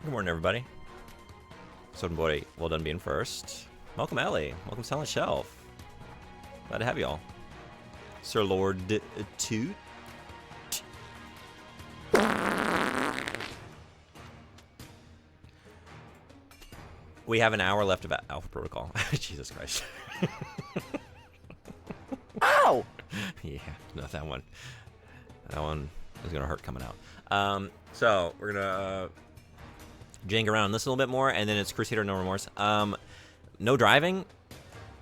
Good morning, everybody. Soden Boy, well done being first. Welcome, Ellie. Welcome, Silent Shelf. Glad to have y'all. Sir Lord Toot. We have an hour left of Alpha Protocol. Jesus Christ. Ow! Yeah, no, that one is gonna hurt coming out. So we're gonna jank around this a little bit more, and then it's Crusader No Remorse. No driving,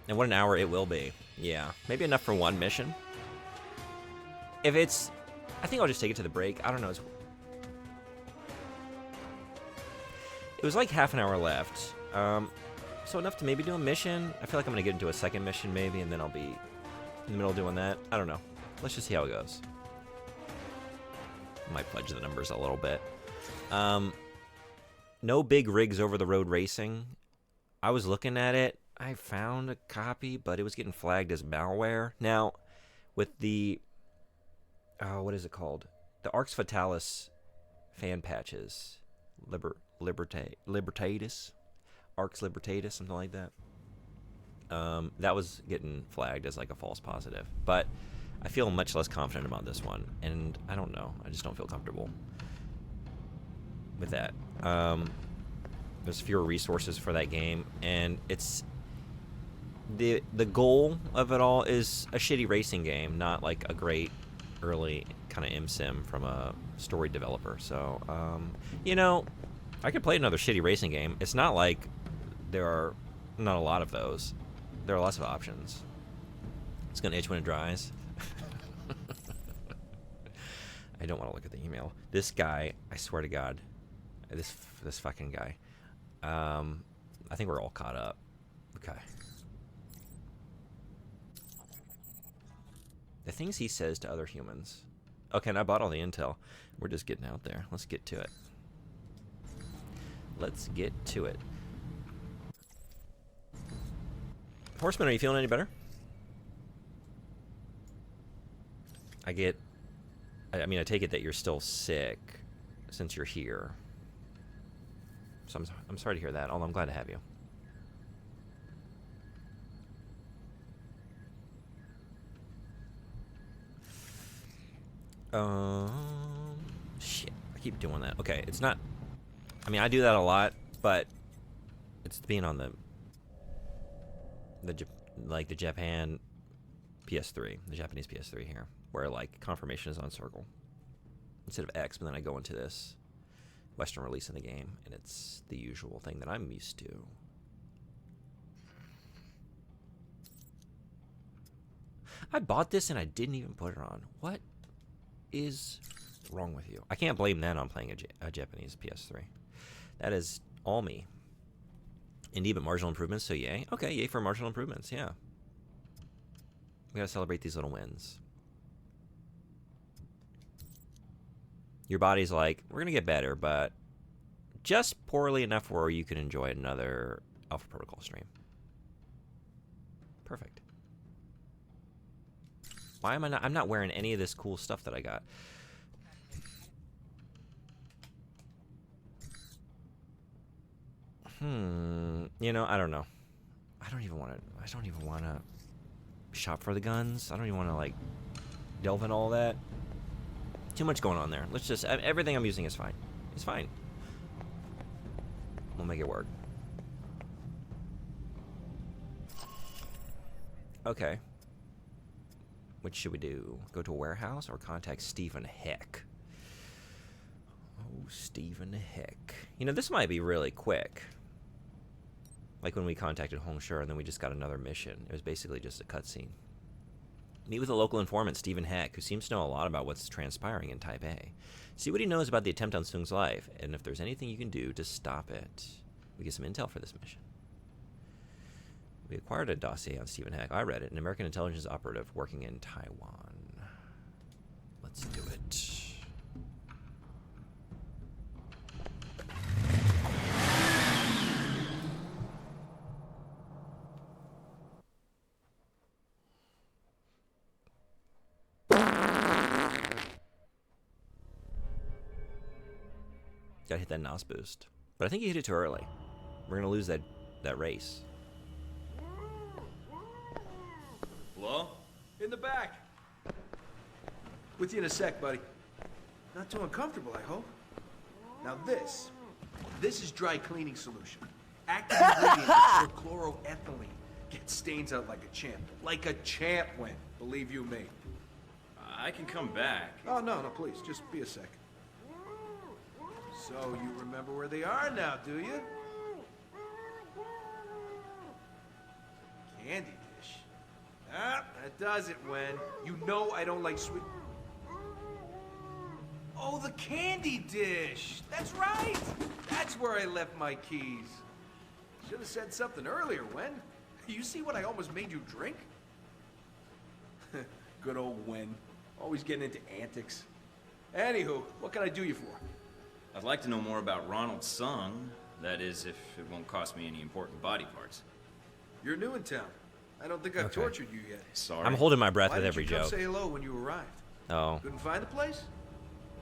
and what an hour it will be. Yeah, maybe enough for one mission. If it's, I think I'll just take it to the break. I don't know. It was like half an hour left. So enough to maybe do a mission. I feel like I'm gonna get into a second mission maybe, and then I'll be in the middle doing that. I don't know. Let's just see how it goes. Might fudge the numbers a little bit. No big rigs over the road racing. I was looking at it. I found a copy, but it was getting flagged as malware. Now, with the what is it called? The Arx Fatalis fan patches, Libertatis, Arx Libertatis, something like that. That was getting flagged as like a false positive, but I feel much less confident about this one, and I don't know. I just don't feel comfortable with that. There's fewer resources for that game, and it's the goal of it all is a shitty racing game, not like a great early kind of MSIM from a story developer. So, you know, I could play another shitty racing game. It's not like there are not a lot of those. There are lots of options. It's gonna itch when it dries. I don't want to look at the email. This guy, I swear to God, this fucking guy. I think we're all caught up. Okay. The things he says to other humans. Okay, and I bought all the intel. We're just getting out there. Let's get to it. Let's get to it. Horseman, are you feeling any better? I mean, I take it that you're still sick since you're here. So I'm sorry to hear that, although I'm glad to have you. Shit, I keep doing that. Okay, it's not, I mean, I do that a lot, but it's being on the Japan PS3, the Japanese PS3 here, where like confirmation is on circle instead of X, but then I go into this Western release of the game, and it's the usual thing that I'm used to. I bought this and I didn't even put it on. What is wrong with you? I can't blame that on playing a Japanese PS3. That is all me. Indeed, but marginal improvements, so yay. Okay, yay for marginal improvements, yeah. We gotta celebrate these little wins. Your body's like, we're gonna get better, but just poorly enough where you can enjoy another Alpha Protocol stream. Perfect. Why am I not? I'm not wearing any of this cool stuff that I got. You know, I don't know. I don't even want to shop for the guns. I don't even want to like delve in all that. Too much going on there. Let's just, everything I'm using is fine. It's fine. We'll make it work. Okay. Which should we do? Go to a warehouse or contact Stephen Heck? Oh, Stephen Heck. You know, this might be really quick. Like when we contacted Hongshire and then we just got another mission. It was basically just a cutscene. Meet with a local informant, Stephen Heck, who seems to know a lot about what's transpiring in Taipei. See what he knows about the attempt on Sung's life, and if there's anything you can do to stop it. We get some intel for this mission. We acquired a dossier on Stephen Heck. I read it. An American intelligence operative working in Taiwan. Let's do it. Gotta hit that NOS boost. But I think you hit it too early. We're gonna lose that race. Hello? In the back. With you in a sec, buddy. Not too uncomfortable, I hope. Now this is dry cleaning solution. Active ingredient is chloroethylene. Get stains out like a champ. Like a champ went, believe you me. I can come back. Oh, no, please, just be a sec. So you remember where they are now, do you? Candy dish. Ah, that does it, Wen. You know I don't like sweet... Oh, the candy dish! That's right! That's where I left my keys. Should have said something earlier, Wen. You see what I almost made you drink? Good old Wen. Always getting into antics. Anywho, what can I do you for? I'd like to know more about Ronald Sung. That is, if it won't cost me any important body parts. You're new in town. I don't think I've Okay. tortured you yet. Sorry. I'm holding my breath Why with did every you come joke. say hello when you arrived? Oh, Couldn't find the place?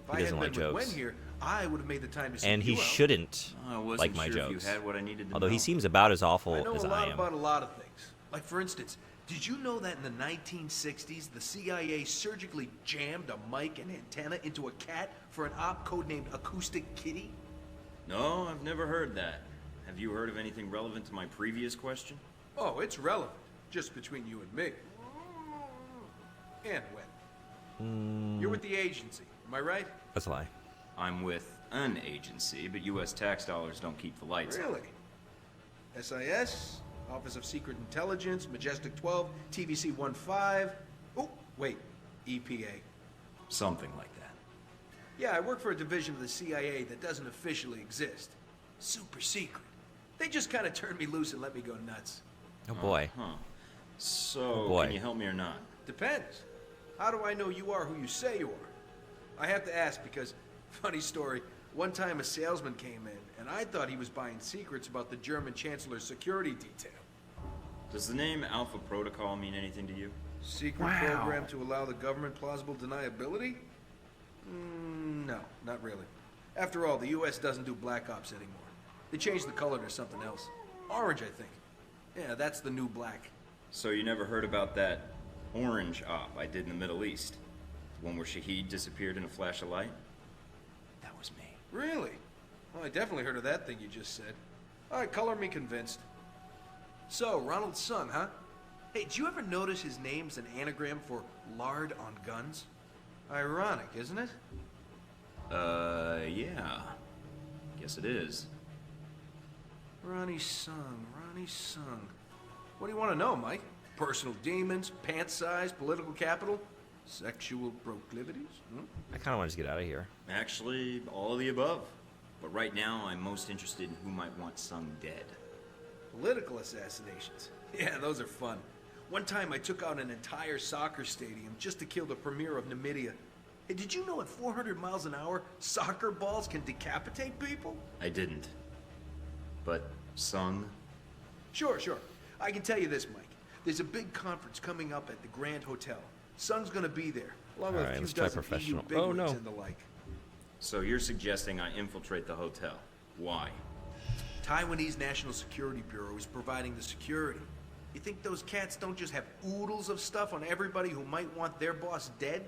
If He I doesn't hadn't like been with jokes. Wen here, I would have made the time to see and he you out. shouldn't I wasn't like my sure if jokes. you had what I needed to Although know. he seems about as awful I know as a lot I am. about a lot of things. Like, for instance, did you know that in the 1960s, the CIA surgically jammed a mic and antenna into a cat for an op codenamed Acoustic Kitty? No, I've never heard that. Have you heard of anything relevant to my previous question? Oh, it's relevant. Just between you and me. And Wen. You're with the agency, am I right? That's a lie. I'm with an agency, but U.S. tax dollars don't keep the lights on. Really? SIS, Office of Secret Intelligence, Majestic 12, TVC 15. Oh, wait, EPA. Something like that. Yeah, I work for a division of the CIA that doesn't officially exist. Super secret. They just kind of turned me loose and let me go nuts. Oh boy. Huh. So, Oh, boy. can you help me or not? Depends. How do I know you are who you say you are? I have to ask because, funny story, one time a salesman came in and I thought he was buying secrets about the German Chancellor's security detail. Does the name Alpha Protocol mean anything to you? Secret program to allow the government plausible deniability? No, not really. After all, the U.S. doesn't do black ops anymore. They changed the color to something else. Orange, I think. Yeah, that's the new black. So you never heard about that orange op I did in the Middle East? The one where Shahid disappeared in a flash of light? That was me. Really? Well, I definitely heard of that thing you just said. All right, color me convinced. So, Ronald Sung, huh? Hey, did you ever notice his name's an anagram for lard on guns? Ironic, isn't it? Yeah. Guess it is. Ronnie Sung, Ronnie Sung. What do you want to know, Mike? Personal demons, pant size, political capital, sexual proclivities? I kind of want to just get out of here. Actually, all of the above. But right now, I'm most interested in who might want Sung dead. Political assassinations. Yeah, those are fun. One time I took out an entire soccer stadium just to kill the premier of Namibia. Hey, did you know at 400 miles an hour, soccer balls can decapitate people? I didn't. But Sung? Sure. I can tell you this, Mike. There's a big conference coming up at the Grand Hotel. Sung's gonna be there, along with All right, a few let's try dozen EU professional. bigwigs Oh, no. and the like. So you're suggesting I infiltrate the hotel. Why? Taiwanese National Security Bureau is providing the security. You think those cats don't just have oodles of stuff on everybody who might want their boss dead?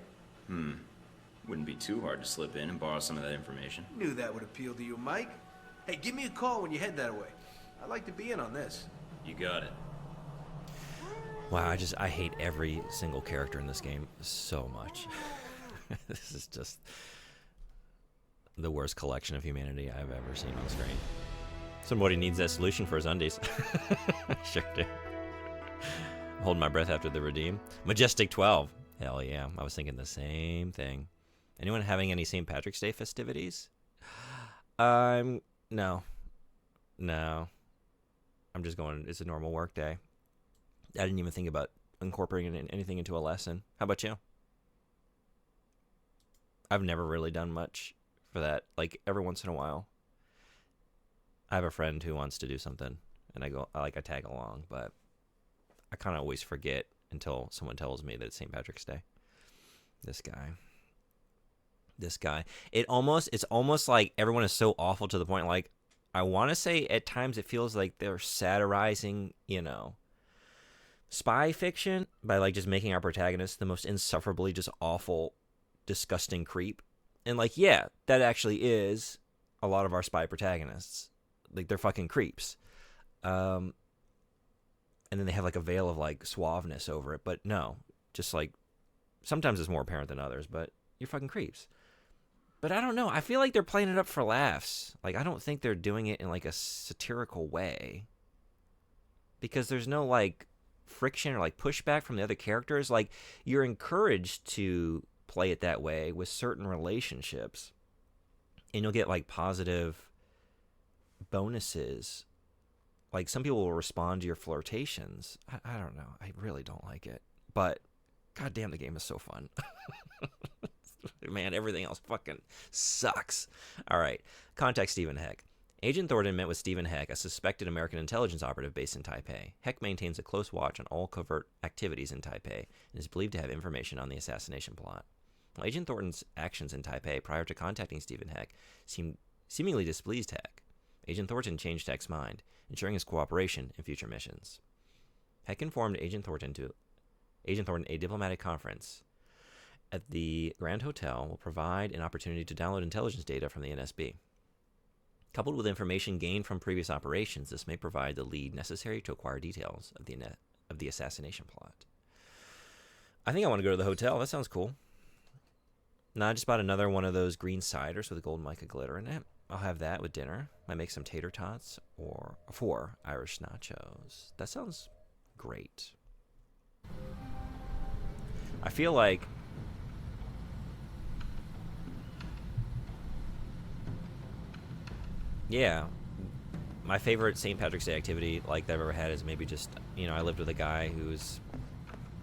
Wouldn't be too hard to slip in and borrow some of that information. Knew that would appeal to you, Mike. Hey, give me a call when you head that way. I'd like to be in on this. You got it. Wow, I hate every single character in this game so much. This is just the worst collection of humanity I've ever seen on screen. Somebody needs that solution for his undies. Sure do. I'm holding my breath after the redeem. Majestic 12. Hell yeah, I was thinking the same thing. Anyone having any St. Patrick's Day festivities? No. I'm just going, it's a normal work day. I didn't even think about incorporating anything into a lesson. How about you? I've never really done much for that. Like, every once in a while, I have a friend who wants to do something, and I tag along, but I kind of always forget until someone tells me that it's St. Patrick's Day. This guy. It's almost like everyone is so awful to the point, like, I want to say at times it feels like they're satirizing, spy fiction by like just making our protagonist the most insufferably just awful, disgusting creep. And like, yeah, that actually is a lot of our spy protagonists. Like, they're fucking creeps. And then they have like a veil of like suaveness over it, but no, just like sometimes it's more apparent than others, but you're fucking creeps. But I don't know. I feel like they're playing it up for laughs. Like, I don't think they're doing it in like a satirical way, because there's no like friction or like pushback from the other characters. Like, you're encouraged to play it that way with certain relationships, and you'll get like positive bonuses. Like, some people will respond to your flirtations. I don't know. I really don't like it. But goddamn, the game is so fun. Man, everything else fucking sucks. All right. Contact Stephen Heck. Agent Thornton met with Stephen Heck, a suspected American intelligence operative based in Taipei. Heck maintains a close watch on all covert activities in Taipei and is believed to have information on the assassination plot. While Agent Thornton's actions in Taipei prior to contacting Stephen Heck seemingly displeased Heck, Agent Thornton changed Heck's mind, ensuring his cooperation in future missions. Heck informed Agent Thornton a diplomatic conference at the Grand Hotel will provide an opportunity to download intelligence data from the NSB. Coupled with information gained from previous operations, this may provide the lead necessary to acquire details of the assassination plot. I think I want to go to the hotel. That sounds cool. Nah, I just bought another one of those green ciders with a gold mica glitter in it. I'll have that with dinner. Might make some tater tots or 4 Irish nachos. That sounds great. I feel like my favorite St. Patrick's Day activity like that I've ever had is maybe just, I lived with a guy who's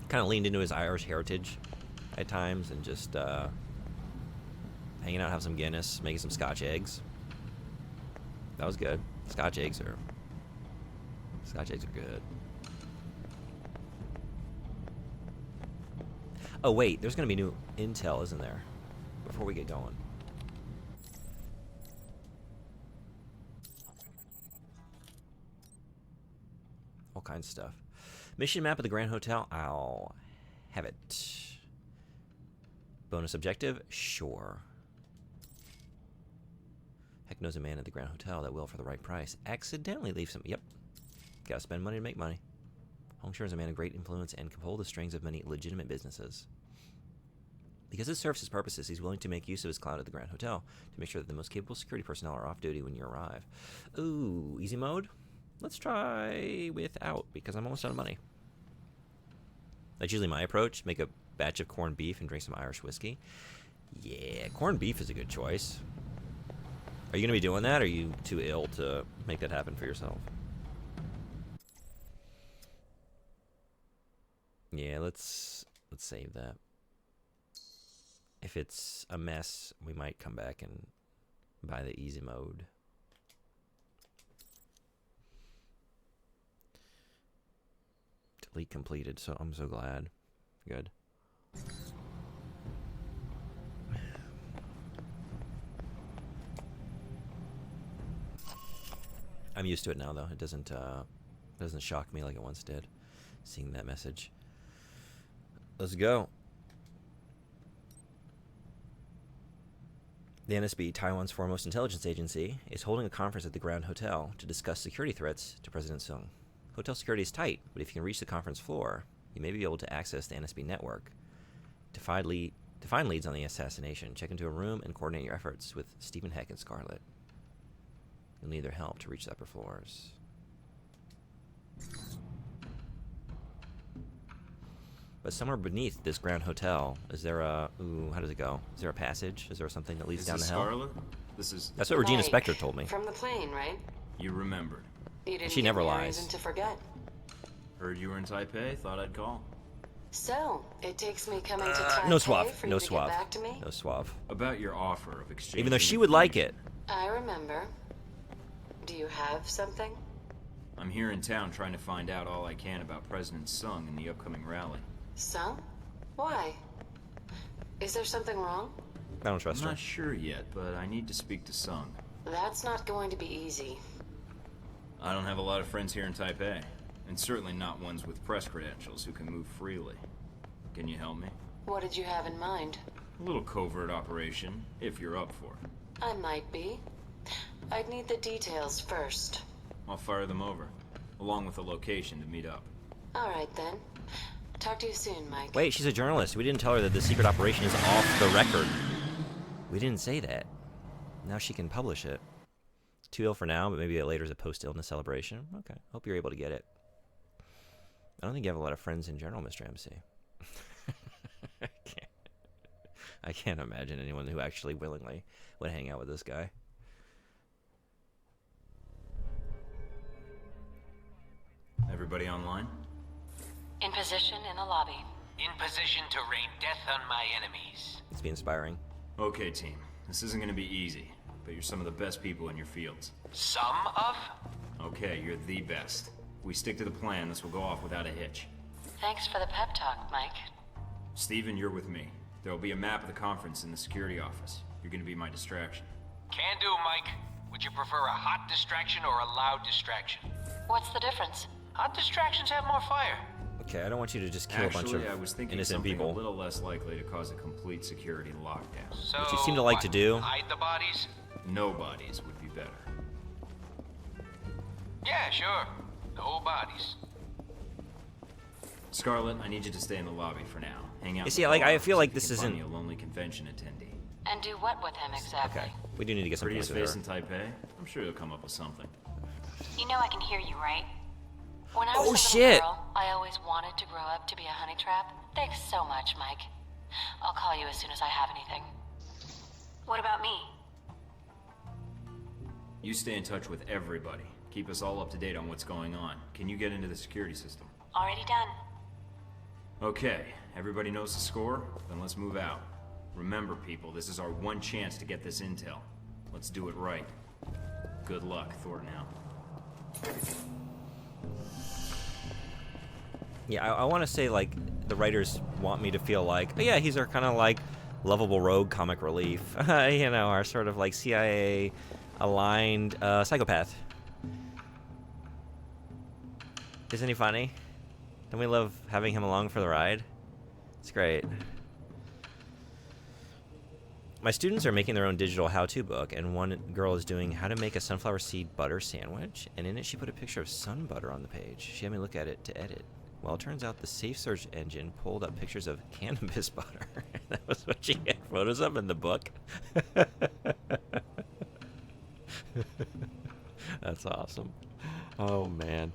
kind of leaned into his Irish heritage at times and just hanging out, have some Guinness, making some Scotch eggs. That was good. Scotch eggs are good. Oh wait, there's gonna be new intel, isn't there? Before we get going. All kinds of stuff. Mission map of the Grand Hotel. I'll have it. Bonus objective? Sure. Heck knows a man at the Grand Hotel that will, for the right price, accidentally leave some... Yep. Gotta spend money to make money. Hongshire is a man of great influence and can pull the strings of many legitimate businesses. Because it serves his purposes, he's willing to make use of his clout at the Grand Hotel to make sure that the most capable security personnel are off duty when you arrive. Ooh, easy mode? Let's try without, because I'm almost out of money. That's usually my approach. Make a batch of corned beef and drink some Irish whiskey. Yeah, corned beef is a good choice. Are you going to be doing that, or are you too ill to make that happen for yourself? Yeah, let's save that. If it's a mess, we might come back and buy the easy mode. Delete completed, so I'm so glad. Good. I'm used to it now, though. It doesn't shock me like it once did, seeing that message. Let's go. The NSB, Taiwan's foremost intelligence agency, is holding a conference at the Grand Hotel to discuss security threats to President Sung. Hotel security is tight, but if you can reach the conference floor, you may be able to access the NSB network. To find leads on the assassination, check into a room and coordinate your efforts with Stephen Heck and Scarlet. You'll need their help to reach the upper floors. But somewhere beneath this Grand Hotel, is there a... Ooh, how does it go? Is there a passage? Is there something that leads down to hell? Scarlet? This is... That's what Regina Spektor told me. From the plane, right? You remembered. You didn't She never give me a lies. reason to forget. Heard you were in Taipei, thought I'd call. So, it takes me coming to Taipei No suave. for you No to suave. get back to me? No suave. About your offer of exchange. Even though she would like it. I remember. Do you have something? I'm here in town trying to find out all I can about President Sung and the upcoming rally. Some? Why? Is there something wrong? I don't trust I'm her. not sure yet, but I need to speak to Sung. That's not going to be easy. I don't have a lot of friends here in Taipei, and certainly not ones with press credentials who can move freely. Can you help me? What did you have in mind? A little covert operation, if you're up for it. I might be. I'd need the details first. I'll fire them over, along with a location to meet up. All right, then. Talk to you soon, Mike. Wait, she's a journalist. We didn't tell her that the secret operation is off the record. We didn't say that. Now she can publish it. Too ill for now, but maybe later as a post-illness celebration. Okay, hope you're able to get it. I don't think you have a lot of friends in general, Mr. MC. I can't imagine anyone who actually willingly would hang out with this guy. Everybody online? In position in the lobby. In position to rain death on my enemies. It's be inspiring. Okay, team. This isn't gonna be easy, but you're some of the best people in your fields. Some of? Okay, you're the best. If we stick to the plan, this will go off without a hitch. Thanks for the pep talk, Mike. Steven, you're with me. There will be a map of the conference in the security office. You're gonna be my distraction. Can do, Mike. Would you prefer a hot distraction or a loud distraction? What's the difference? Hot distractions have more fire. Okay, I don't want you to just kill a bunch Actually, of I was thinking innocent something people. a little less likely to cause a complete security lockdown. So, Which you seem to like to do. Hide the bodies? No bodies would be better. Yeah, sure. No bodies. Scarlet, I need you to stay in the lobby for now. Hang out. You in see, the like, bar, I feel see like if you this can find isn't- me a lonely convention attendee. And do what with him exactly? Okay, we do need to get some points Prettiest with face her. in Taipei? I'm sure he'll come up with something. You know I can hear you, right? When I was Oh, a little shit. girl, I always wanted to grow up to be a honey trap. Thanks so much, Mike. I'll call you as soon as I have anything. What about me? You stay in touch with everybody. Keep us all up to date on what's going on. Can you get into the security system? Already done. Okay, everybody knows the score? Then let's move out. Remember, people, this is our one chance to get this intel. Let's do it right. Good luck, Thornton out. Yeah, I want to say, like, the writers want me to feel like, oh yeah, he's our kind of, like, lovable rogue comic relief. You know, our sort of, like, CIA-aligned psychopath. Isn't he funny? Don't we love having him along for the ride? It's great. My students are making their own digital how-to book, and one girl is doing how to make a sunflower seed butter sandwich, and in it she put a picture of sun butter on the page. She had me look at it to edit. Well, it turns out the safe search engine pulled up pictures of cannabis butter. That was what she had photos of in the book. That's awesome. Oh, man.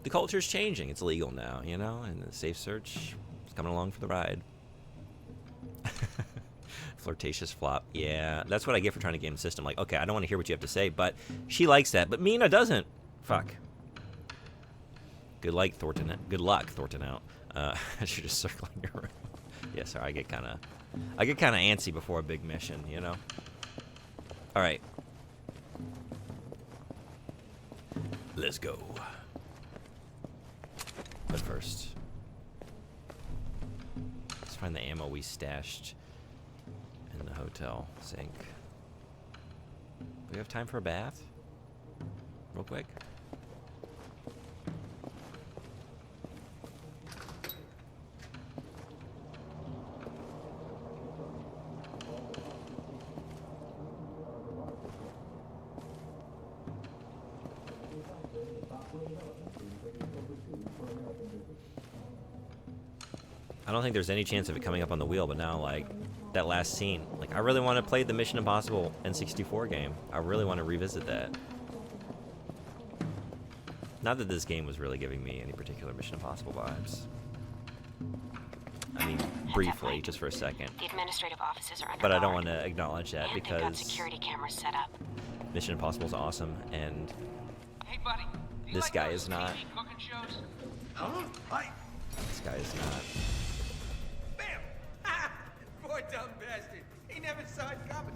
The culture's changing. It's legal now, you know, and the safe search is coming along for the ride. Flirtatious flop. Yeah, that's what I get for trying to game the system. Like, okay, I don't want to hear what you have to say, but she likes that. But Mina doesn't. Fuck. Good luck, Thornton. Good luck, Thornton out. As you're just circling your room. Yeah, sorry, I get kind of antsy before a big mission, you know. All right. Let's go. But first, let's find the ammo we stashed in the hotel sink. Do we have time for a bath? Real quick. I don't think there's any chance of it coming up on the wheel, but now, like, that last scene. Like, I really want to play the Mission Impossible N64 game. I really want to revisit that. Not that this game was really giving me any particular Mission Impossible vibes. I mean, briefly, just for a second. The administrative offices are under But I don't guard, want to acknowledge that and they've got because security cameras set up. Mission Impossible is awesome, and Hey, buddy. do you This like guy those is not. TV cooking shows? this guy is not. Bam! Ah! Poor dumb bastard. He never saw it coming.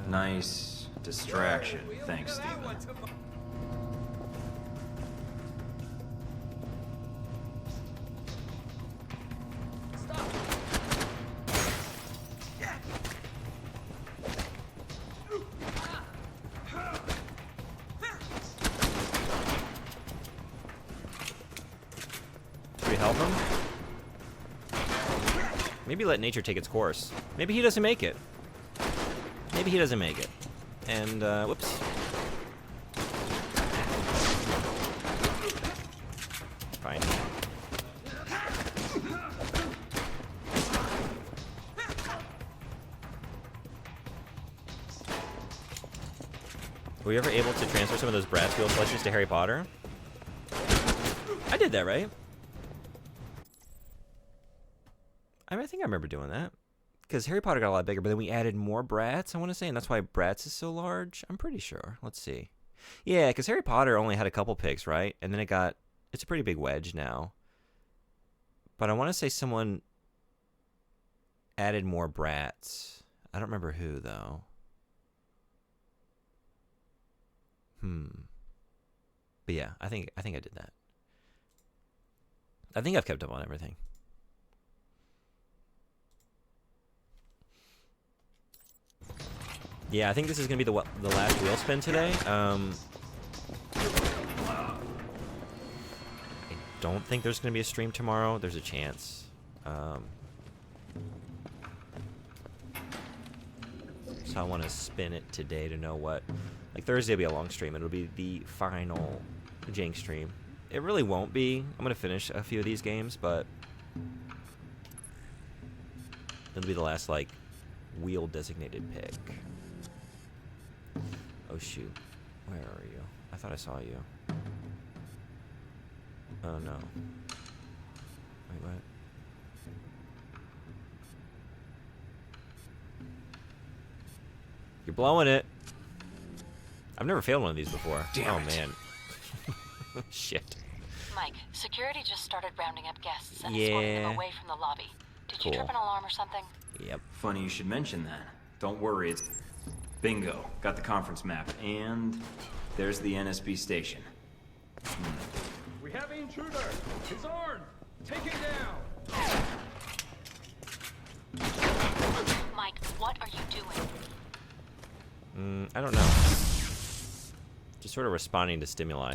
Nice distraction. We'll Thanks, do that Steven. one tomorrow. Stop. Yeah. help him? Maybe let nature take its course. Maybe he doesn't make it. Maybe he doesn't make it. And, whoops. Fine. Were you ever able to transfer some of those Bratz wheel collections to Harry Potter? I did that, right? I think I remember doing that. Because Harry Potter got a lot bigger, but then we added more Bratz, I want to say, and that's why Bratz is so large. I'm pretty sure. Let's see. Yeah, because Harry Potter only had a couple picks, right? And then it's a pretty big wedge now. But I want to say someone added more Bratz. I don't remember who, though. But yeah, I think I did that. I think I've kept up on everything. Yeah, I think this is gonna be the last wheel spin today. I don't think there's gonna be a stream tomorrow. There's a chance. So I want to spin it today to know what. Like Thursday will be a long stream. It'll be the final Jank stream. It really won't be. I'm gonna finish a few of these games, but it'll be the last like wheel designated pick. Oh shoot, where are you? I thought I saw you. Oh no. Wait, what? You're blowing it. I've never failed one of these before. Damn it. Man. Shit. Mike, security just started rounding up guests and escorting them away from the lobby. Did you trip an alarm or something? Yep. Funny you should mention that. Don't worry, it's... Bingo. Got the conference map. And there's the NSB station. We have an intruder! He's armed! Take him down! Mike, what are you doing? I don't know. Just sort of responding to stimuli.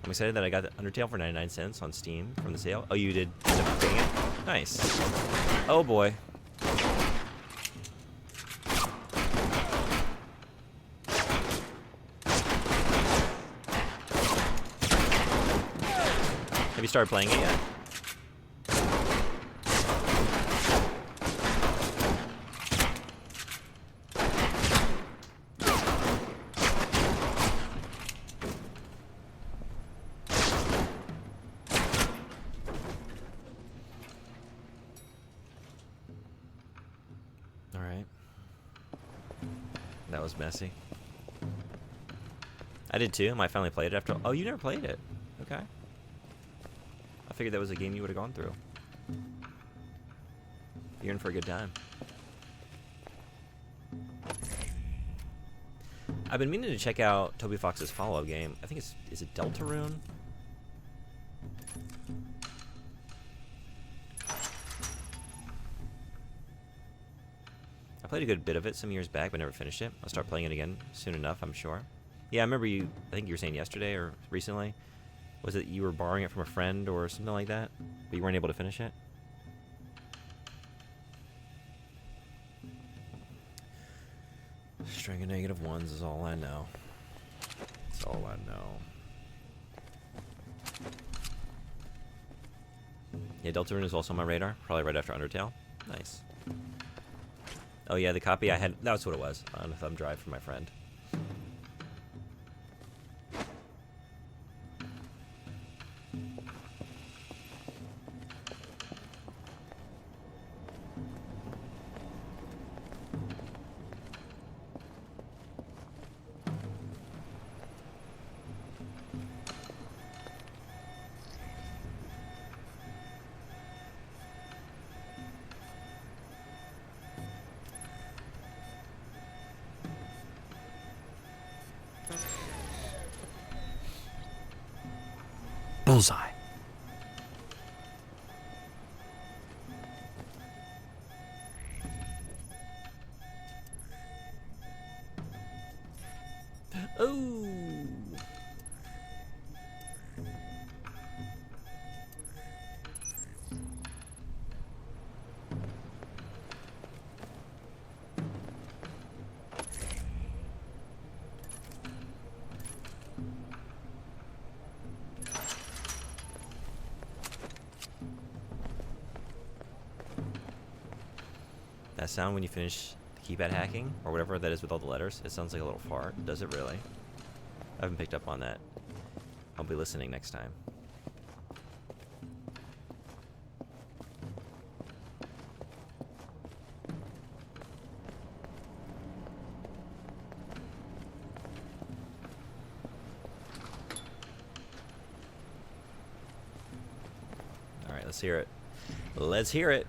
I'm excited that I got the Undertale for 99 cents on Steam from the sale. Oh, you did end up getting it? Nice. Oh boy. Have you started playing it yet? All right. That was messy. I did too. I finally played it after. Oh, you never played it. Okay. I figured that was a game you would have gone through. You're in for a good time. I've been meaning to check out Toby Fox's follow-up game. I think is it Deltarune? I played a good bit of it some years back, but never finished it. I'll start playing it again soon enough, I'm sure. Yeah, I remember you. I think you were saying yesterday or recently. Was it you were borrowing it from a friend or something like that, but you weren't able to finish it? String of negative ones is all I know. That's all I know. Yeah, Deltarune is also on my radar. Probably right after Undertale. Nice. Oh yeah, the copy I had. That's what it was on a thumb drive from my friend. Bullseye. Oh. That sound when you finish the keypad hacking, or whatever that is with all the letters, it sounds like a little fart. Does it really? I haven't picked up on that. I'll be listening next time. Alright, let's hear it. Let's hear it.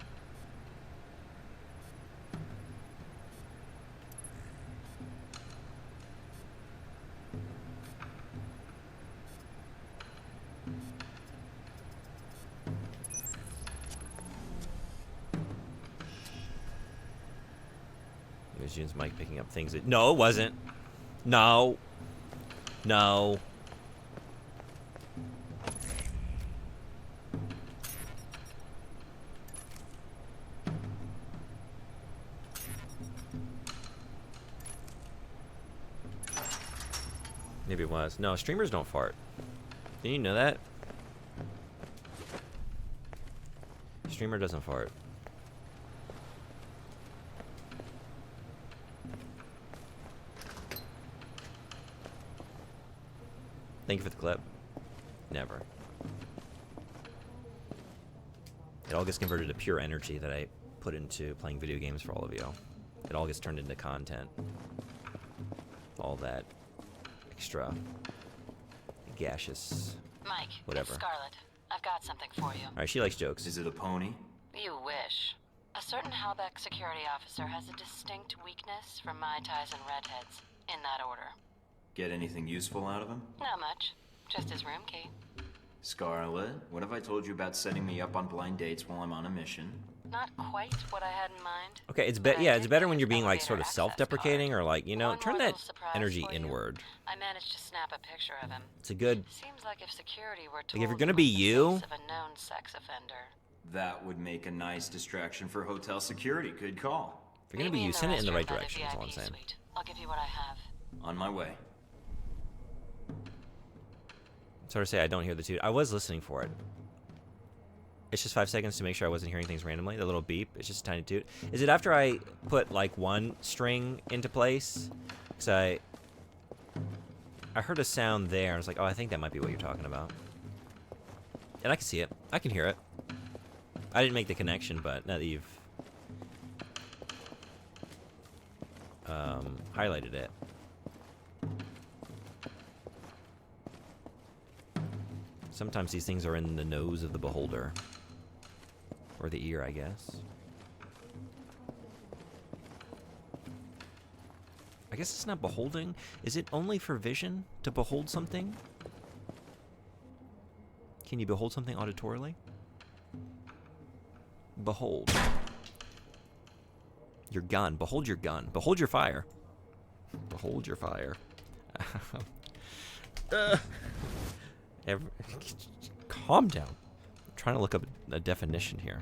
There's June's mic picking up things that... No, it wasn't. No. No. Maybe it was. No, streamers don't fart. Didn't you know that? Streamer doesn't fart. Thank you for the clip. Never. It all gets converted to pure energy that I put into playing video games for all of you. It all gets turned into content. All that extra gaseous Mike, whatever. it's Scarlet. I've got something for you. Alright, she likes jokes. Is it a pony? You wish. A certain Halbeck security officer has a distinct weakness for Mai Tais and redheads. In that order. Get anything useful out of him? Not much. Just his room key. Scarlet, what have I told you about setting me up on blind dates while I'm on a mission? Not quite what I had in mind. Okay, it's but I yeah, it's did better get when you're being like elevator sort of access self-deprecating card. or like, you know, One turn more that little surprise energy for you. inward. I managed to snap a picture of him. It's a good Seems like if security were if you're told gonna he be was the you- face of a known sex offender. That would make a nice distraction for hotel security. Good call. if you're gonna Meet be me you, send it in the restroom right by direction, that's all I'm VIP saying. suite. I'll give you what I have. On my way. Sort of say I don't hear the toot. I was listening for it. It's just 5 seconds to make sure I wasn't hearing things randomly. The little beep, it's just a tiny toot. Is it after I put like one string into place? Because I heard a sound there. I was like, oh, I think that might be what you're talking about. And I can see it. I can hear it. I didn't make the connection, but now that you've highlighted it. Sometimes these things are in the nose of the beholder. Or the ear, I guess. I guess it's not beholding. Is it only for vision to behold something? Can you behold something auditorily? Behold. Your gun. Behold your gun. Behold your fire. Behold your fire. Calm down. I'm trying to look up a definition here.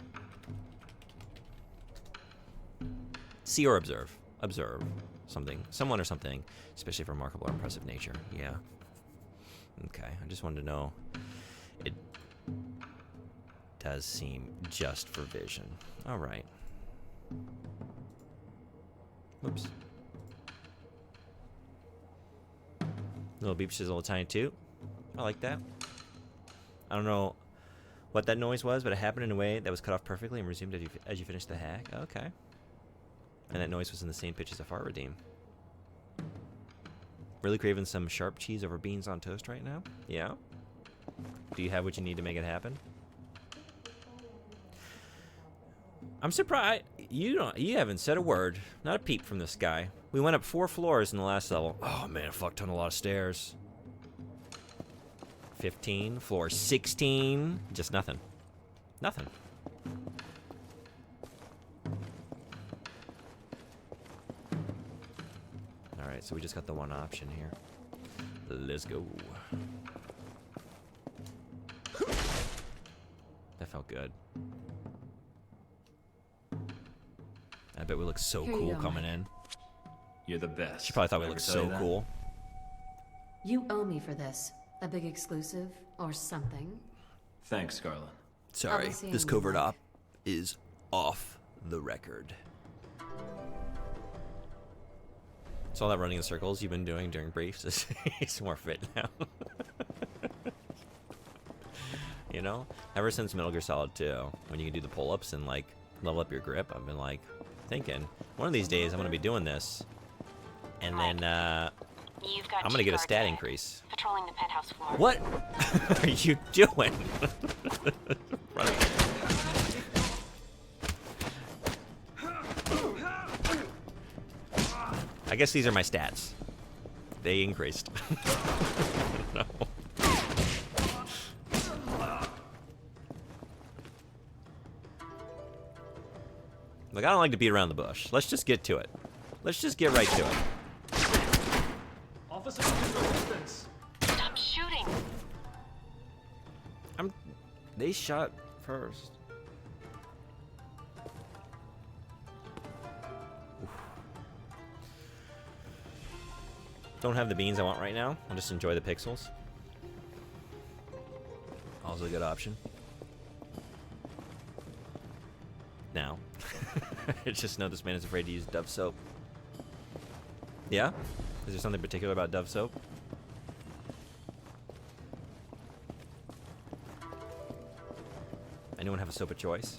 See or observe. Observe something. Someone or something, especially of remarkable or impressive nature. Yeah. Okay, I just wanted to know. It does seem just for vision. Alright. Whoops. Little beep sizzle, tiny toot. I like that. I don't know what that noise was, but it happened in a way that was cut off perfectly and resumed as you finished the hack. Okay. And that noise was in the same pitch as a fart redeem. Really craving some sharp cheese over beans on toast right now? Yeah? Do you have what you need to make it happen? I'm surprised. You haven't said a word. Not a peep from this guy. We went up 4 floors in the last level. Oh man, a fuck ton, a lot of stairs. 15, floor 16. Just nothing. Nothing. Alright, so we just got the one option here. Let's go. That felt good. I bet we look so Here you cool go, coming Mike. in. You're the best. She probably thought we Did I looked ever tell so you that? cool. You owe me for this. A big exclusive or something. Thanks, Scarlet. Sorry, I'll be seeing this you, covert Mike. op is off the record. So all that running in circles you've been doing during briefs is he's more fit now. You know? Ever since Metal Gear Solid 2, when you can do the pull-ups and like level up your grip, I've been like thinking, one of these days I'm gonna be doing this. And then You've got I'm gonna two get a guards stat ahead, increase. patrolling the penthouse floor. What are you doing? Running. I guess these are my stats. They increased. No. Look, I don't like to beat around the bush. Let's just get to it. Let's just get right to it. Officer, resistance. Stop shooting! They shot first. Oof. Don't have the beans I want right now. I'll just enjoy the pixels. Also a good option. Now. I just know this man is afraid to use Dove soap. Yeah? Is there something particular about Dove soap? Anyone have a soap of choice?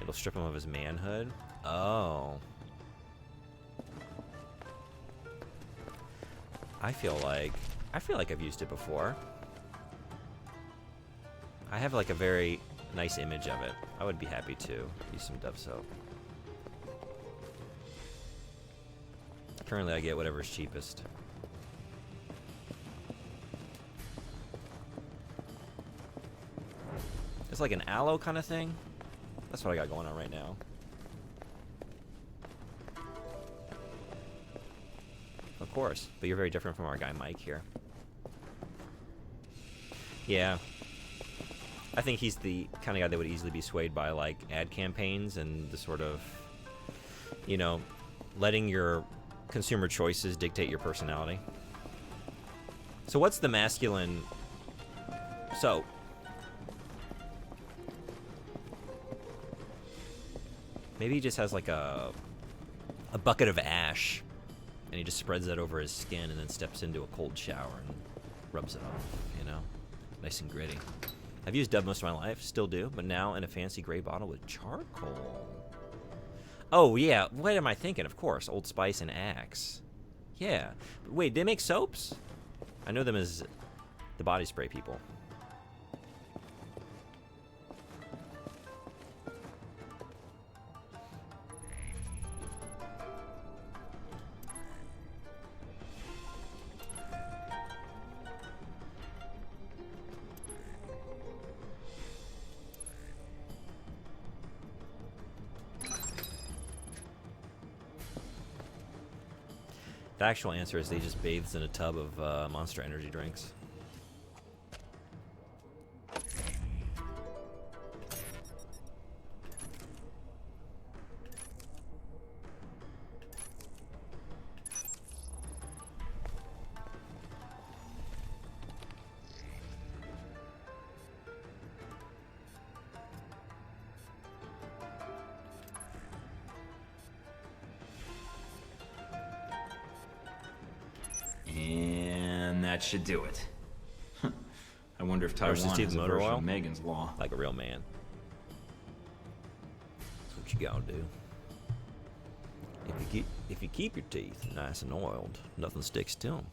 It'll strip him of his manhood? Oh. I feel like I've used it before. I have like a very nice image of it. I would be happy to use some Dove soap. Currently I get whatever's cheapest. It's like an aloe kind of thing. That's what I got going on right now. Of course, but you're very different from our guy Mike here. Yeah. I think he's the kind of guy that would easily be swayed by like ad campaigns and the sort of, you know, letting your consumer choices dictate your personality. So what's the masculine soap? Maybe he just has like a bucket of ash and he just spreads that over his skin and then steps into a cold shower and rubs it off, you know? Nice and gritty. I've used Dove most of my life, still do, but now in a fancy gray bottle with charcoal. Oh, yeah, what am I thinking? Of course, Old Spice and Axe. Yeah. Wait, they make soaps? I know them as the body spray people. The actual answer is they just bathes in a tub of Monster Energy drinks. And that should do it. I wonder if Versus Taiwan Steve has a Motor version Oil? of Megan's Law. Like a real man. That's what you gotta do. If you keep your teeth nice and oiled, nothing sticks to them.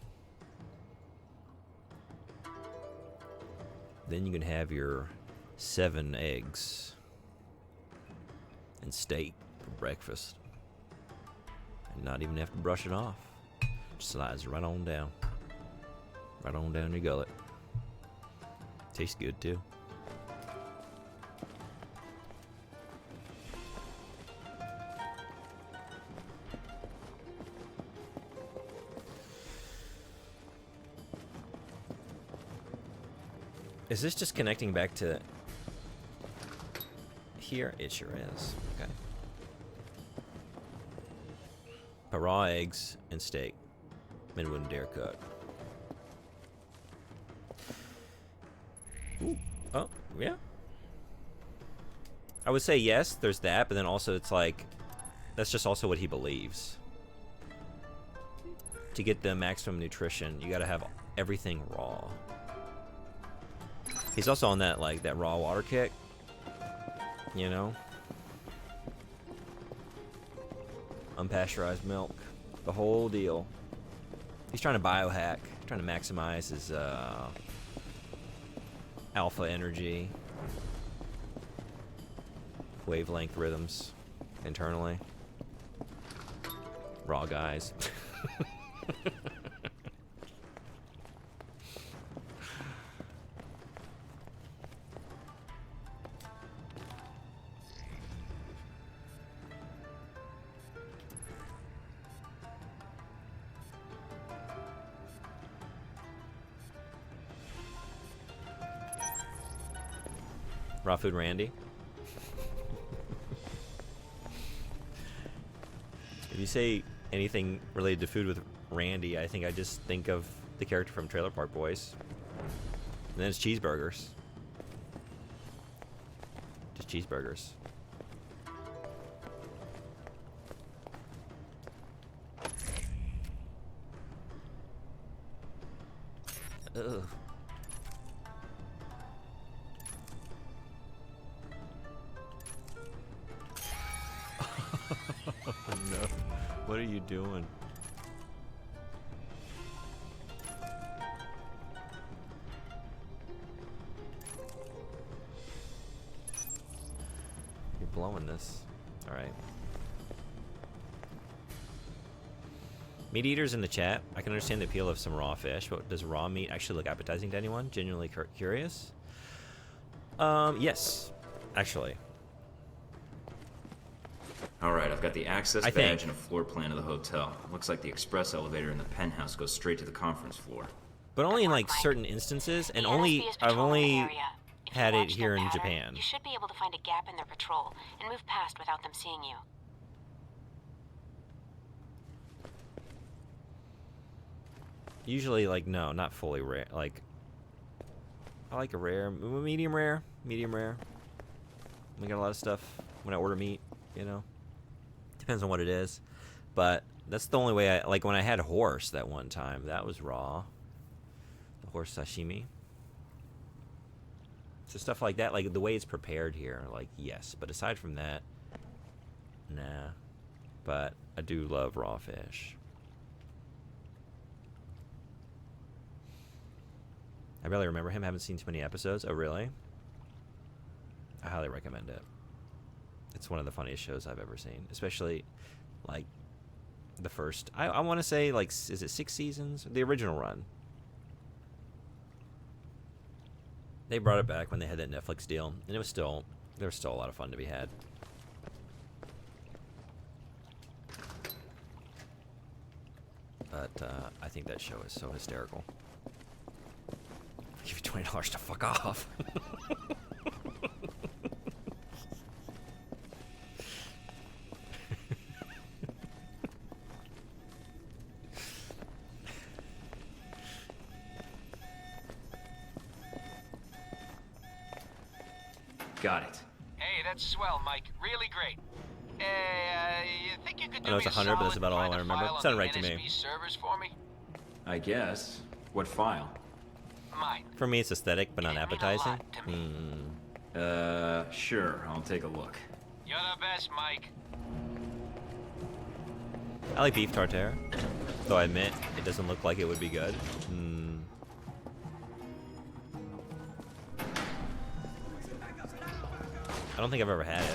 Then you can have your 7 eggs and steak for breakfast, and not even have to brush it off. Just slides right on down your gullet. Tastes good too. Is this just connecting back to here? It sure is. Okay. But raw eggs and steak. Men wouldn't dare cook. Ooh. Oh, yeah. I would say yes, there's that, but then also it's like, that's just also what he believes. To get the maximum nutrition, you gotta have everything raw. He's also on that, like, that raw water kick. You know? Unpasteurized milk. The whole deal. He's trying to biohack, trying to maximize his, alpha energy. Wavelength rhythms internally. Raw guys. Raw Food Randy. If you say anything related to food with Randy, I think I just think of the character from Trailer Park Boys. And then it's cheeseburgers. Just cheeseburgers. Ugh. No. What are you doing? You're blowing this. Alright. Meat eaters in the chat. I can understand the appeal of some raw fish, but does raw meat actually look appetizing to anyone? Genuinely curious? Yes. Actually. Alright, I've got the access badge and a floor plan of the hotel. Looks like the express elevator in the penthouse goes straight to the conference floor. But only in like certain instances, and I've only had it here in Japan. You should be able to find a gap in their patrol and move past without them seeing you. Usually, like, no, not fully rare. Like, I like a rare, medium rare, medium rare. We got a lot of stuff when I order meat, you know. Depends on what it is, but that's the only way I like. When I had horse that one time, that was raw. The horse sashimi. So stuff like that, like the way it's prepared here, like yes. But aside from that, nah. But I do love raw fish. I barely remember him. Haven't seen too many episodes. Oh really? I highly recommend it. It's one of the funniest shows I've ever seen, especially like the first. I want to say like, is it 6 seasons? The original run. They brought it back when they had that Netflix deal, and it was still there was still a lot of fun to be had. But I think that show is so hysterical. I'll give you $20 to fuck off. Got it. Hey, that's swell, Mike. Really great. You think you could do I know it's me a 100, but that's solid about all and I find a remember. file on Sounded the right to me. NSB servers for me? I guess. What file? Mine. For me, it's aesthetic, but not It meant a appetizing. lot to me. Sure. I'll take a look. You're the best, Mike. I like beef tartare, though I admit it doesn't look like it would be good. I don't think I've ever had it.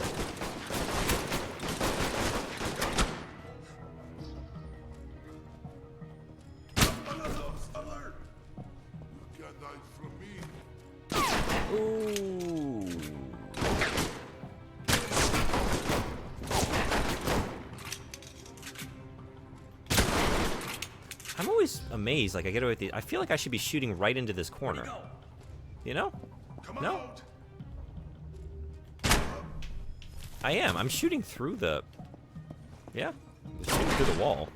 Ooh. I'm always amazed. Like I get away with the. I feel like I should be shooting right into this corner. You know? No. I am. I'm shooting through the... Yeah. I'm shooting through the wall.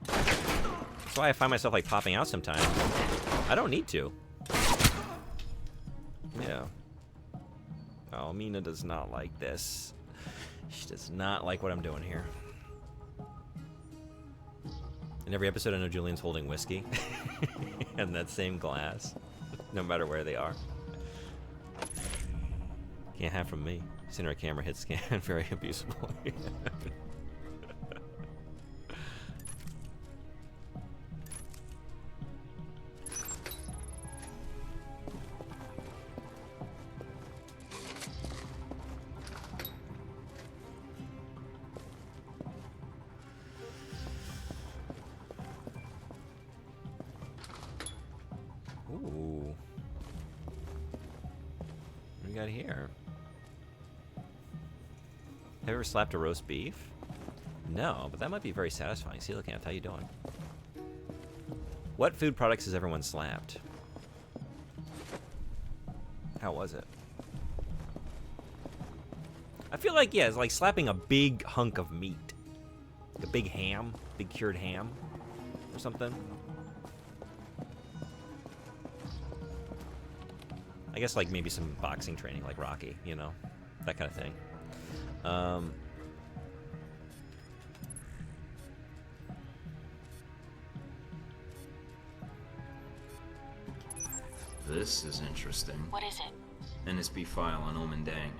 That's why I find myself, like, popping out sometimes. I don't need to. Yeah. Oh, Mina does not like this. She does not like what I'm doing here. In every episode, I know Julian's holding whiskey. In that same glass. No matter where they are. Can't have from me. Seen our camera hit scan very abusively. Ooh. What do we got here? Have you ever slapped a roast beef? No, but that might be very satisfying. See, looking at how you doing. What food products has everyone slapped? How was it? I feel like, yeah, it's like slapping a big hunk of meat. Like a big ham, big cured ham or something. I guess like maybe some boxing training like Rocky, you know, that kind of thing. This is interesting. What is it? NSB file on Omen Dang.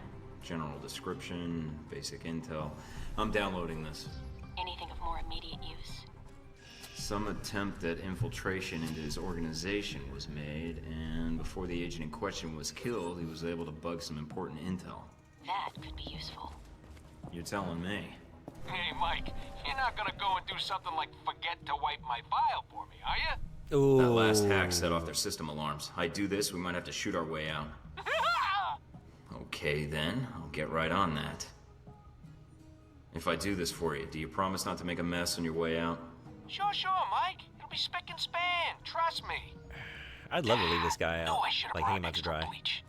General description, basic intel. I'm downloading this. Anything of more immediate use? Some attempt at infiltration into his organization was made, and before the agent in question was killed, he was able to bug some important intel. That could be useful. You're telling me. Hey, Mike, you're not gonna go and do something like forget to wipe my file for me, are you? Ooh. That last hack set off their system alarms. I do this, we might have to shoot our way out. Okay, then. I'll get right on that. If I do this for you, do you promise not to make a mess on your way out? Sure, Mike. It'll be spick and span. Trust me. I'd love to leave this guy No, out, I should have like brought hang him out to extra dry. bleach.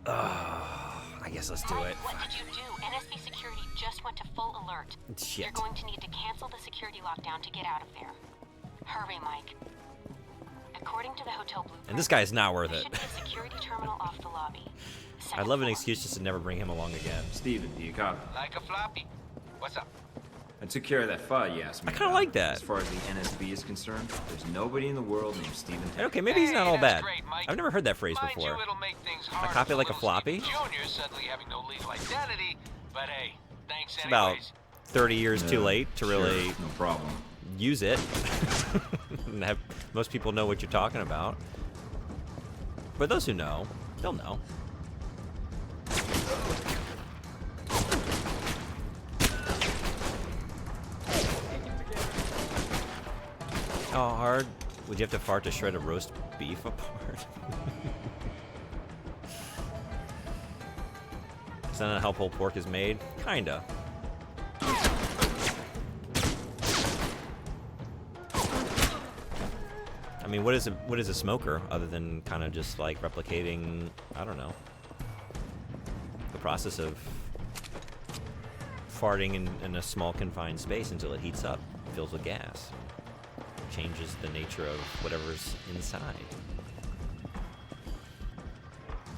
I guess let's do it. What did you do? NSB security just went to full alert. Shit. You're going to need to cancel the security lockdown to get out of there. Hurry, Mike. According to the hotel blueprint, And this guy is not worth there it. should be a security terminal off the lobby. I'd love an Second excuse just to never bring him along again. Steven, do you copy? Like a floppy. What's up? I took care of that file you asked me I kinda about. like that. As far as the NSB is concerned, there's nobody in the world named Steven Heck. Okay, maybe he's not Hey, all that's bad. great, Mike. I've never heard that phrase Mind before. You, it'll make things hard copy for like a little floppy? Steven Jr. suddenly having no legal identity, but hey, thanks It's about anyways. 30 years too Yeah, late to sure, really no problem. use it. And have most people know what you're talking about. But those who know, they'll know. How hard would you have to fart to shred a roast beef apart? Is that not how pulled pork is made? Kinda. I mean, what is a smoker other than kind of just like replicating, I don't know, the process of farting in a small confined space until it heats up, fills with gas, changes the nature of whatever's inside.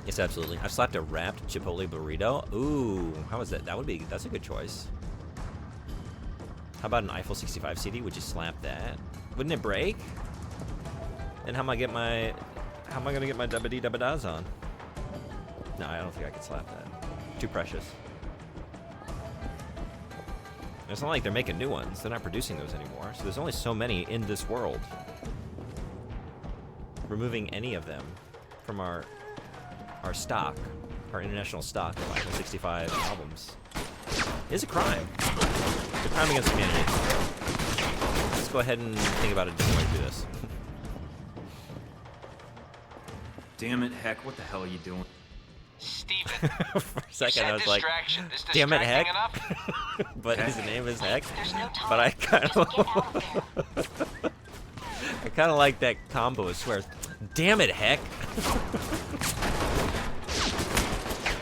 Yes, absolutely. I've slapped a wrapped Chipotle burrito. Ooh, how is that? That's a good choice. How about an Eiffel 65 CD? Would you slap that? Wouldn't it break? And how am I gonna get my dabba-dee dabba-das on? No, I don't think I could slap that. Too precious. It's not like they're making new ones. They're not producing those anymore. So there's only so many in this world. Removing any of them from our stock, our international stock of Eiffel 65 albums, is a crime. It's a crime against humanity. Let's go ahead and think about a different way to do this. Damn it, Heck, what the hell are you doing? Steven, For a second, I was like, distraction. This damn it, distracting Heck. enough? But his name is Heck. There's no time. But I kind Just get out of, of there. I kind of like that combo of swears. Damn it, Heck.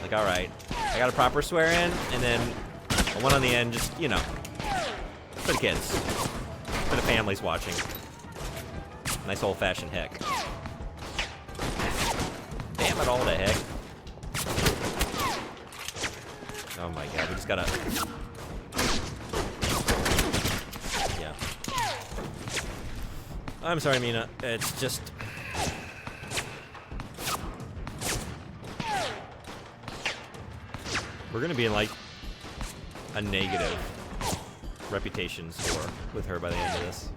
Like, alright. I got a proper swear in, and then a one on the end, just, you know. For the kids. For the families watching. Nice old-fashioned heck. Damn it all to heck. Oh my god, we just gotta... Yeah. I'm sorry, Mina. It's just... We're gonna be in, like, a negative reputation score with her by the end of this.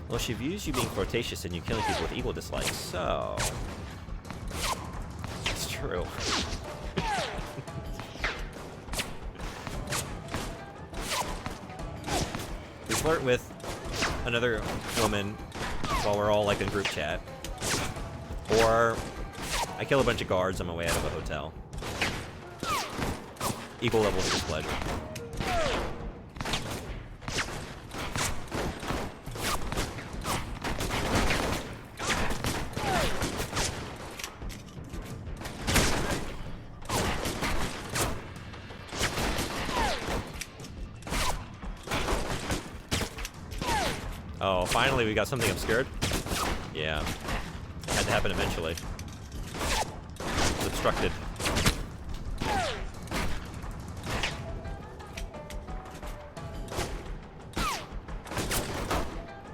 Well, she views you being flirtatious and you killing people with equal dislikes, so... It's true. We flirt with another woman while we're all, like, in group chat. Or I kill a bunch of guards on my way out of a hotel. Equal levels of displeasure. Oh, finally we got something obscured? Yeah. Had to happen eventually. It's obstructed.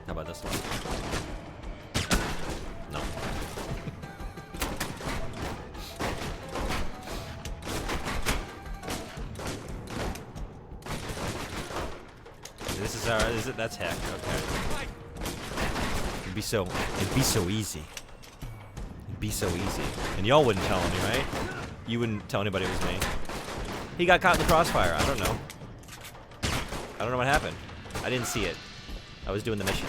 How about this one? No. This is our, that's heck, okay. It'd be so easy. It'd be so easy. And y'all wouldn't tell me, right? You wouldn't tell anybody it was me. He got caught in the crossfire, I don't know. I don't know what happened. I didn't see it. I was doing the mission.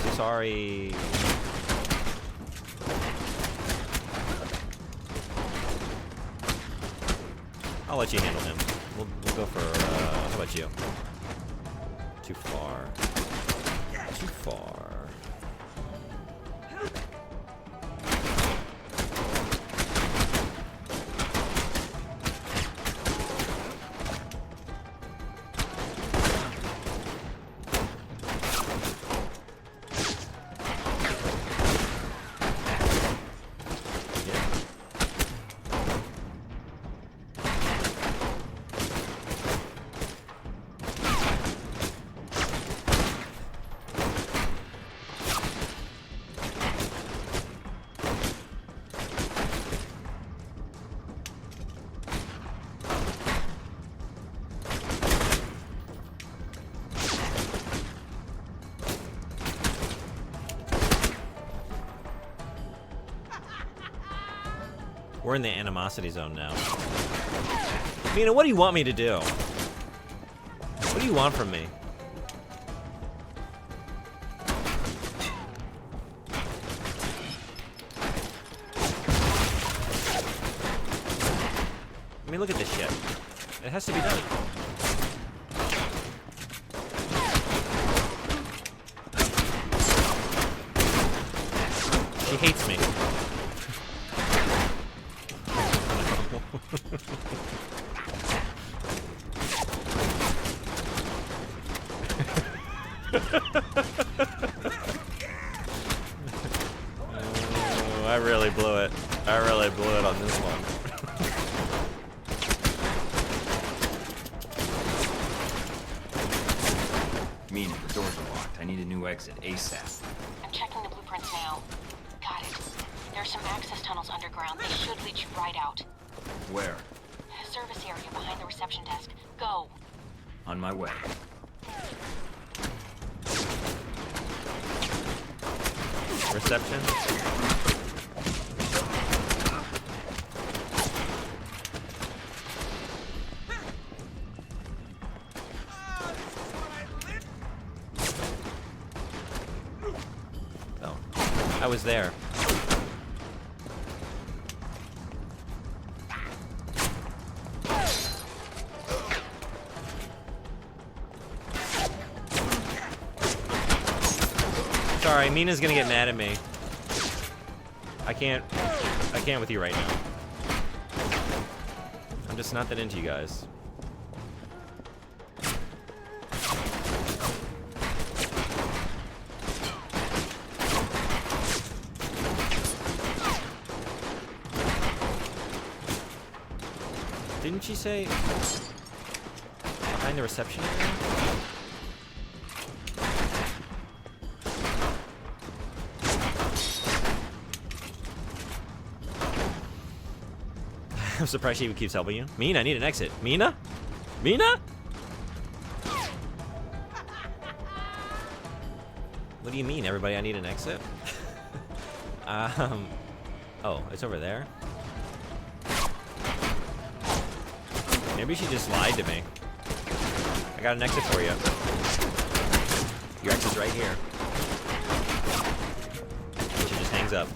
So sorry. I'll let you handle him. We'll go for, how about you? Too far. Too far. We're in the animosity zone now. Mina, what do you want me to do? What do you want from me? I mean, look at this shit. It has to be done. She hates me. Oh, I really blew it. I really blew it on this one. Mina, the doors are locked. I need a new exit ASAP. I'm checking the blueprints now. Got it. There's some access tunnels underground. They should lead you right out. Where? Service area behind the reception desk. Go. On my way. Reception? Oh, I was there. Sorry, Mina's gonna get mad at me. I can't with you right now. I'm just not that into you guys. Didn't she say behind the reception area? I'm surprised she even keeps helping you. Mina, I need an exit. Mina? Mina? What do you mean, everybody? I need an exit? Oh, it's over there? Maybe she just lied to me. I got an exit for you. Your exit's right here. And she just hangs up.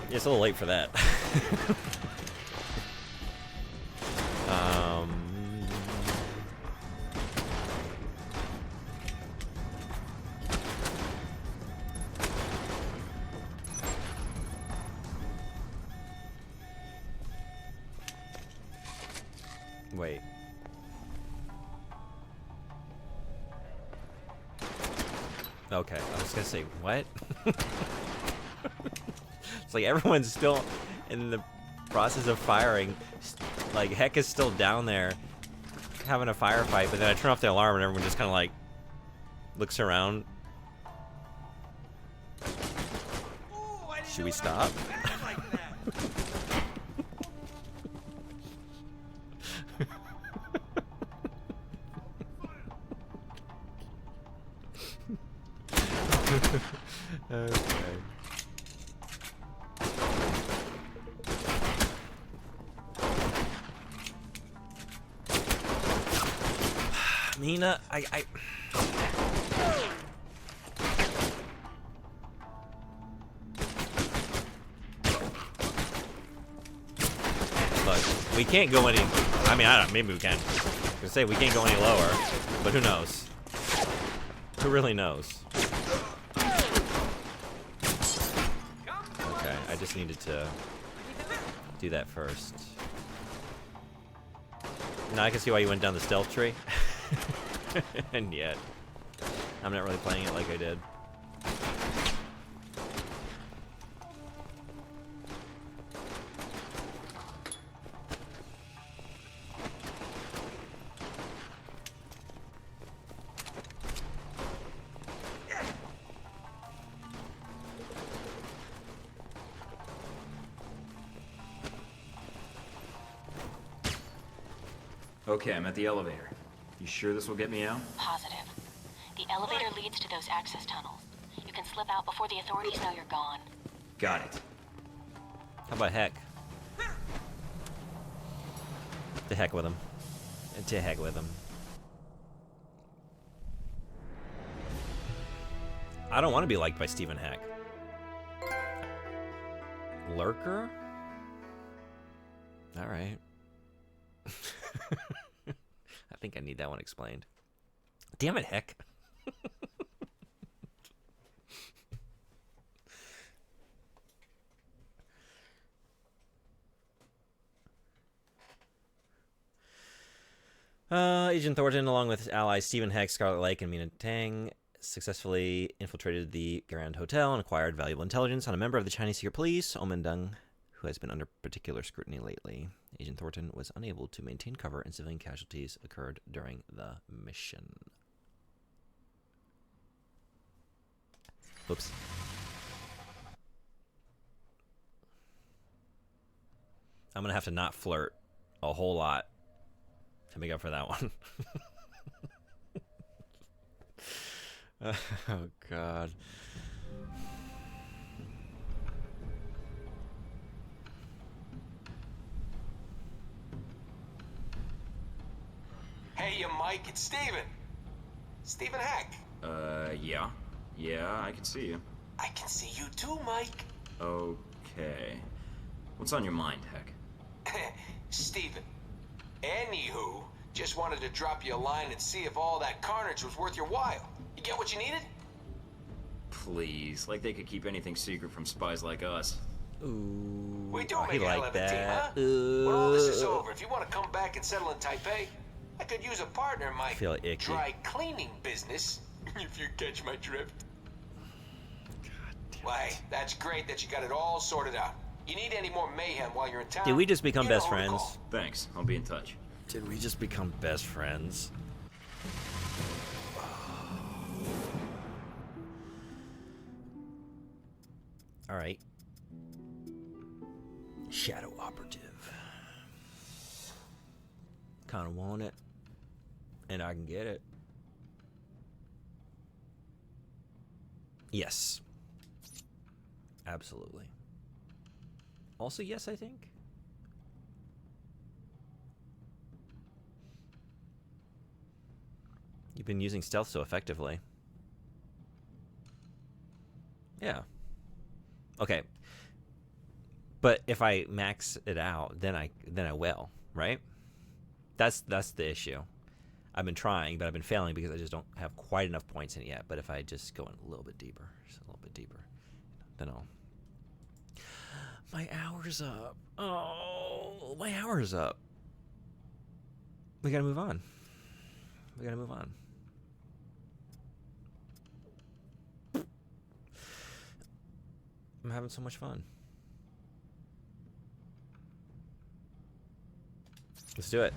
It's a little late for that. Wait. Okay, I was gonna say, what? It's like everyone's still in the process of firing. Like, Heck is still down there having a firefight, but then I turn off the alarm and everyone just kind of like looks around. Should we stop? Okay. Mina, I look, we can't go any. I mean, I don't. Maybe we can. I was gonna say we can't go any lower, but who knows? Who really knows? Okay, I just needed to do that first. Now I can see why you went down the stealth tree. And yet, I'm not really playing it like I did. Okay, I'm at the elevator. You sure this will get me out? Positive. The elevator leads to those access tunnels. You can slip out before the authorities know you're gone. Got it. How about Heck? To heck with him. To heck with him. I don't want to be liked by Stephen Heck. Lurker? Alright. I think I need that one explained. Damn it, Heck. Agent Thornton, along with his allies Stephen Heck, Scarlet Lake, and Mina Tang, successfully infiltrated the Grand Hotel and acquired valuable intelligence on a member of the Chinese secret police, Omen Deng, who has been under particular scrutiny lately. Agent Thornton was unable to maintain cover, and civilian casualties occurred during the mission. Oops. I'm gonna have to not flirt a whole lot to make up for that one. Oh, God. Hey, Mike, it's Steven. Steven Heck. Yeah. Yeah, I can see you. I can see you too, Mike. Okay. What's on your mind, Heck? Steven. Anywho, just wanted to drop you a line and see if all that carnage was worth your while. You get what you needed? Please, like they could keep anything secret from spies like us. Ooh, We do oh, he make a hell liked of a team, huh? that. When all this is over, if you want to come back and settle in Taipei, I could use a partner in my feel icky. dry cleaning business, if you catch my drift. Why, that's great that you got it all sorted out. You need any more mayhem while you're in town? Did we just become you know best who to friends? call. Thanks, I'll be in touch. Did we just become best friends? All right. Shadow Operative. Kind of want it, and I can get it. Yes. Absolutely. Also, yes, I think. You've been using stealth so effectively. Yeah. Okay. But if I max it out, then I will, right? That's the issue. I've been trying, but I've been failing because I just don't have quite enough points in it yet. But if I just go in a little bit deeper, then I'll. My hour's up. Oh, my hour's up. We gotta move on. I'm having so much fun. Let's do it.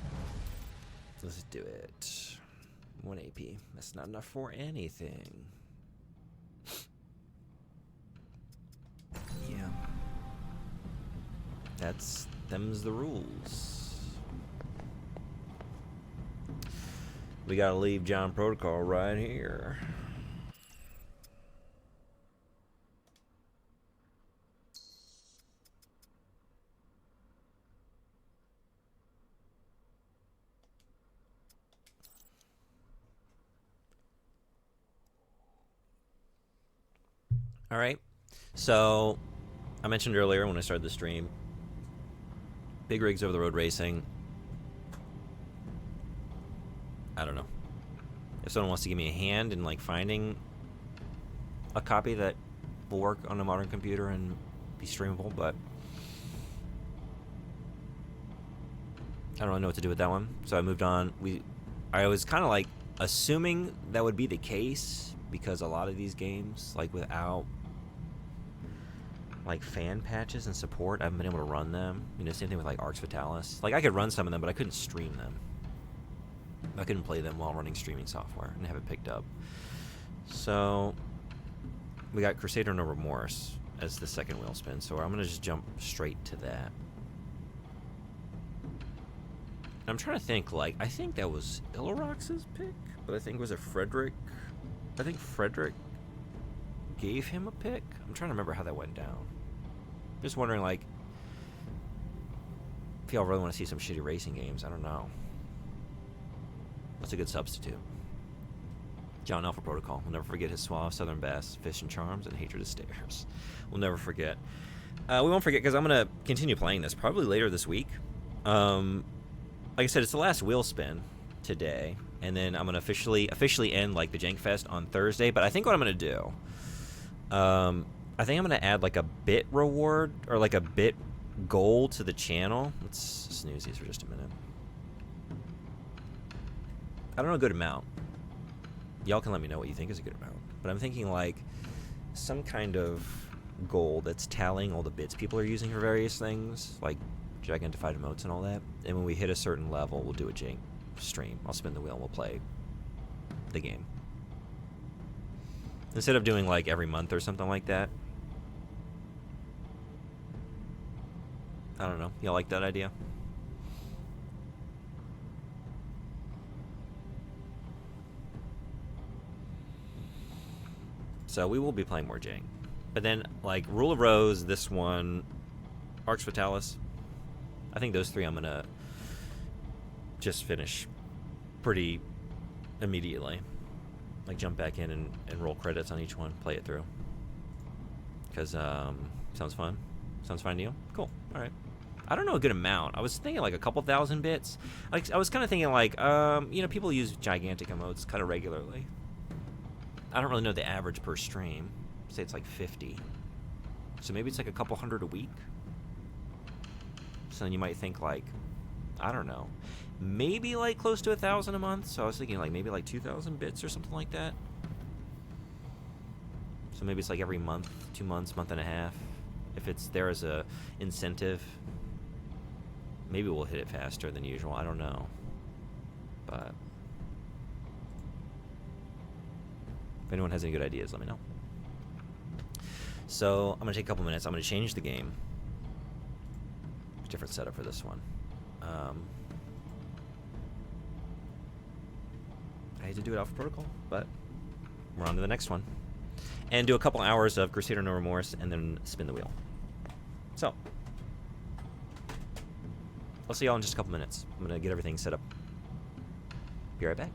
1 AP. That's not enough for anything. Yeah. Them's the rules. We gotta leave John Protocol right here. All right, so I mentioned earlier when I started the stream, big rigs over the road racing. I don't know. If someone wants to give me a hand in like finding a copy that will work on a modern computer and be streamable, but I don't really know what to do with that one. So I moved on. I was kind of like assuming that would be the case because a lot of these games, like without like fan patches and support, I haven't been able to run them. You know, same thing with like Arx Fatalis. Like I could run some of them, but I couldn't stream them. I couldn't play them while running streaming software and have it picked up. So we got Crusader No Remorse as the second wheel spin, so I'm gonna just jump straight to that. I'm trying to think, like, I think that was Ilrox's pick, but I think was it Frederick? I think Frederick gave him a pick. I'm trying to remember how that went down. Just wondering, like, if y'all really want to see some shitty racing games. I don't know. What's a good substitute? John Alpha Protocol. We'll never forget his suave Southern Bass, Fish and Charms, and Hatred of Stairs. We'll never forget. We won't forget because I'm going to continue playing this probably later this week. Like I said, it's the last wheel spin today, and then I'm going to officially end like the Jank Fest on Thursday. But I think what I'm going to do, I think I'm going to add like a bit reward or like a bit goal to the channel. Let's snooze these for just a minute. I don't know a good amount. Y'all can let me know what you think is a good amount. But I'm thinking like some kind of goal that's tallying all the bits people are using for various things, like Gigentified emotes and all that. And when we hit a certain level, we'll do a Jank stream. I'll spin the wheel and we'll play the game. Instead of doing like every month or something like that. I don't know. Y'all like that idea? So we will be playing more Jank. But then, like, Rule of Rose, this one, Arx Fatalis, I think those three I'm going to just finish pretty immediately. Like, jump back in and roll credits on each one, play it through. Because, sounds fun. Sounds fine to you? Cool. All right. I don't know a good amount. I was thinking like a couple thousand bits. Like I was kind of thinking like, you know, people use gigantic emotes kind of regularly. I don't really know the average per stream. Say it's like 50. So maybe it's like a couple hundred a week. So then you might think like, I don't know, maybe like close to 1,000 a month. So I was thinking like maybe like 2,000 bits or something like that. So maybe it's like every month, 2 months, month and a half. If it's there as a incentive, maybe we'll hit it faster than usual. I don't know. But if anyone has any good ideas, let me know. So I'm going to take a couple minutes. I'm going to change the game. Different setup for this one. I hate to do it off protocol, but we're on to the next one. And do a couple hours of Crusader No Remorse and then spin the wheel. So, I'll see y'all in just a couple minutes. I'm going to get everything set up. Be right back.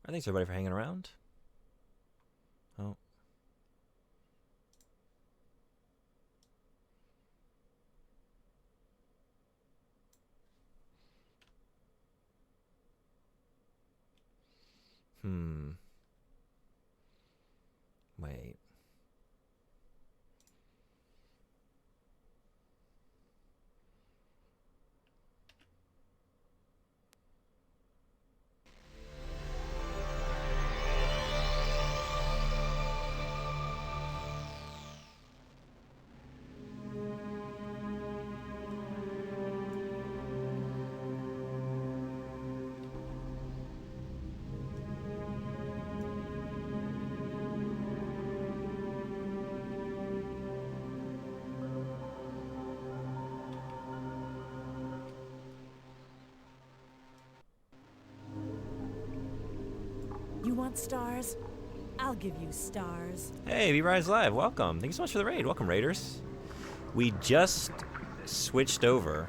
Thanks everybody for hanging around. Oh. Wait. You want stars? I'll give you stars. Hey, V-Rise Live, welcome. Thank you so much for the raid. Welcome, Raiders. We just switched over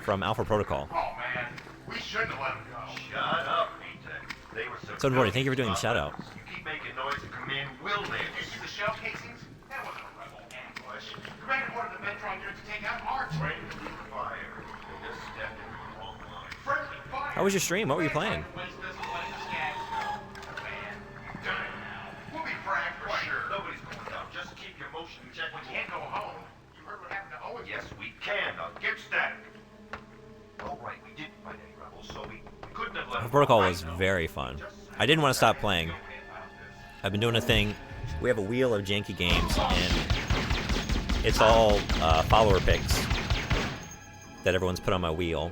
from Alpha Protocol. Oh man, we shouldn't have let him go. Shut up, Pete. They were so. So, Morty, thank you for doing the shout out. You keep making noise and command will man. Did you see the shell casings? That wasn't a rebel ambush. Commander ordered the Metron unit to take out our train. Fire. They just stepped in the wrong line. Friendly fire. How was your stream? What were you playing? We'll be fragged for sure. Nobody's going down. Just keep your motion in check. We can't go home. You heard what happened to Owen? Yes, we can. Now get static. All right, we didn't fight any rebels, so we couldn't have left. Alpha Protocol was very fun. I didn't want to stop playing. I've been doing a thing. We have a wheel of janky games, and it's all follower picks that everyone's put on my wheel.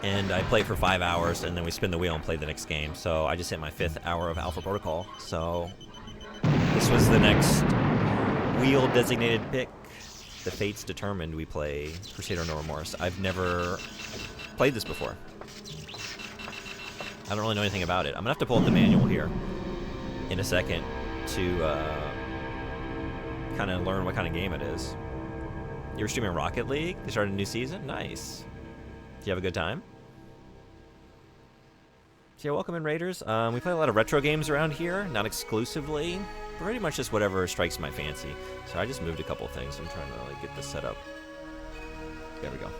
And I play for 5 hours, and then we spin the wheel and play the next game. So I just hit my 5th hour of Alpha Protocol. So this was the next wheel-designated pick. The fates determined we play Crusader No Remorse. I've never played this before. I don't really know anything about it. I'm going to have to pull up the manual here in a second to kind of learn what kind of game it is. You were streaming Rocket League? They started a new season? Nice. Did you have a good time? So yeah, welcome in, Raiders. We play a lot of retro games around here, not exclusively. Pretty much just whatever strikes my fancy. So I just moved a couple things. I'm trying to like get this set up. There we go.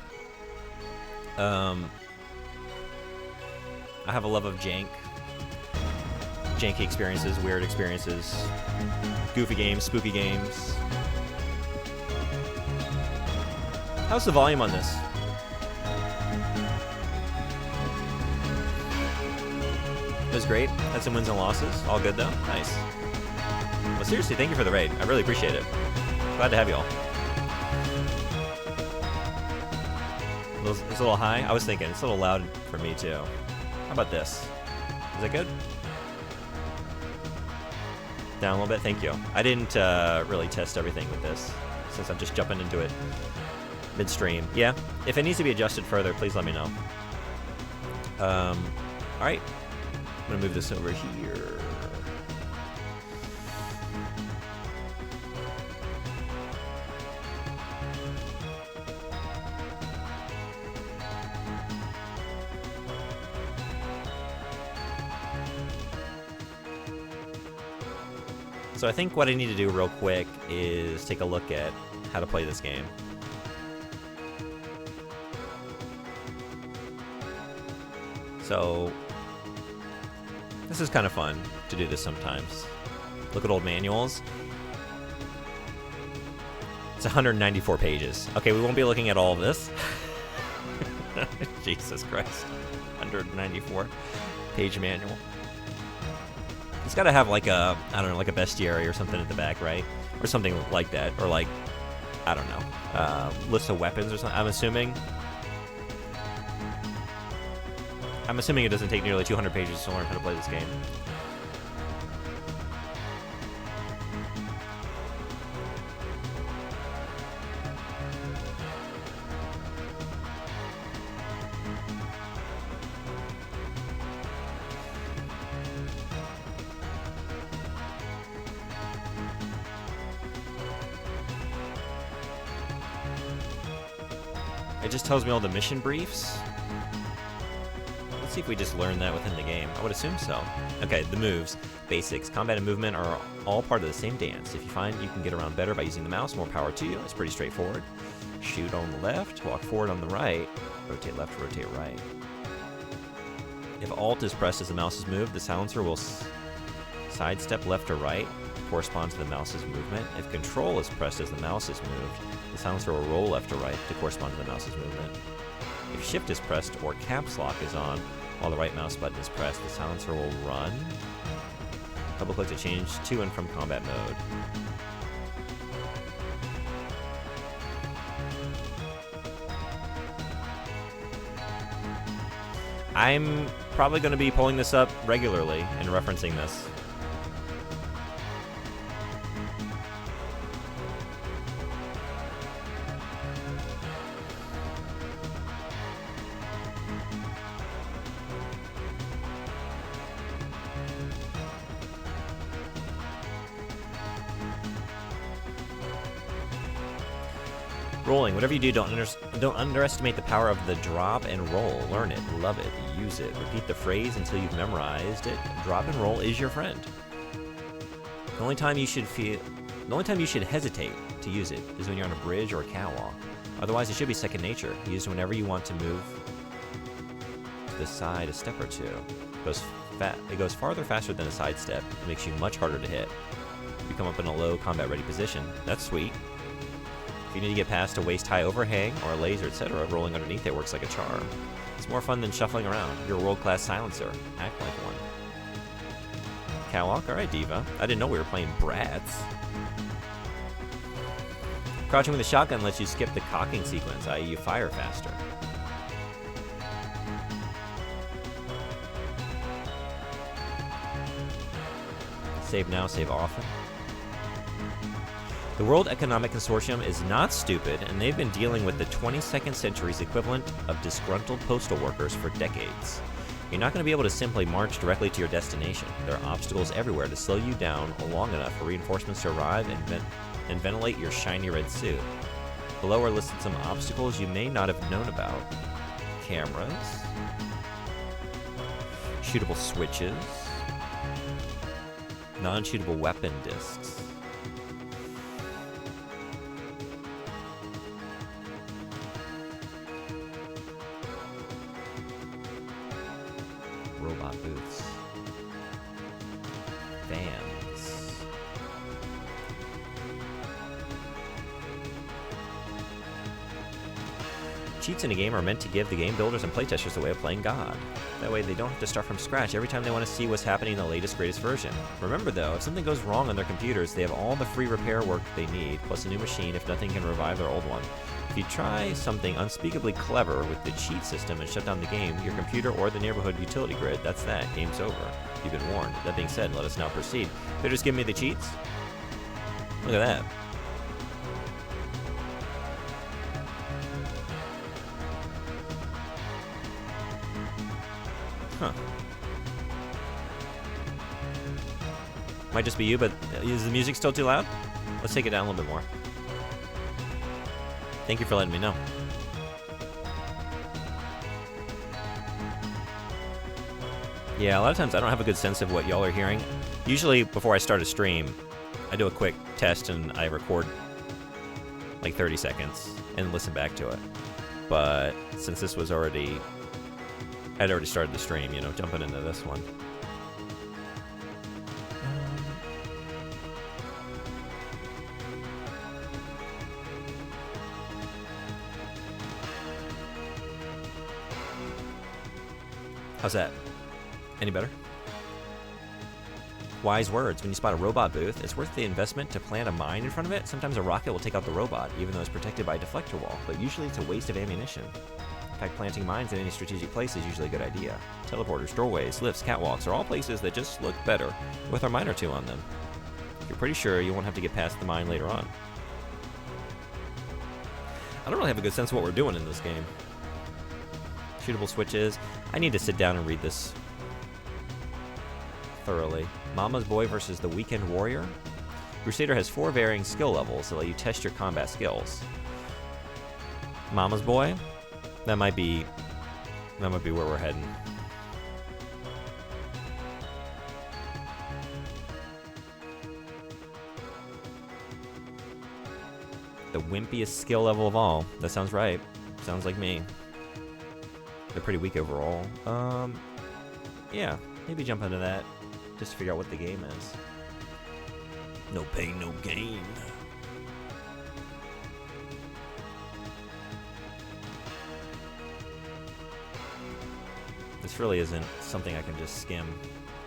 I have a love of jank. Janky experiences, weird experiences, goofy games, spooky games. How's the volume on this? It was great. Had some wins and losses. All good though. Nice. Well, seriously, thank you for the raid. I really appreciate it. Glad to have you all. It's a little high. I was thinking it's a little loud for me too. How about this? Is that good? Down a little bit. Thank you. I didn't really test everything with this since I'm just jumping into it midstream. Yeah. If it needs to be adjusted further, please let me know. All right. I'm gonna move this over here. So I think what I need to do real quick is take a look at how to play this game. So this is kind of fun to do this sometimes. Look at old manuals. It's 194 pages. Okay, we won't be looking at all of this. Jesus Christ. 194 page manual. It's got to have like a, I don't know, like a bestiary or something at the back, right? Or something like that. Or like, I don't know, list of weapons or something. I'm assuming it doesn't take nearly 200 pages to learn how to play this game. It just tells me all the mission briefs. Let's see if we just learn that within the game. I would assume so. Okay, the moves. Basics. Combat and movement are all part of the same dance. If you find you can get around better by using the mouse, more power to you. It's pretty straightforward. Shoot on the left, walk forward on the right, rotate left, rotate right. If Alt is pressed as the mouse is moved, the silencer will sidestep left or right to correspond to the mouse's movement. If Control is pressed as the mouse is moved, the silencer will roll left or right to correspond to the mouse's movement. If Shift is pressed or Caps Lock is on while the right mouse button is pressed, the silencer will run. Double click to change to and from combat mode. I'm probably going to be pulling this up regularly and referencing this. Rolling. Whatever you do, don't underestimate the power of the drop and roll. Learn it, love it, use it. Repeat the phrase until you've memorized it. Drop and roll is your friend. The only time you should hesitate to use it is when you're on a bridge or a catwalk. Otherwise, it should be second nature. Used whenever you want to move to the side a step or two. It goes farther faster than a side step. It makes you much harder to hit. You come up in a low combat ready position. That's sweet. If you need to get past a waist-high overhang or a laser, etc., rolling underneath it works like a charm. It's more fun than shuffling around. You're a world-class silencer. Act like one. Catwalk? Alright, Diva. I didn't know we were playing Bratz. Crouching with a shotgun lets you skip the cocking sequence, i.e. you fire faster. Save now, save often. The World Economic Consortium is not stupid, and they've been dealing with the 22nd century's equivalent of disgruntled postal workers for decades. You're not going to be able to simply march directly to your destination. There are obstacles everywhere to slow you down long enough for reinforcements to arrive and ventilate your shiny red suit. Below are listed some obstacles you may not have known about. Cameras. Shootable switches. Non-shootable weapon discs. Robot booths. Vans. Cheats in a game are meant to give the game builders and playtesters a way of playing God. That way they don't have to start from scratch every time they want to see what's happening in the latest, greatest version. Remember though, if something goes wrong on their computers, they have all the free repair work they need, plus a new machine if nothing can revive their old one. If you try something unspeakably clever with the cheat system and shut down the game, your computer or the neighborhood utility grid, that's that, game's over. You've been warned. That being said, let us now proceed. They just give me the cheats? Look at that. Huh. Might just be you, but is the music still too loud? Let's take it down a little bit more. Thank you for letting me know. Yeah, a lot of times I don't have a good sense of what y'all are hearing. Usually, before I start a stream, I do a quick test and I record like 30 seconds and listen back to it. But since this was already... I'd already started the stream, you know, jumping into this one. How's that? Any better? Wise words. When you spot a robot booth, it's worth the investment to plant a mine in front of it. Sometimes a rocket will take out the robot, even though it's protected by a deflector wall, but usually it's a waste of ammunition. In fact, planting mines in any strategic place is usually a good idea. Teleporters, doorways, lifts, catwalks are all places that just look better with a mine or two on them. You're pretty sure you won't have to get past the mine later on. I don't really have a good sense of what we're doing in this game. Shootable switches. I need to sit down and read this thoroughly. Mama's Boy versus the Weekend Warrior. Crusader has 4 varying skill levels that let you test your combat skills. Mama's Boy. That might be where we're heading. The wimpiest skill level of all. That sounds right. Sounds like me. They're pretty weak overall. Yeah, maybe jump into that just to figure out what the game is. No pain, no gain. This really isn't something I can just skim.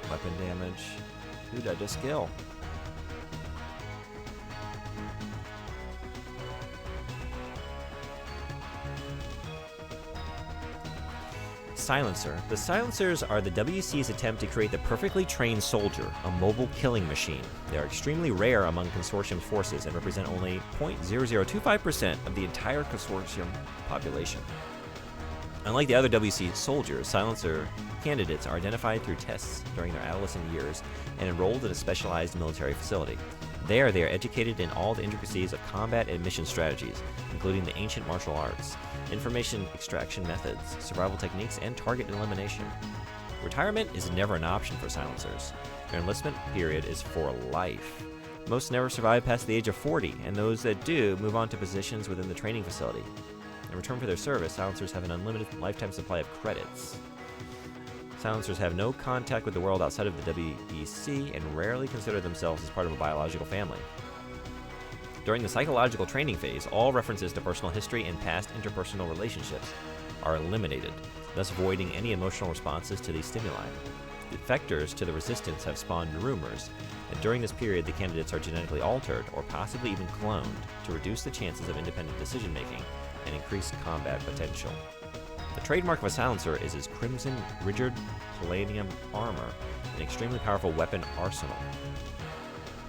Weapon damage. Who did I just kill? Silencer. The Silencers are the WC's attempt to create the perfectly trained soldier, a mobile killing machine. They are extremely rare among Consortium's forces and represent only 0.0025% of the entire Consortium population. Unlike the other WC soldiers, Silencer candidates are identified through tests during their adolescent years and enrolled in a specialized military facility. There, they are educated in all the intricacies of combat and mission strategies, including the ancient martial arts, information extraction methods, survival techniques, and target elimination. Retirement is never an option for Silencers. Their enlistment period is for life. Most never survive past the age of 40, and those that do move on to positions within the training facility. In return for their service, Silencers have an unlimited lifetime supply of credits. Silencers have no contact with the world outside of the WEC and rarely consider themselves as part of a biological family. During the psychological training phase, all references to personal history and past interpersonal relationships are eliminated, thus voiding any emotional responses to these stimuli. Defectors to the resistance have spawned rumors that during this period the candidates are genetically altered or possibly even cloned to reduce the chances of independent decision-making and increase combat potential. The trademark of a Silencer is his crimson rigid palladium armor, an extremely powerful weapon arsenal.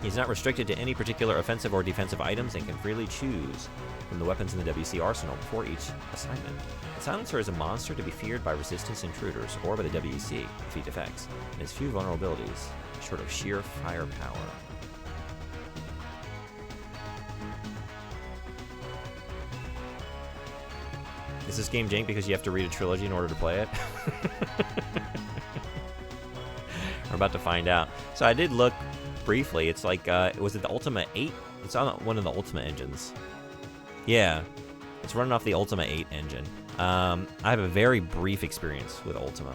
He is not restricted to any particular offensive or defensive items and can freely choose from the weapons in the WC arsenal before each assignment. The Silencer is a monster to be feared by resistance intruders or by the WC if he defects, and has few vulnerabilities, short of sheer firepower. Is this game jank because you have to read a trilogy in order to play it? We're about to find out. So I did look briefly. It's like, was it the Ultima 8? It's on one of the Ultima engines. Yeah, it's running off the Ultima 8 engine. I have a very brief experience with Ultima.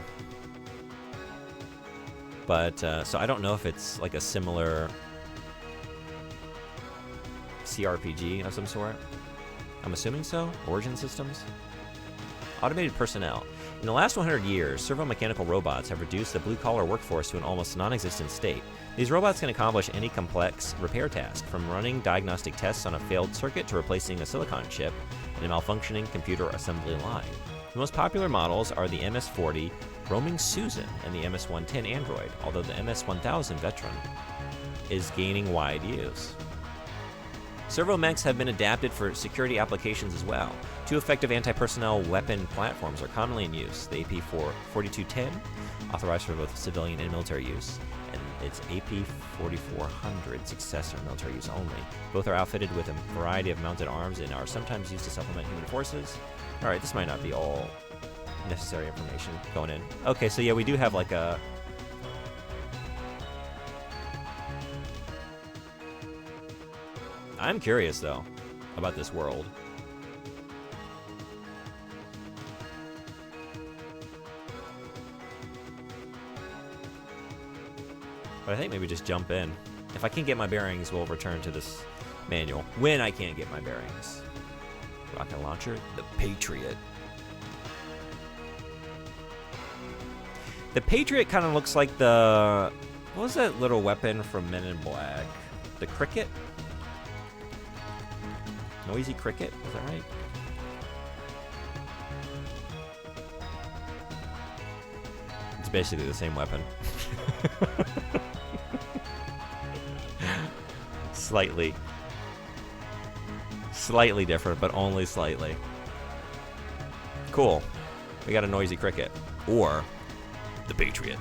But, so I don't know if it's like a similar CRPG of some sort. I'm assuming so. Origin Systems. Automated personnel. In the last 100 years, servo-mechanical robots have reduced the blue-collar workforce to an almost non-existent state. These robots can accomplish any complex repair task, from running diagnostic tests on a failed circuit to replacing a silicon chip in a malfunctioning computer assembly line. The most popular models are the MS-40 Roaming Susan and the MS-110 Android, although the MS-1000 Veteran is gaining wide use. Servo-mechs have been adapted for security applications as well. Two effective anti-personnel weapon platforms are commonly in use. The AP-4210, authorized for both civilian and military use, and its AP-4400 successor, military use only. Both are outfitted with a variety of mounted arms and are sometimes used to supplement human forces. Alright, this might not be all necessary information going in. Okay, so yeah, we do have like a... I'm curious, though, about this world. But I think maybe just jump in. If I can't get my bearings, we'll return to this manual. When I can't get my bearings. Rocket launcher, the Patriot. The Patriot kind of looks like the... What was that little weapon from Men in Black? The Cricket? Noisy Cricket, is that right? It's basically the same weapon. Slightly different, but only slightly. Cool. We got a Noisy Cricket. Or the Patriot.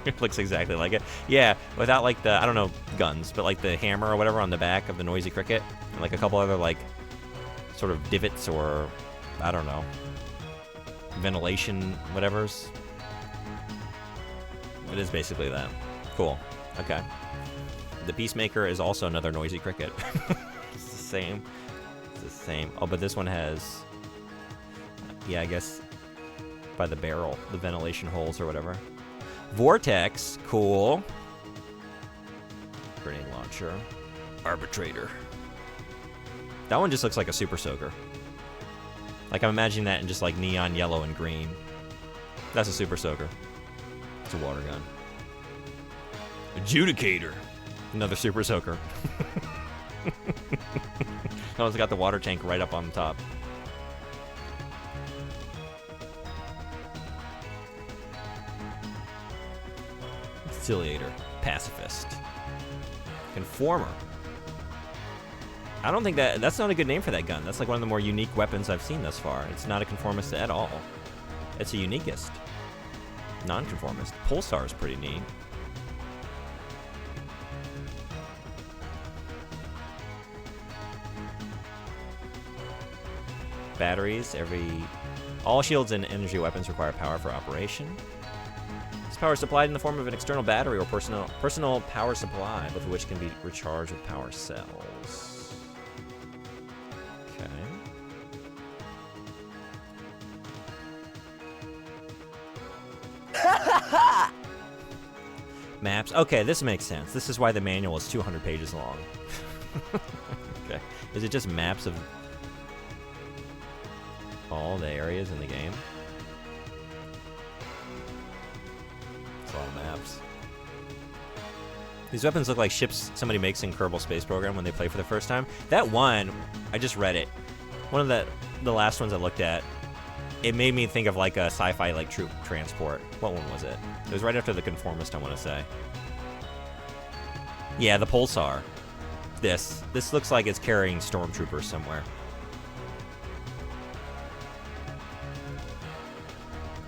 It looks exactly like it. Yeah, without like the, I don't know, guns, but like the hammer or whatever on the back of the Noisy Cricket. And like a couple other like sort of divots or, I don't know, ventilation whatevers. It is basically that. Cool. Okay. The Peacemaker is also another noisy cricket. It's the same. It's the same. Oh, but this one has, yeah, I guess by the barrel, the ventilation holes or whatever. Vortex, cool. Grenade launcher. Arbitrator. That one just looks like a super soaker. Like, I'm imagining that in just like neon yellow and green. That's a super soaker. It's a water gun. Adjudicator. Another super soaker. That one's got the water tank right up on the top. Conciliator. Pacifist. Conformer. I don't think that's not a good name for that gun. That's like one of the more unique weapons I've seen thus far. It's not a conformist at all. It's a uniquest. Non-conformist. Pulsar is pretty neat. Batteries. All shields and energy weapons require power for operation. This power is supplied in the form of an external battery or personal power supply, both of which can be recharged with power cells. Okay. Maps. Okay, this makes sense. This is why the manual is 200 pages long. Okay. Is it just maps of all the areas in the game? It's a lot of maps. These weapons look like ships somebody makes in Kerbal Space Program when they play for the first time. That one, I just read it. One of the last ones I looked at, it made me think of like a sci-fi like troop transport. What one was it? It was right after the Conformist, I want to say. Yeah, the Pulsar. This looks like it's carrying stormtroopers somewhere.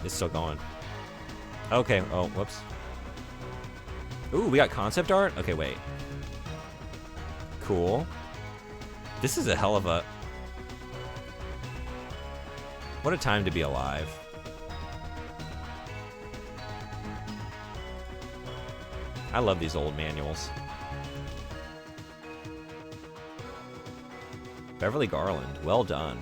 It's still going. Okay. Oh, whoops. Ooh, we got concept art? Okay, wait. Cool. This is a hell of a... What a time to be alive. I love these old manuals. Beverly Garland, well done.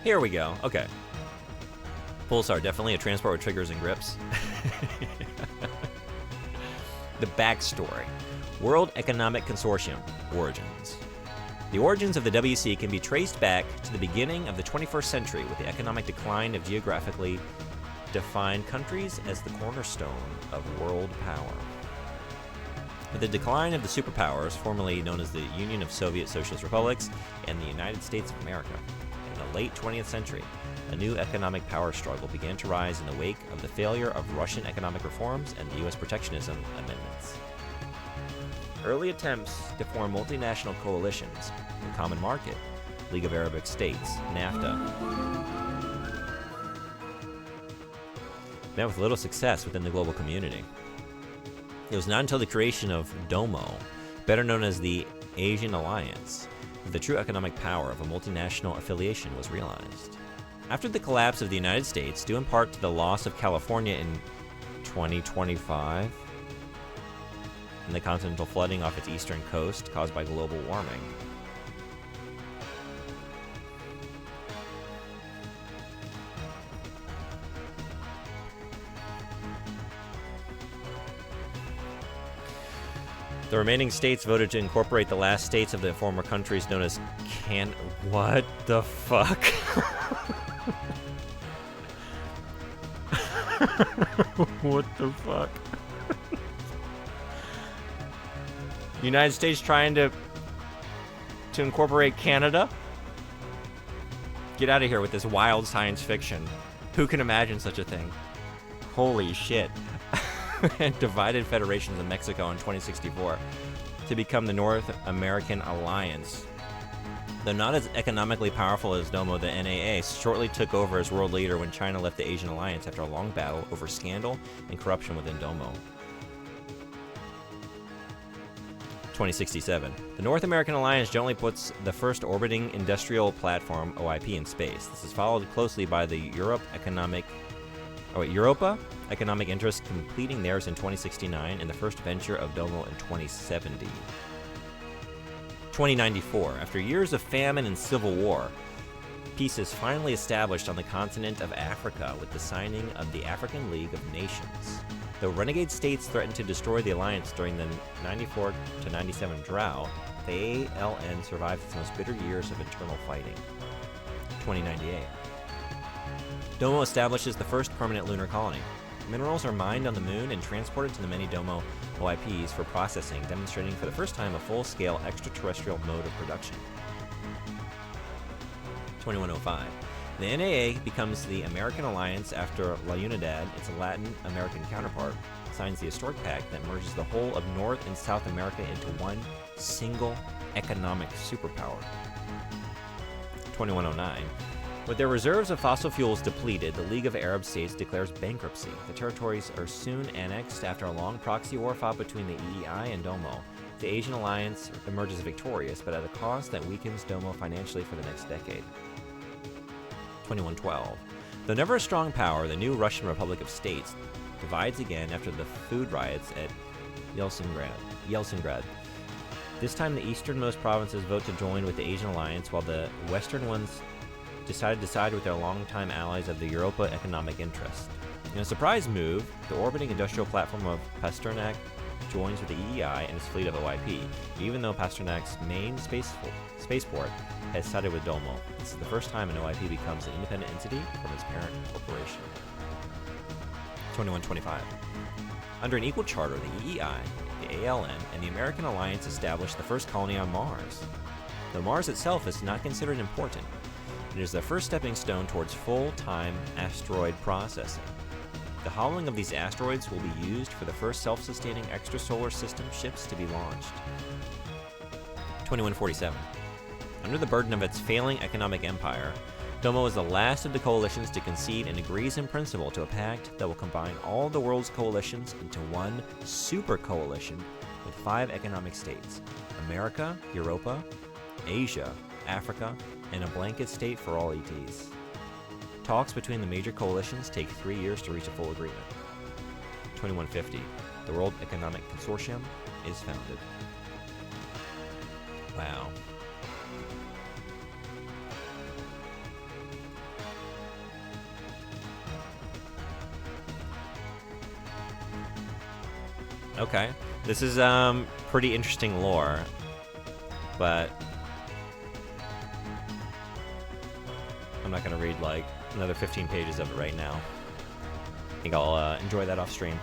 Here we go. Okay. Pulsar, definitely a transport with triggers and grips. The backstory. World Economic Consortium. Origins. The origins of the WEC can be traced back to the beginning of the 21st century with the economic decline of geographically defined countries as the cornerstone of world power. With the decline of the superpowers, formerly known as the Union of Soviet Socialist Republics and the United States of America, in the late 20th century, a new economic power struggle began to rise in the wake of the failure of Russian economic reforms and the U.S. protectionism amendments. Early attempts to form multinational coalitions, the Common Market, League of Arab States, NAFTA, met with little success within the global community. It was not until the creation of DOMO, better known as the Asian Alliance, that the true economic power of a multinational affiliation was realized. After the collapse of the United States, due in part to the loss of California in 2025, and the continental flooding off its eastern coast caused by global warming, the remaining states voted to incorporate the last states of the former countries known as What the fuck? What the fuck? United States trying to incorporate Canada? Get out of here with this wild science fiction. Who can imagine such a thing? Holy shit. and divided federations of Mexico in 2064 to become the North American Alliance. Though not as economically powerful as Domo, the NAA shortly took over as world leader when China left the Asian Alliance after a long battle over scandal and corruption within Domo. 2067. The North American Alliance generally puts the first orbiting industrial platform, OIP, in space. This is followed closely by the Europa Economic Interest completing theirs in 2069 and the first venture of Domo in 2070. 2094. After years of famine and civil war, peace is finally established on the continent of Africa with the signing of the African League of Nations. Though renegade states threatened to destroy the alliance during the 94 to 97 drought, the ALN survived its most bitter years of internal fighting. 2098. Domo establishes the first permanent lunar colony. Minerals are mined on the moon and transported to the many Domo OIPs for processing, demonstrating for the first time a full-scale extraterrestrial mode of production. 2105. The NAA becomes the American Alliance after La Unidad, its Latin American counterpart, signs the historic pact that merges the whole of North and South America into one single economic superpower. 2109. With their reserves of fossil fuels depleted, the League of Arab States declares bankruptcy. The territories are soon annexed after a long proxy war fought between the EEI and Domo. The Asian Alliance emerges victorious, but at a cost that weakens Domo financially for the next decade. 2112. Though never a strong power, the new Russian Republic of States divides again after the food riots at Yeltsingrad. This time the easternmost provinces vote to join with the Asian Alliance, while the western ones decide to side with their longtime allies of the Europa Economic Interest. In a surprise move, the orbiting industrial platform of Pasternak joins with the EEI and its fleet of OIP, even though Pasternak's main spaceport has sided with Domo. This is the first time an OIP becomes an independent entity from its parent corporation. 2125. Under an equal charter, the EEI, the ALN, and the American Alliance established the first colony on Mars. Though Mars itself is not considered important, it is the first stepping stone towards full-time asteroid processing. The hauling of these asteroids will be used for the first self-sustaining extrasolar system ships to be launched. 2147. Under the burden of its failing economic empire, Domo is the last of the coalitions to concede and agrees in principle to a pact that will combine all the world's coalitions into one super coalition with 5 economic states: America, Europa, Asia, Africa, and a blanket state for all ETs. Talks between the major coalitions take 3 years to reach a full agreement. 2150. The World Economic Consortium is founded. Wow. Okay. This is pretty interesting lore, but I'm not going to read like another 15 pages of it right now. I think I'll enjoy that off stream.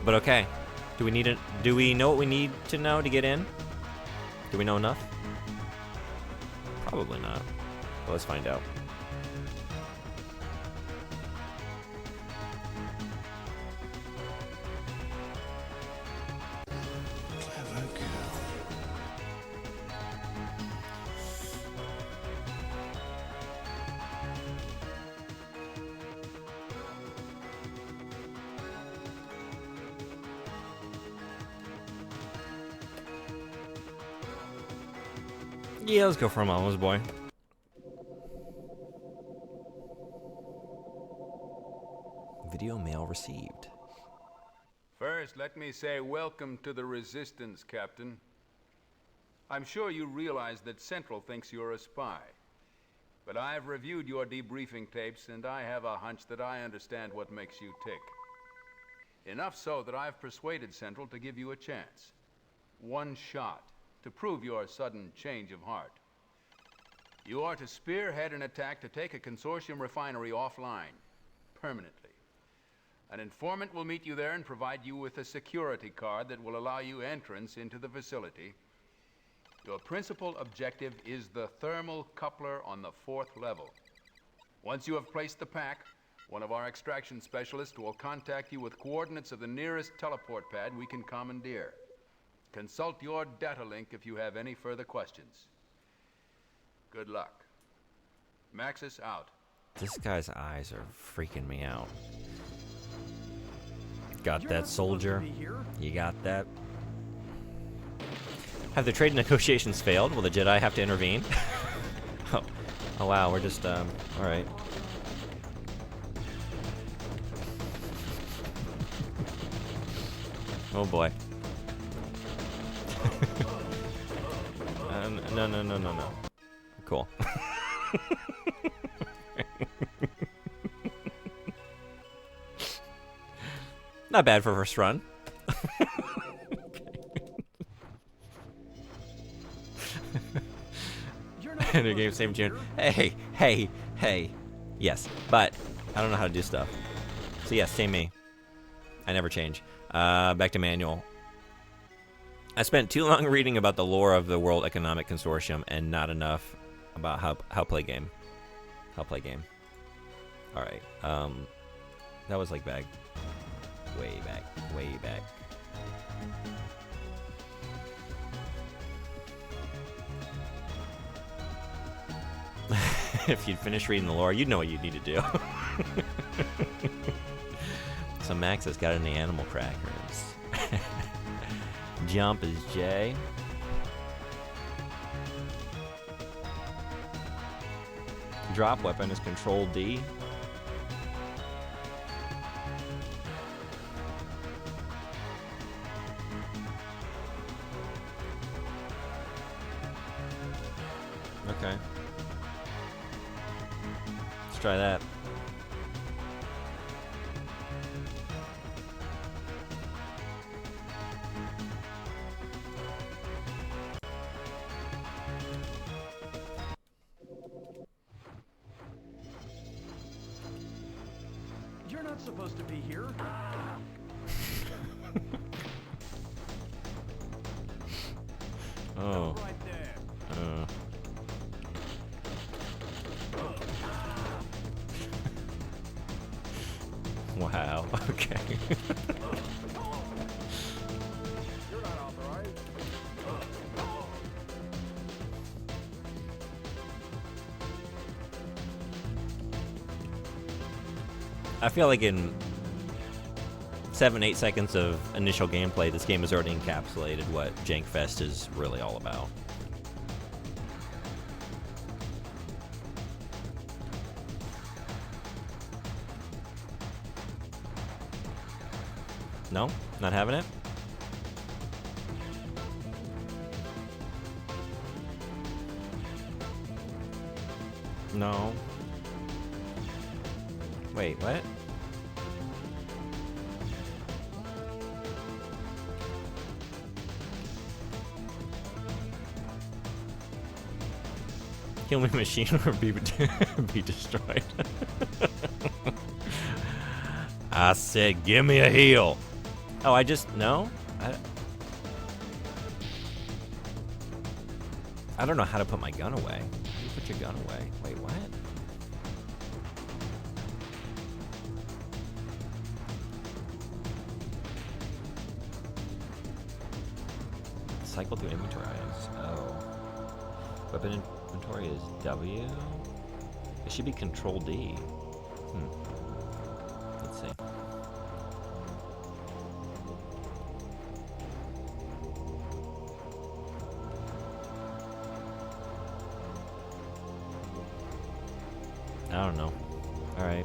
But okay, do we know what we need to know to get in? Do we know enough? Probably not. But let's find out. Yeah, let's go for a mama's boy. Video mail received. First, let me say welcome to the Resistance, Captain. I'm sure you realize that Central thinks you're a spy. But I've reviewed your debriefing tapes, and I have a hunch that I understand what makes you tick. Enough so that I've persuaded Central to give you a chance. One shot. To prove your sudden change of heart. You are to spearhead an attack to take a consortium refinery offline, permanently. An informant will meet you there and provide you with a security card that will allow you entrance into the facility. Your principal objective is the thermal coupler on the 4th level. Once you have placed the pack, One of our extraction specialists will contact you with coordinates of the nearest teleport pad we can commandeer. Consult your data link if you have any further questions. Good luck. Maxis out. This guy's eyes are freaking me out. Got that, soldier? You got that? Have the trade negotiations failed? Will the Jedi have to intervene? Oh wow, we're just, alright. Oh boy. No. Cool. Not bad for first run. And the game same tune. Hey. Yes, but I don't know how to do stuff. So yes, same me. I never change. Back to manual. I spent too long reading about the lore of the World Economic Consortium and not enough about how play game. How play game. All right. That was like back, way back. If you'd finish reading the lore, you'd know what you'd need to do. So Max has got any animal crackers. Jump is J. Drop weapon is Control D. Okay. Let's try that. You're not supposed to be here. Oh. Right there. Wow. Okay. You're not authorized. I feel like in 7-8 seconds of initial gameplay, this game has already encapsulated what Jankfest is really all about. No? Not having it? No. Wait, what? Kill me, machine, or be destroyed. I said, give me a heal. Oh, I just no. I don't know how to put my gun away. You put your gun away. Wait, what? Cycle through inventory items. Oh. Weapon inventory is W. It should be Control D. Let's see. I don't know. All right.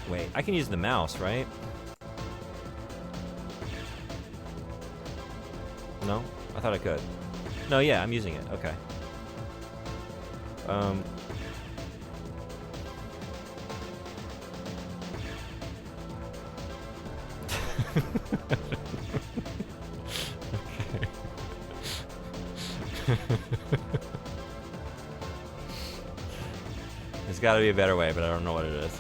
Wait, I can use the mouse, right? No? I thought I could. No, yeah, I'm using it. Okay. There's got to be a better way, but I don't know what it is.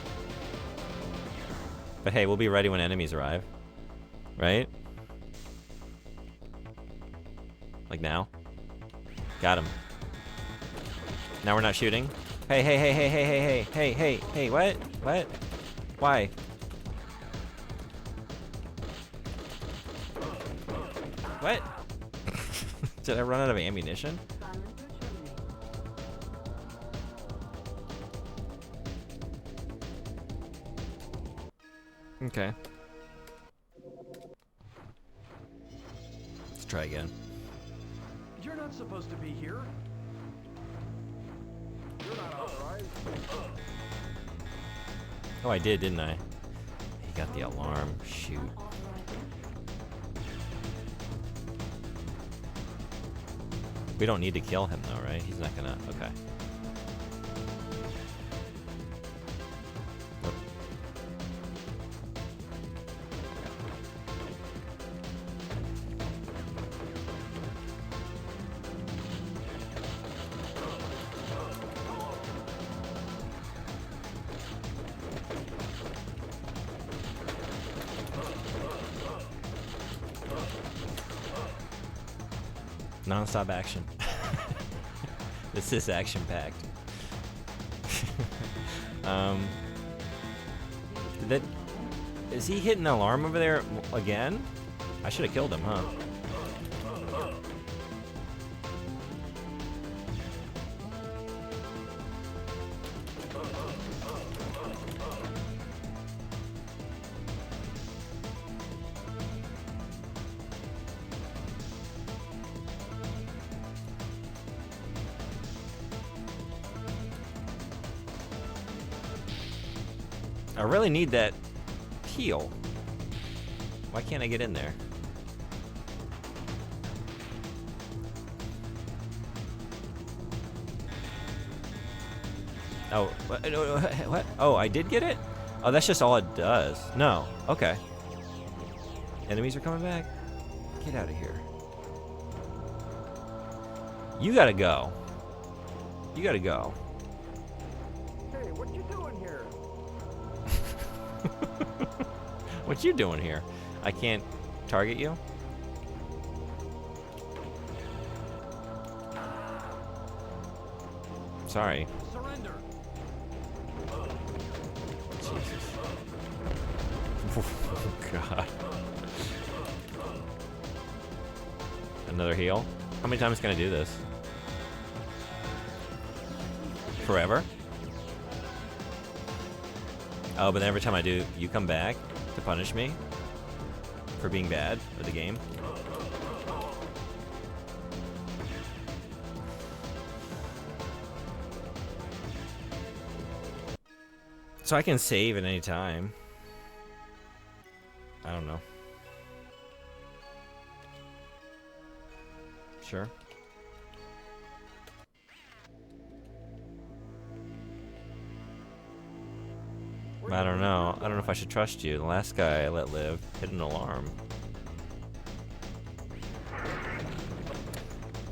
But hey, we'll be ready when enemies arrive. Right? Like now. Got him. Now we're not shooting. Hey, hey, hey, hey, hey, hey, hey, hey, hey, hey, what? What? Why? What? Did I run out of ammunition? Okay. Let's try again. You're not supposed to be here. You're not authorized. Oh, I did, didn't I? He got the alarm. Shoot. We don't need to kill him though, right? He's not gonna. Okay. Whoop. Non-stop action. This is action-packed. Is he hitting the alarm over there again? I should have killed him, huh? I really need that heal. Why can't I get in there? Oh, what? Oh, I did get it? Oh, that's just all it does. No. Okay. Enemies are coming back. Get out of here. You gotta go. You gotta go. Hey, what you doing here? What you doing here? I can't target you? Sorry. Surrender. Jesus. Oh, God. Another heal? How many times can I do this? Forever? Oh, but then every time I do, you come back to punish me for being bad at the game. So I can save at any time. I don't know. Sure. I don't know. I don't know if I should trust you. The last guy I let live hit an alarm.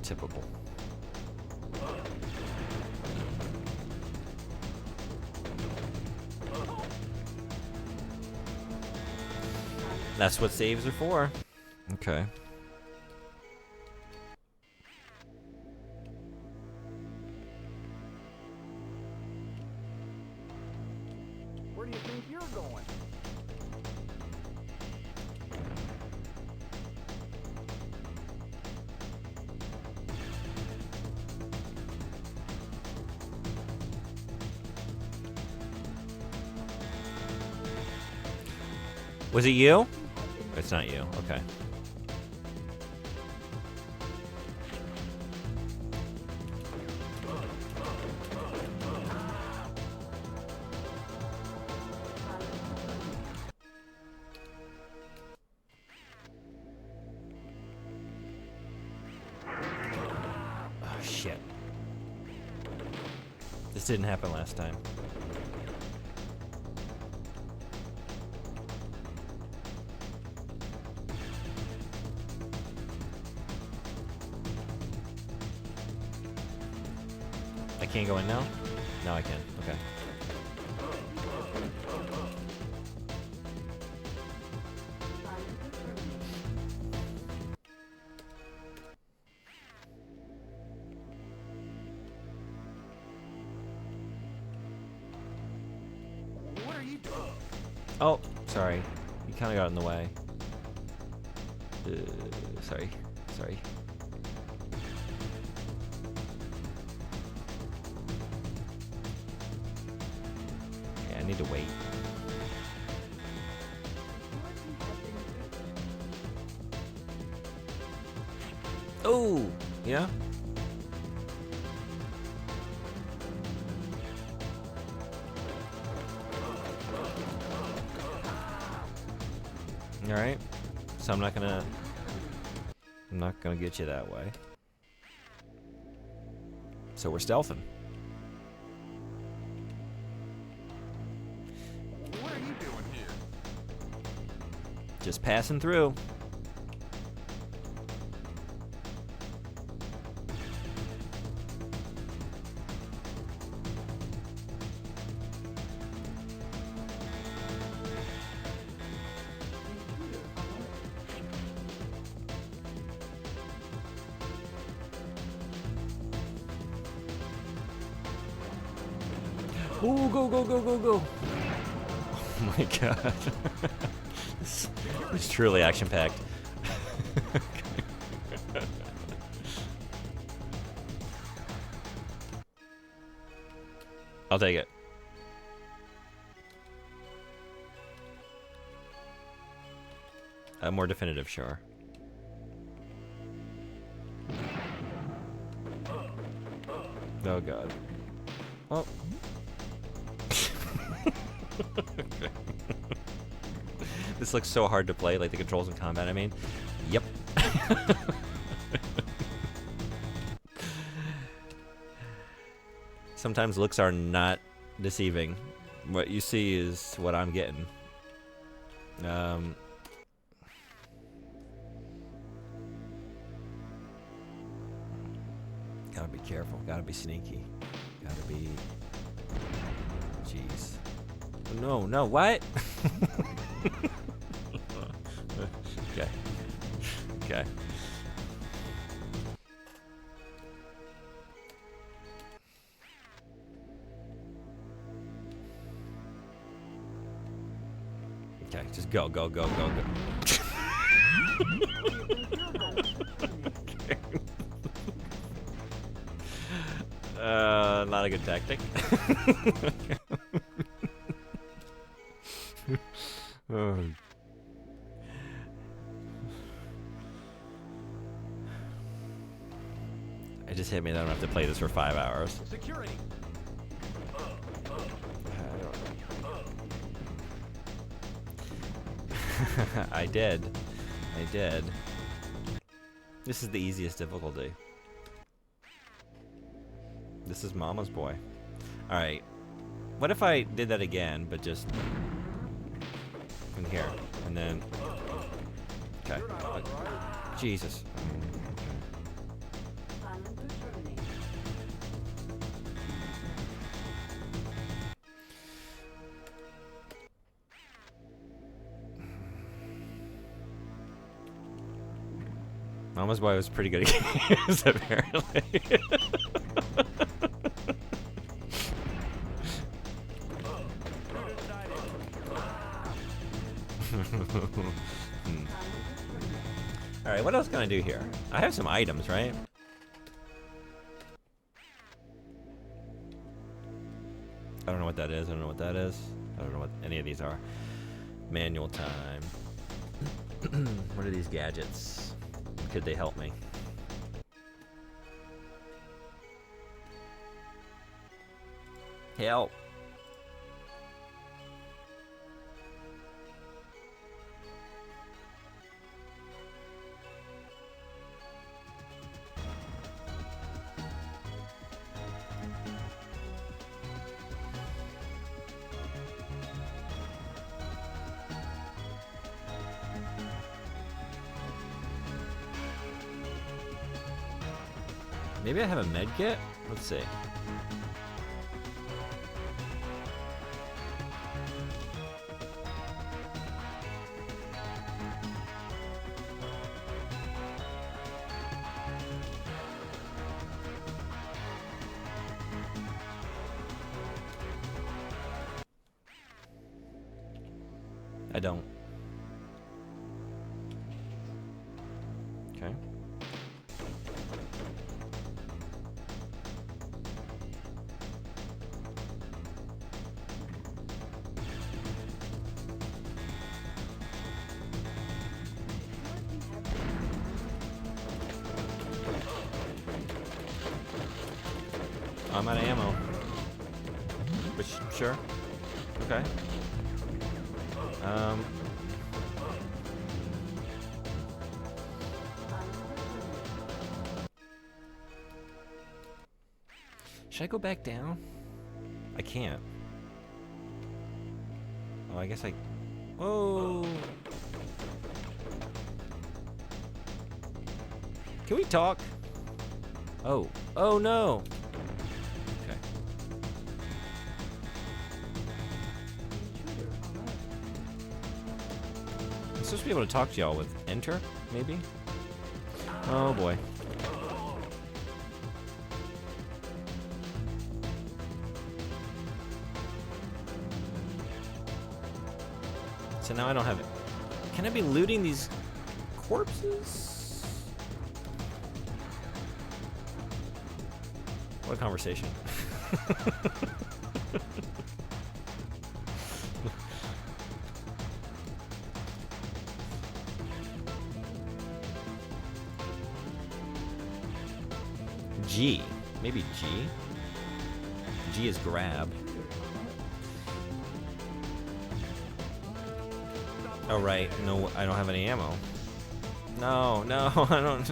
Typical. That's what saves are for. Okay. Where do you think you're going? Was it you? It's not you. Okay. Oh, shit. This didn't happen last time. I can't go in now? No, I can. Okay. Oh, sorry. You kind of got in the way. Sorry. Sorry. Yeah, I need to wait. Oh, yeah. All right. So I'm not gonna get you that way. So we're stealthing. What are you doing here? Just passing through. Ooh, go, go, go, go, go. Oh my god. It's truly action-packed. I'll take it. A more definitive, sure. Oh god. Oh. This looks so hard to play, like the controls in combat, I mean. Yep. Sometimes looks are not deceiving. What you see is what I'm getting. Gotta be careful, gotta be sneaky. Gotta be... Jeez. No, no, what? Okay. Okay. Okay, just go, go, go, go, go. Not a good tactic. Oh. It just hit me that I don't have to play this for 5 hours. Security. I did. I did. This is the easiest difficulty. This is Mama's Boy. Alright. What if I did that again, but just... in here, and then... Okay. Jesus. Mama's Boy was pretty good at games, apparently. Alright, what else can I do here? I have some items, right? I don't know what that is. I don't know what that is. I don't know what any of these are. Manual time. What are these gadgets? Could they help me? Help. Maybe I have a med kit? Let's see. I don't. Okay. I'm out of ammo. Which, sure. Okay. Should I go back down? I can't. Oh, I guess I... Whoa! Can we talk? Oh. Oh, no! Okay. I'm supposed to be able to talk to y'all with enter, maybe? Oh, boy. So now I don't have it. Can I be looting these corpses? What a conversation. G. Maybe G? G is grab. Oh, right. No, I don't have any ammo. No, I don't.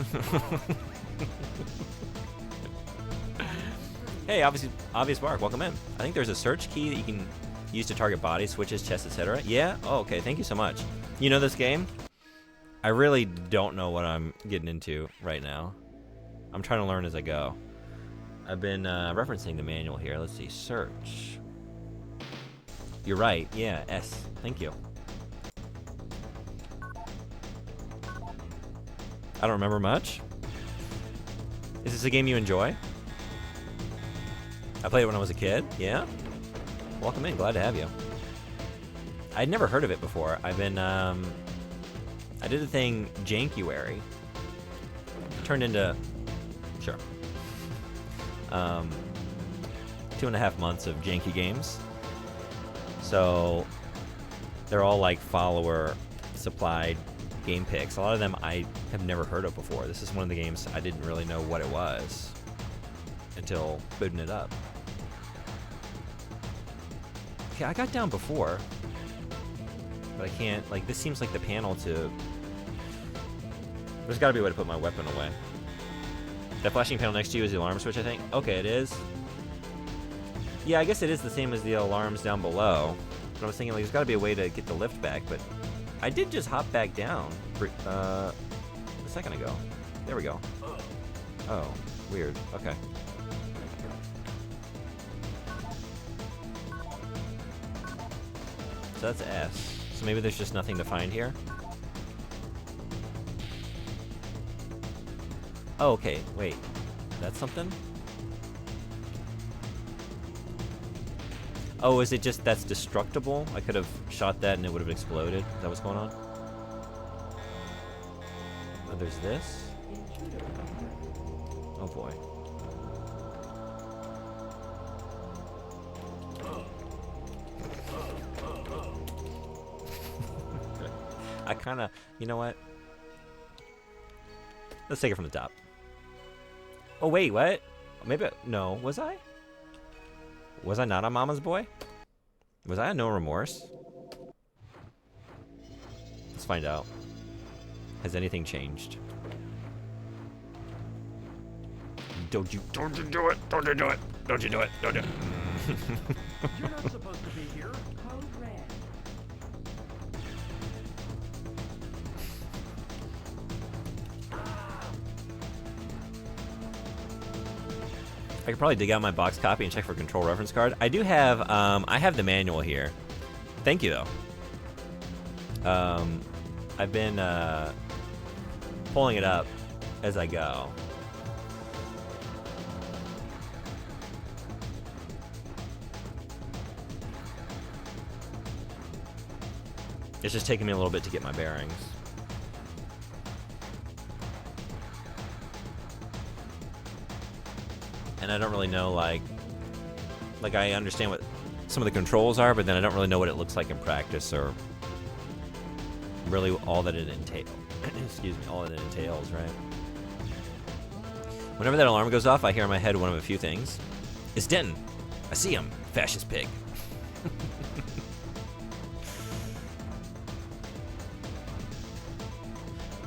Hey, obvious Bark, welcome in. I think there's a search key that you can use to target bodies, switches, chests, etc. Yeah? Oh, okay. Thank you so much. You know this game? I really don't know what I'm getting into right now. I'm trying to learn as I go. I've been referencing the manual here. Let's see. Search. You're right. Yeah, S. Thank you. I don't remember much. Is this a game you enjoy? I played it when I was a kid. Yeah? Welcome in. Glad to have you. I'd never heard of it before. I've been, I did the thing Jankuary. Turned into... Sure. 2.5 months of janky games. So, they're all like follower supplied game picks. A lot of them I have never heard of before. This is one of the games I didn't really know what it was until booting it up. Okay, I got down before, but I can't, like, this seems like the panel to... There's gotta be a way to put my weapon away. That flashing panel next to you is the alarm switch, I think? Okay, it is. Yeah, I guess it is the same as the alarms down below. But I was thinking, like, there's gotta be a way to get the lift back, but I did just hop back down a second ago. There we go. Oh, weird. Okay. So that's S. So maybe there's just nothing to find here? Oh, okay. Wait. That's something? Oh, is it just that's destructible? I could have shot that and it would have exploded. Is that what's going on? Oh, there's this? Oh boy. I kinda, you know what? Let's take it from the top. Oh wait, what? Maybe, no, was I? Was I not a mama's boy? Was I a no remorse? Let's find out. Has anything changed? Don't you do it! Don't you do it! Don't you do it! Don't do it! You're not supposed to be here. Code red. I could probably dig out my box copy and check for control reference card. I do have, I have the manual here. Thank you, though. I've been, pulling it up as I go. It's just taking me a little bit to get my bearings. And I don't really know, like I understand what some of the controls are, but then I don't really know what it looks like in practice, or really all that it entails. Excuse me, all that it entails, right? Whenever that alarm goes off, I hear in my head one of a few things. It's Denton. I see him, fascist pig.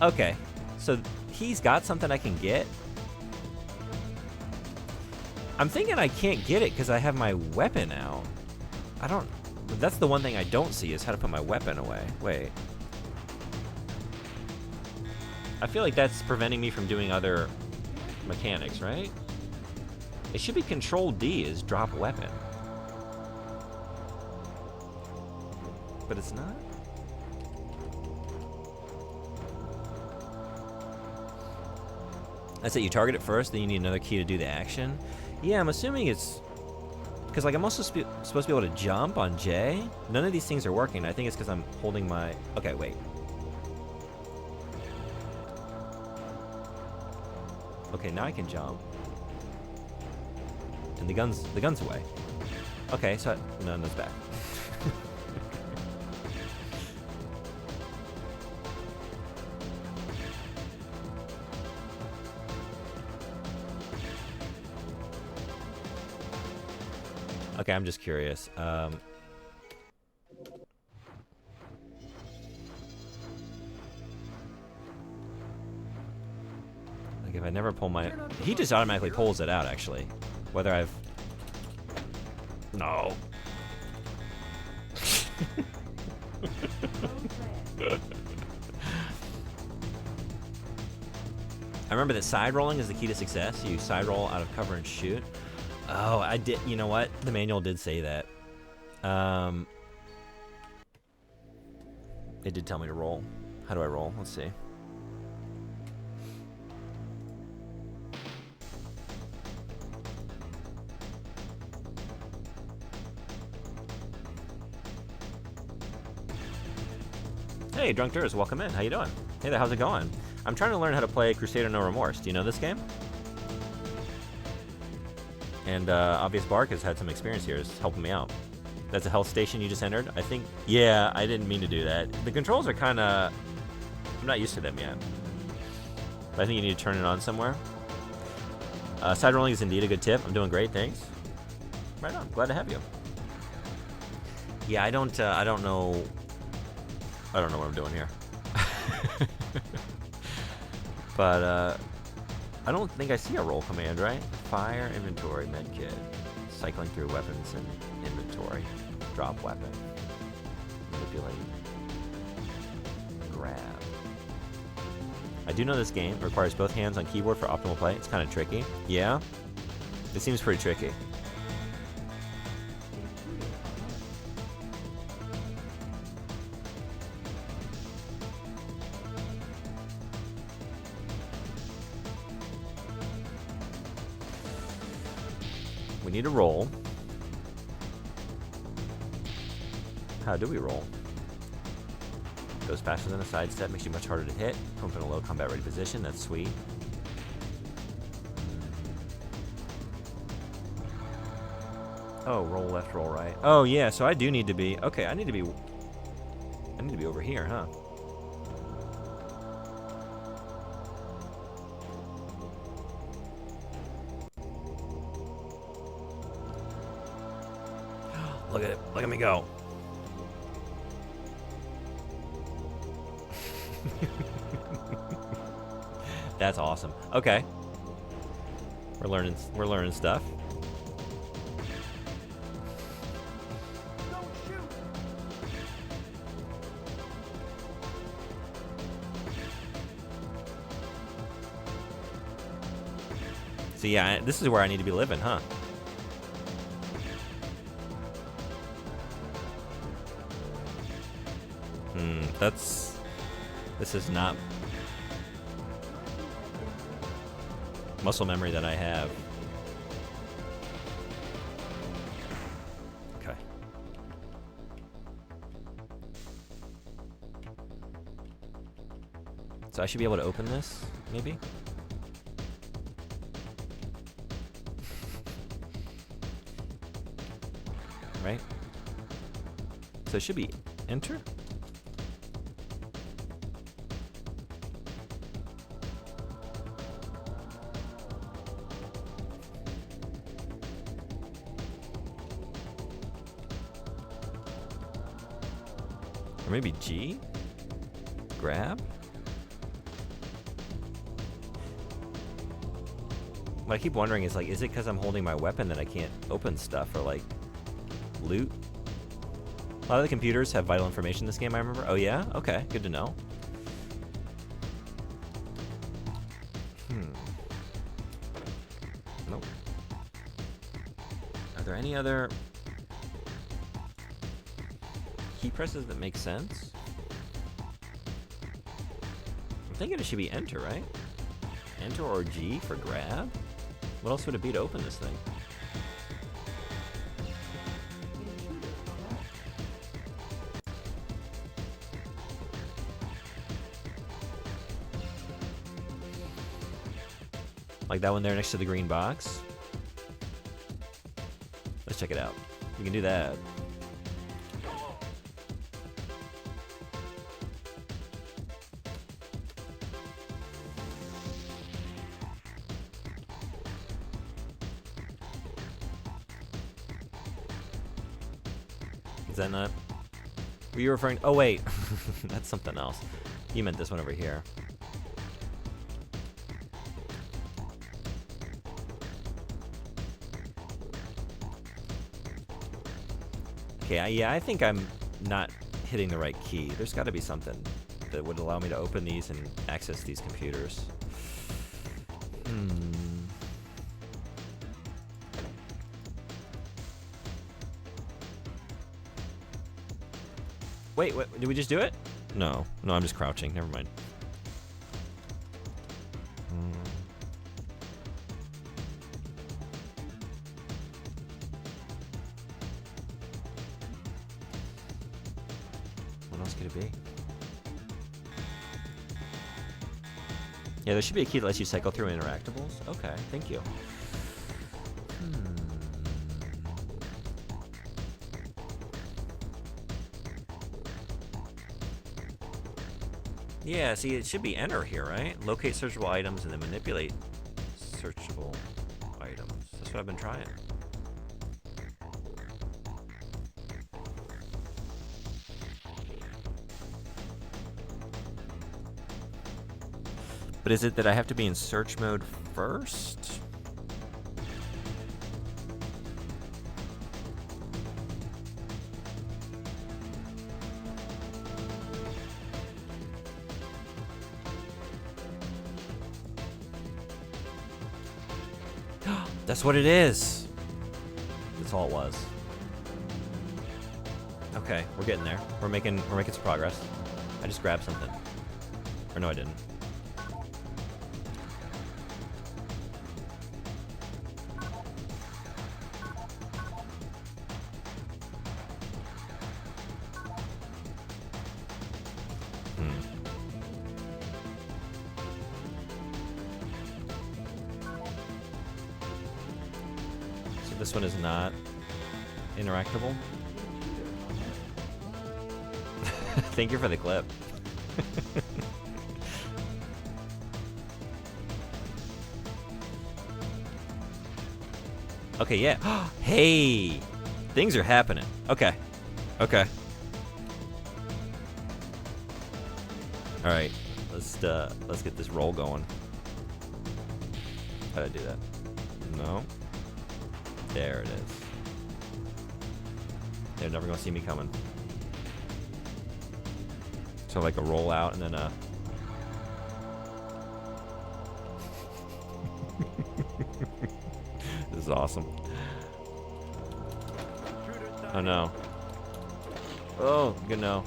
Okay, so he's got something I can get. I'm thinking I can't get it because I have my weapon out. I don't... That's the one thing I don't see, is how to put my weapon away. Wait. I feel like that's preventing me from doing other mechanics, right? It should be Control D is drop weapon. But it's not? That's it, you target it first, then you need another key to do the action. Yeah, I'm assuming it's... Because, like, I'm also supposed to be able to jump on J. None of these things are working. I think it's because I'm holding my... Okay, wait. Okay, now I can jump. And the gun's away. Okay, so no, that's back. Okay, I'm just curious. Like, if I never pull my... He just automatically pulls it out, actually. Whether I've... No. I remember that side rolling is the key to success. You side roll out of cover and shoot. Oh, I did. You know what? The manual did say that. It did tell me to roll. How do I roll? Let's see. Hey, Drunk Tourist, welcome in. How you doing? Hey there, how's it going? I'm trying to learn how to play Crusader No Remorse. Do you know this game? And Obvious Bark has had some experience here. It's helping me out. That's a health station you just entered? I think... Yeah, I didn't mean to do that. The controls are kind of... I'm not used to them yet. But I think you need to turn it on somewhere. Side rolling is indeed a good tip. I'm doing great, thanks. Right on. Glad to have you. Yeah, I don't know... I don't know what I'm doing here. But, I don't think I see a roll command, right? Fire, inventory, medkit. Cycling through weapons and inventory. Drop weapon. Manipulate. Grab. I do know this game requires both hands on keyboard for optimal play. It's kind of tricky. Yeah? It seems pretty tricky. We need to roll. How do we roll? Goes faster than a sidestep, makes you much harder to hit. Put in a low combat ready position, that's sweet. Oh, roll left, roll right. Oh yeah, so I do need to be... Okay, I need to be over here, huh? Look at it. Look at me go. That's awesome. Okay. We're learning stuff. Don't shoot. So yeah, this is where I need to be living, huh? This is not muscle memory that I have. Okay. So I should be able to open this, maybe? Right? So it should be enter? Or maybe G? Grab? What I keep wondering is, like, is it because I'm holding my weapon that I can't open stuff or, like, loot? A lot of the computers have vital information in this game, I remember. Oh, yeah? Okay, good to know. Nope. Are there any other key presses that make sense? I'm thinking it should be enter, right? Enter or G for grab? What else would it be to open this thing? Like that one there next to the green box? Let's check it out. We can do that. Is that not? Were you referring? Oh wait, that's something else. You meant this one over here. Okay, yeah, I think I'm not hitting the right key. There's got to be something that would allow me to open these and access these computers. Wait, what, did we just do it? No, I'm just crouching. Never mind. What else could it be? Yeah, there should be a key that lets you cycle through interactables. Okay, thank you. Yeah, see, it should be enter here, right? Locate searchable items and then manipulate searchable items. That's what I've been trying. But is it that I have to be in search mode first? That's what it is. That's all it was. Okay, we're getting there. We're making some progress. I just grabbed something. Or no, I didn't. This one is not interactable. Thank you for the clip. Okay, yeah. Hey! Things are happening. Okay. Okay. Alright. Let's get this roll going. How did I do that? No. There it is. They're never gonna see me coming. So like a roll out and then a... This is awesome. Oh no. Oh, good no.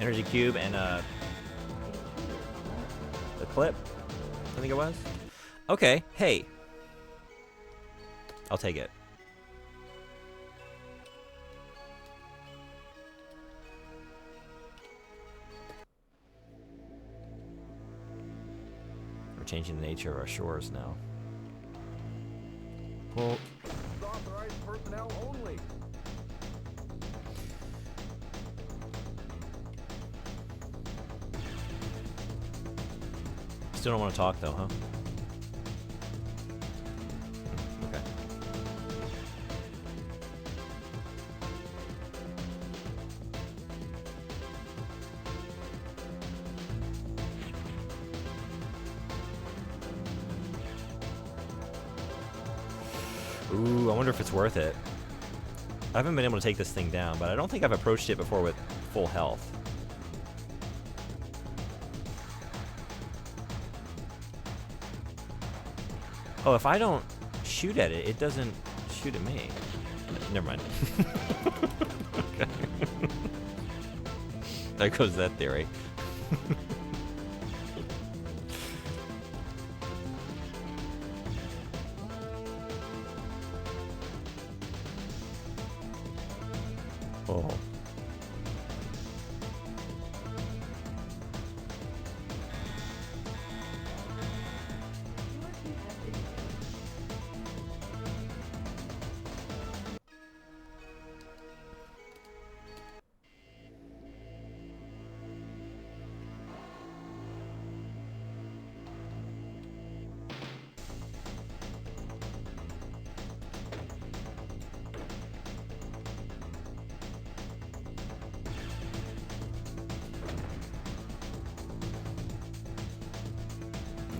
energy cube and the clip, I think it was. Okay, hey. I'll take it. We're changing the nature of our shores now. Well, Authorized personnel only. still don't want to talk though, huh? Okay. Ooh, I wonder if it's worth it. I haven't been able to take this thing down, but I don't think I've approached it before with full health. Oh, if I don't shoot at it, it doesn't shoot at me. Never mind. Okay. There goes that theory. Oh.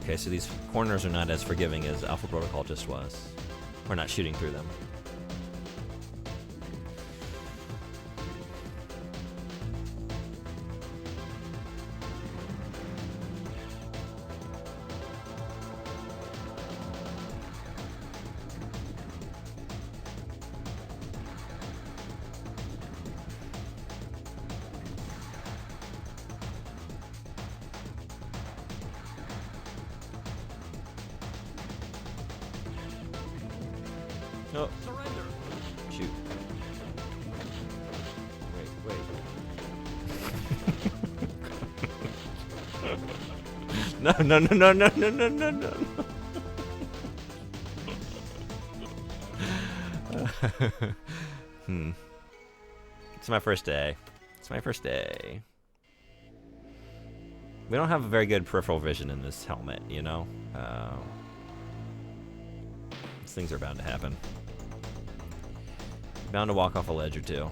Okay, so these corners are not as forgiving as Alpha Protocol just was. We're not shooting through them. Oh. Surrender. Shoot. Wait. No. It's my first day. We don't have a very good peripheral vision in this helmet, you know? These things are bound to happen. Bound to walk off a ledge or two.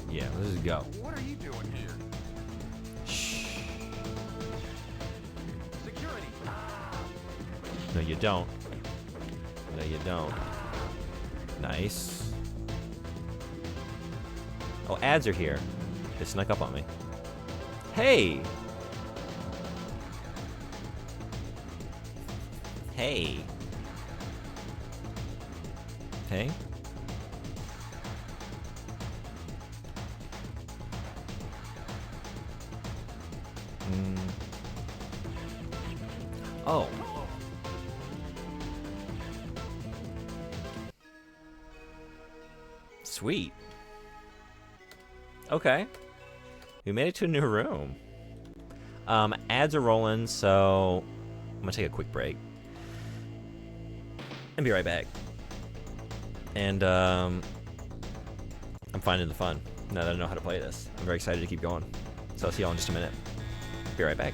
Yeah, let's just go. What are you doing here? Shh. Security. No, you don't. No, you don't. Nice. Oh, ads are here. They snuck up on me. Hey! Hey. Hey? Oh. Sweet. Okay. We made it to a new room. Ads are rolling, so I'm gonna take a quick break. And be right back. And I'm finding the fun now that I know how to play this. I'm very excited to keep going. So I'll see y'all in just a minute. Be right back.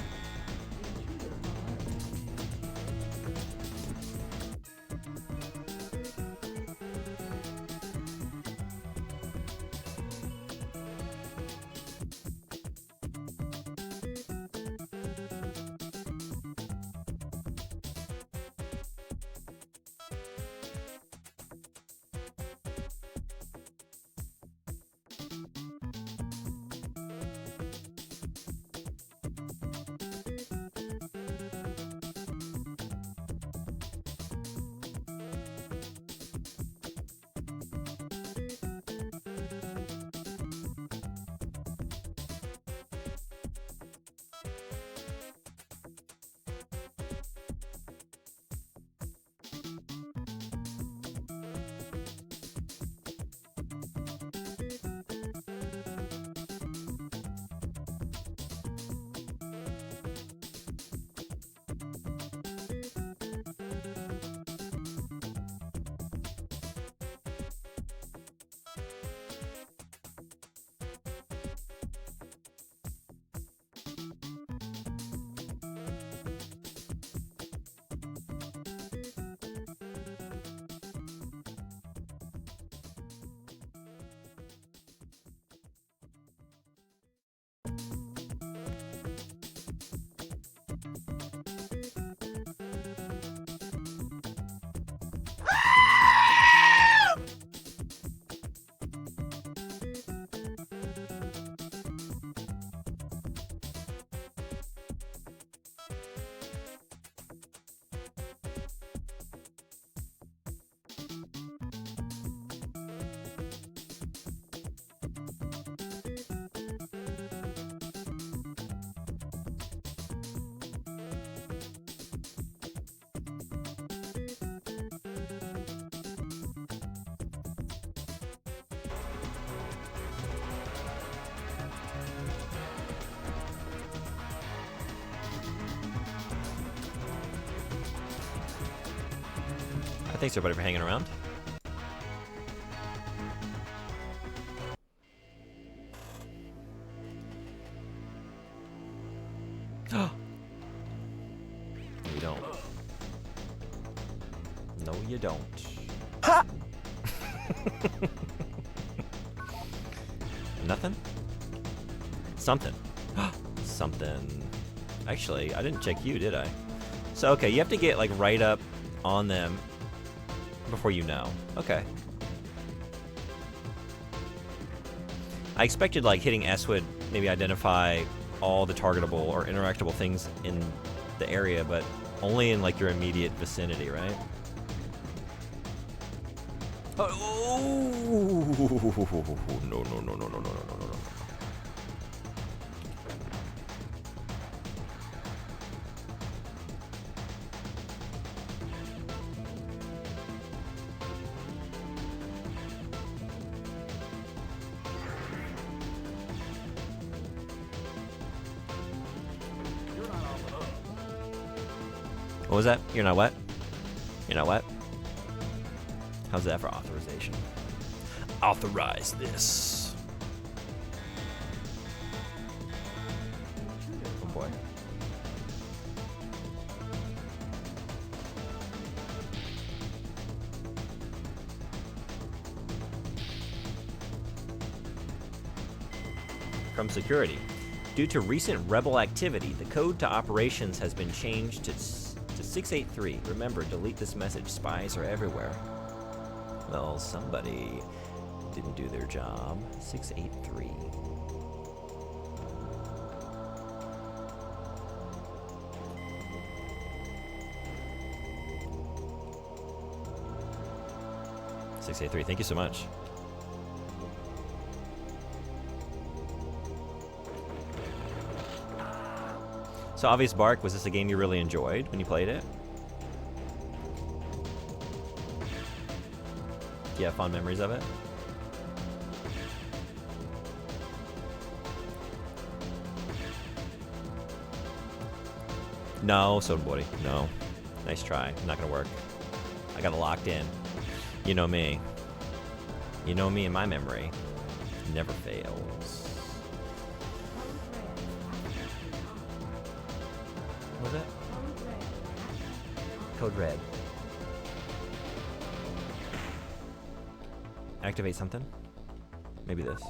Thanks everybody for hanging around. You don't. No, you don't. Ha! Nothing? Something. Something. Actually, I didn't check you, did I? So, okay, you have to get, like, right up on them before you know. Okay. I expected, like, hitting S would maybe identify all the targetable or interactable things in the area, but only in, like, your immediate vicinity, right? Oh! No, no, no, no, no, no, no, no, no. What was that? You're not what? You're not what? How's that for authorization? Authorize this. Oh boy. From security. Due to recent rebel activity, the code to operations has been changed to 683. Remember, delete this message. Spies are everywhere. Well, somebody didn't do their job. 683. Thank you so much. So, Obvious Bark, was this a game you really enjoyed when you played it? Do you have fond memories of it? No, Soda Boy, no. Nice try. Not gonna work. I got it locked in. You know me. You know me and my memory. Never fails. What was it? Code Red. Activate something? Maybe this.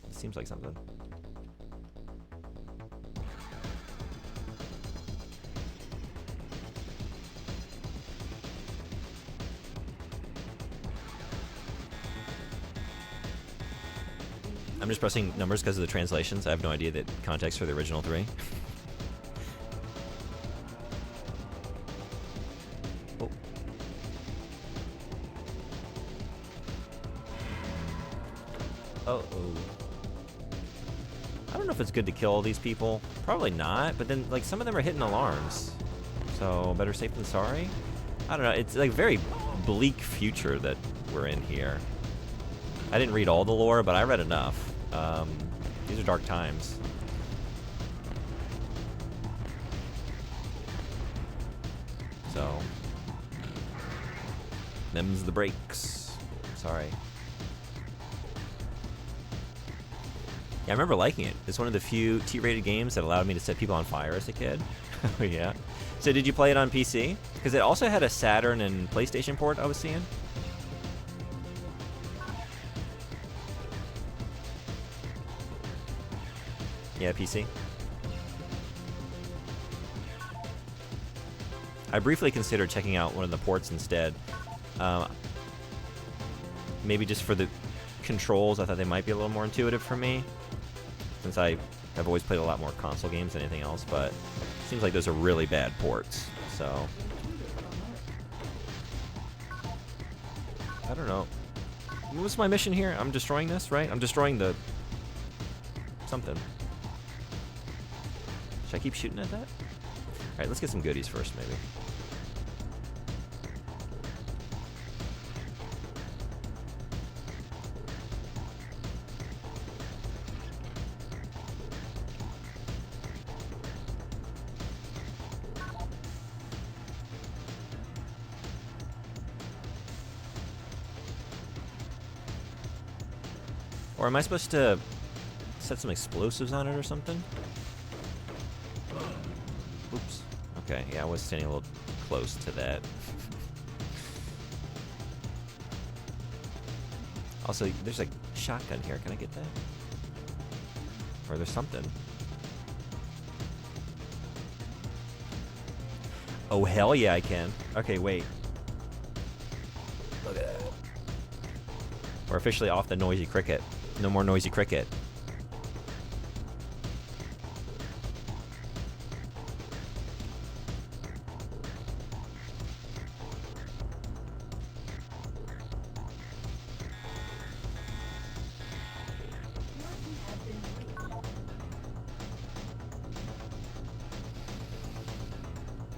It seems like something. I'm just pressing numbers because of the translations. I have no idea the context for the original 3. Oh. Uh-oh. I don't know if it's good to kill all these people. Probably not, but then, like, some of them are hitting alarms. So, better safe than sorry? I don't know. It's, like, very bleak future that we're in here. I didn't read all the lore, but I read enough. These are dark times. So, them's the breaks. Sorry. Yeah, I remember liking it. It's one of the few T-rated games that allowed me to set people on fire as a kid. Oh yeah. So did you play it on PC? Because it also had a Saturn and PlayStation port I was seeing. Yeah, PC. I briefly considered checking out one of the ports instead. Maybe just for the controls, I thought they might be a little more intuitive for me, since I have always played a lot more console games than anything else, but it seems like those are really bad ports, so... I don't know. What's my mission here? I'm destroying this, right? I'm destroying the... something. Should I keep shooting at that? Alright, let's get some goodies first, maybe. Or am I supposed to set some explosives on it or something? Oops. Okay, yeah, I was standing a little close to that. Also, there's a shotgun here. Can I get that? Or there's something. Oh, hell yeah, I can. Okay, wait. Look at that. We're officially off the noisy cricket. No more noisy cricket.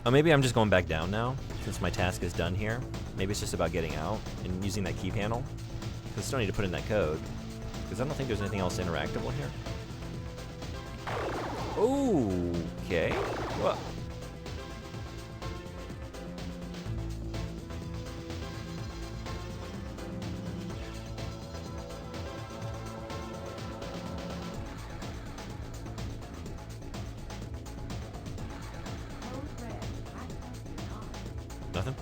Oh, maybe I'm just going back down now, since my task is done here. Maybe it's just about getting out and using that key panel. Because I still need to put in that code. Because I don't think there's anything else interactable here. Okay. What? Nothing?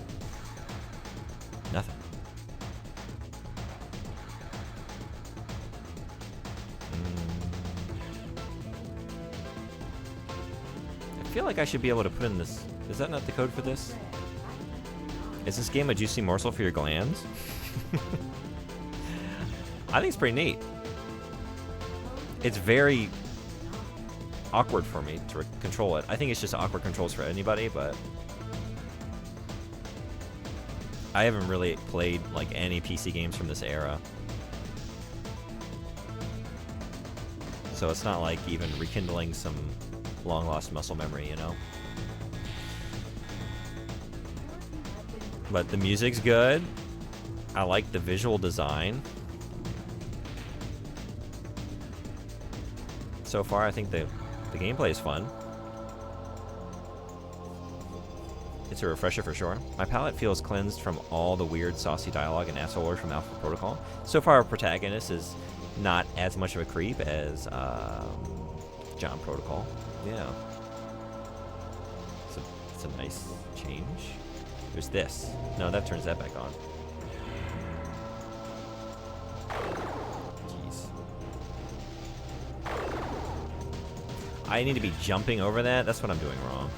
Nothing. I feel like I should be able to put in this. Is that not the code for this? Is this game a juicy morsel for your glands? I think it's pretty neat. It's very awkward for me to control it. I think it's just awkward controls for anybody, but I haven't really played like any PC games from this era. So it's not like even rekindling some long lost muscle memory, you know? But the music's good. I like the visual design. So far, I think the gameplay is fun. It's a refresher for sure. My palate feels cleansed from all the weird, saucy dialogue and asshole words from Alpha Protocol. So far, our protagonist is not as much of a creep as John Protocol. Yeah. It's a nice change. There's this. No, that turns that back on. Jeez. I need to be jumping over that? That's what I'm doing wrong.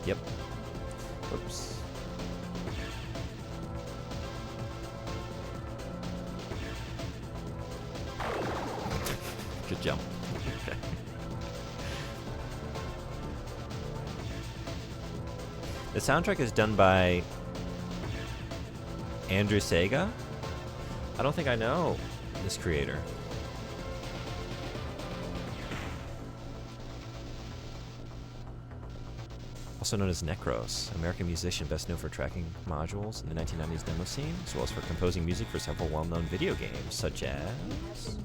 Yep. Oops. Good jump. Okay. The soundtrack is done by Andrew Sega. I don't think I know this creator. Also known as Necros, American musician best known for tracking modules in the 1990s demo scene, as well as for composing music for several well-known video games, such as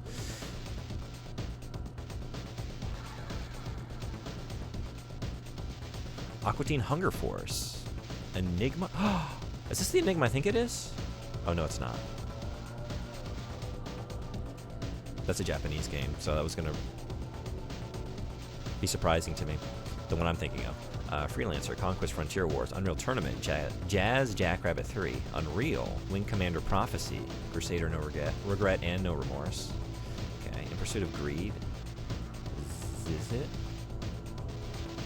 Aqua Teen Hunger Force, Enigma. Is this the Enigma I think it is? Oh no, it's not. That's a Japanese game, so that was gonna be surprising to me. The one I'm thinking of. Freelancer, Conquest Frontier Wars, Unreal Tournament, Jazz Jackrabbit 3, Unreal, Wing Commander Prophecy, Crusader No Regret and No Remorse. Okay, In Pursuit of Greed. Is it?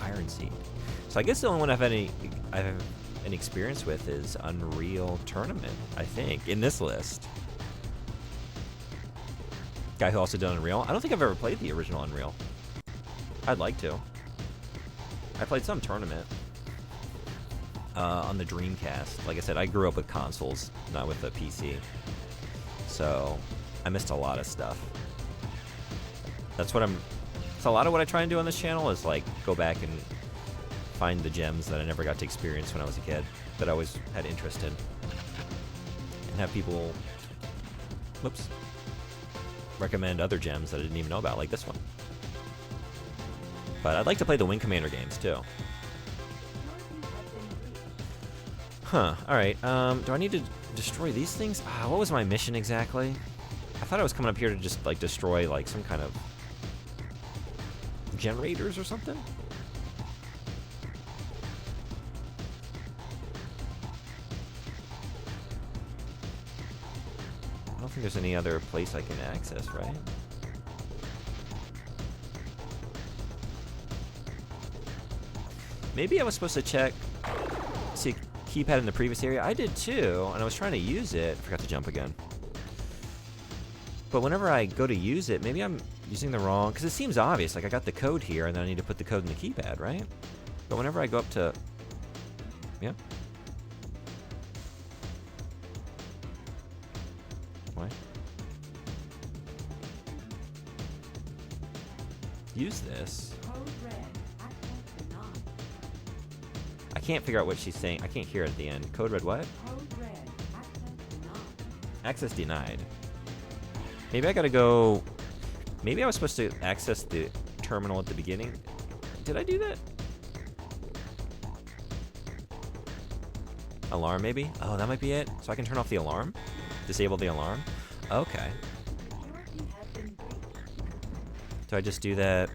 Iron Seed. So I guess the only one I have any experience with is Unreal Tournament, I think, in this list. Guy who also did Unreal. I don't think I've ever played the original Unreal. I'd like to. I played some Tournament on the Dreamcast. Like I said, I grew up with consoles, not with a PC. So I missed a lot of stuff. That's a lot of what I try and do on this channel is like go back and find the gems that I never got to experience when I was a kid, that I always had interest in. And have people, recommend other gems that I didn't even know about, like this one. But I'd like to play the Wing Commander games, too. Huh, alright, do I need to destroy these things? What was my mission exactly? I thought I was coming up here to just like destroy like some kind of generators or something. I don't think there's any other place I can access, right? Maybe I was supposed to check, see a keypad in the previous area. I did too, and I was trying to use it. Forgot to jump again. But whenever I go to use it, maybe I'm using the wrong, because it seems obvious. Like I got the code here, and then I need to put the code in the keypad, right? But whenever I go up to, yeah. Why? Use this. I can't figure out what she's saying. I can't hear it at the end. Code red what? Code red. Access denied. Maybe I gotta go... Maybe I was supposed to access the terminal at the beginning. Did I do that? Alarm, maybe? Oh, that might be it. So I can turn off the alarm? Disable the alarm? Okay. So I just do that...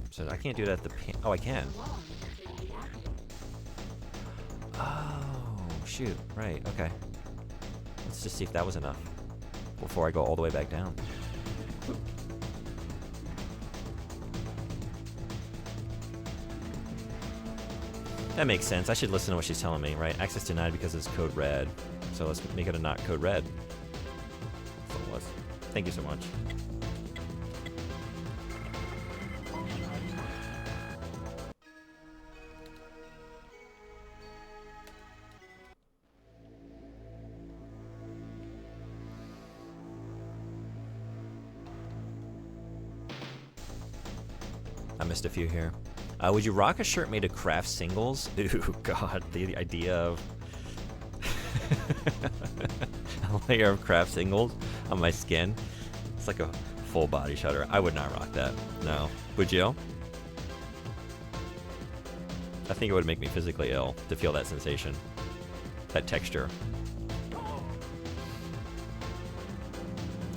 So I can't do that at the... Oh, I can. Oh, shoot. Right, okay. Let's just see if that was enough before I go all the way back down. That makes sense. I should listen to what she's telling me, right? Access denied because it's code red. So let's make it a not code red. That's what it was. Thank you so much. I missed a few here. Would you rock a shirt made of craft singles? Ooh, God, the idea of a layer of craft singles on my skin. It's like a full body shutter. I would not rock that. No. Would you? I think it would make me physically ill to feel that sensation. That texture.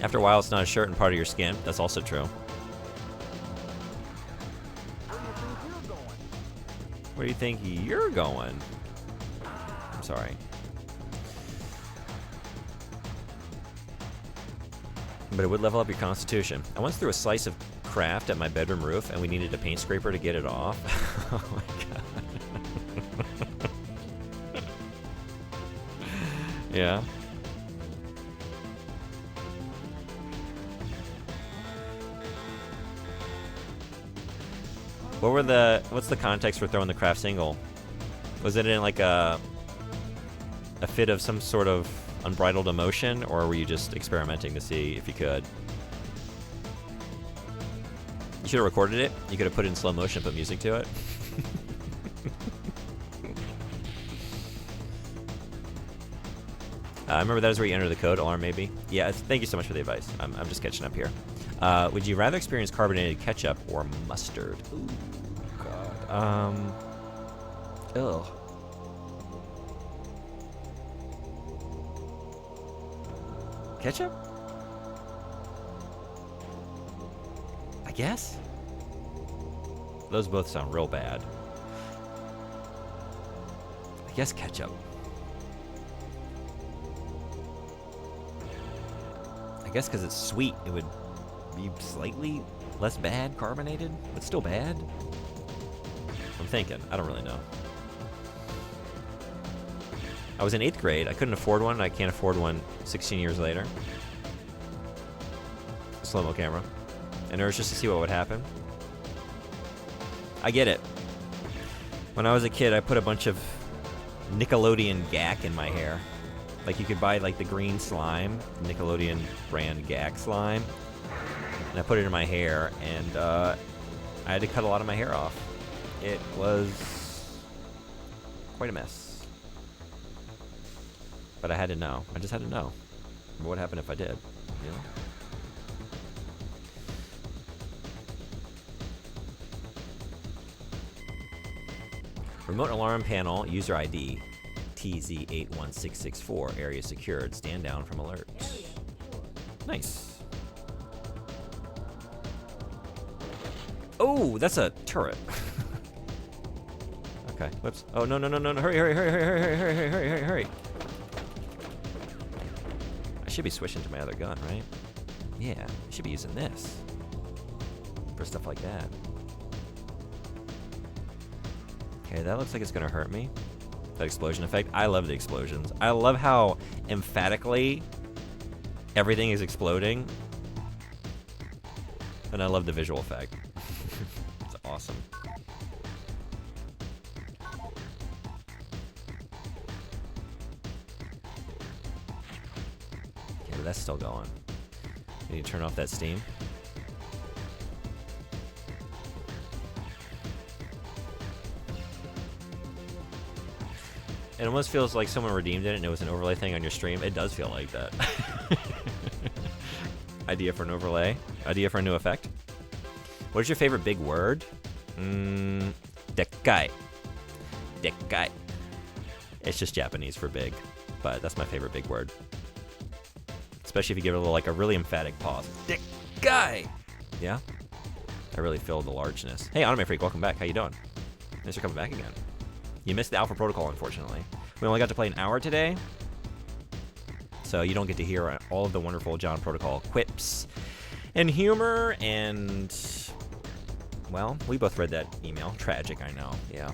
After a while, it's not a shirt and part of your skin. That's also true. Where do you think you're going? I'm sorry. But it would level up your constitution. I once threw a slice of craft at my bedroom roof, and we needed a paint scraper to get it off. Oh my god. Yeah. What's the context for throwing the craft single? Was it in like a fit of some sort of unbridled emotion, or were you just experimenting to see if you could? You should have recorded it. You could have put it in slow motion, put music to it. I remember that is where you enter the code, alarm maybe. Yeah, thank you so much for the advice. I'm just catching up here. Would you rather experience carbonated ketchup or mustard? Ooh, God. Ugh. Ketchup? I guess? Those both sound real bad. I guess ketchup. I guess because it's sweet, it would be slightly less bad carbonated, but still bad. I'm thinking. I don't really know. I was in 8th grade. I couldn't afford one, and I can't afford one 16 years later. Slow-mo camera. And it was just to see what would happen. I get it. When I was a kid, I put a bunch of Nickelodeon GAC in my hair. Like, you could buy, like, the green slime, Nickelodeon brand GAC slime. And I put it in my hair, and I had to cut a lot of my hair off. It was quite a mess. But I had to know. I just had to know. What would happen if I did, you know? Remote alarm panel, user ID. TZ81664. Area secured. Stand down from alert. Nice. Oh, that's a turret. Okay, whoops. Oh, no, no, no, no, no. Hurry, hurry, hurry, hurry, hurry, hurry, hurry, hurry, hurry. I should be switching to my other gun, right? Yeah, I should be using this for stuff like that. Okay, that looks like it's gonna hurt me. That explosion effect. I love the explosions. I love how emphatically everything is exploding. And I love the visual effect. It's awesome. Okay, but that's still going. I need to turn off that steam. It almost feels like someone redeemed it and it was an overlay thing on your stream. It does feel like that. Idea for an overlay. Idea for a new effect. What is your favorite big word? Dekai. Dekai. It's just Japanese for big, but that's my favorite big word. Especially if you give it a little, like a really emphatic pause. Dekai. Yeah? I really feel the largeness. Hey, Anime Freak, welcome back. How you doing? Thanks for coming back again. You missed the Alpha Protocol, unfortunately. We only got to play an hour today, so you don't get to hear all of the wonderful John Protocol quips and humor, and, well, we both read that email. Tragic, I know. Yeah.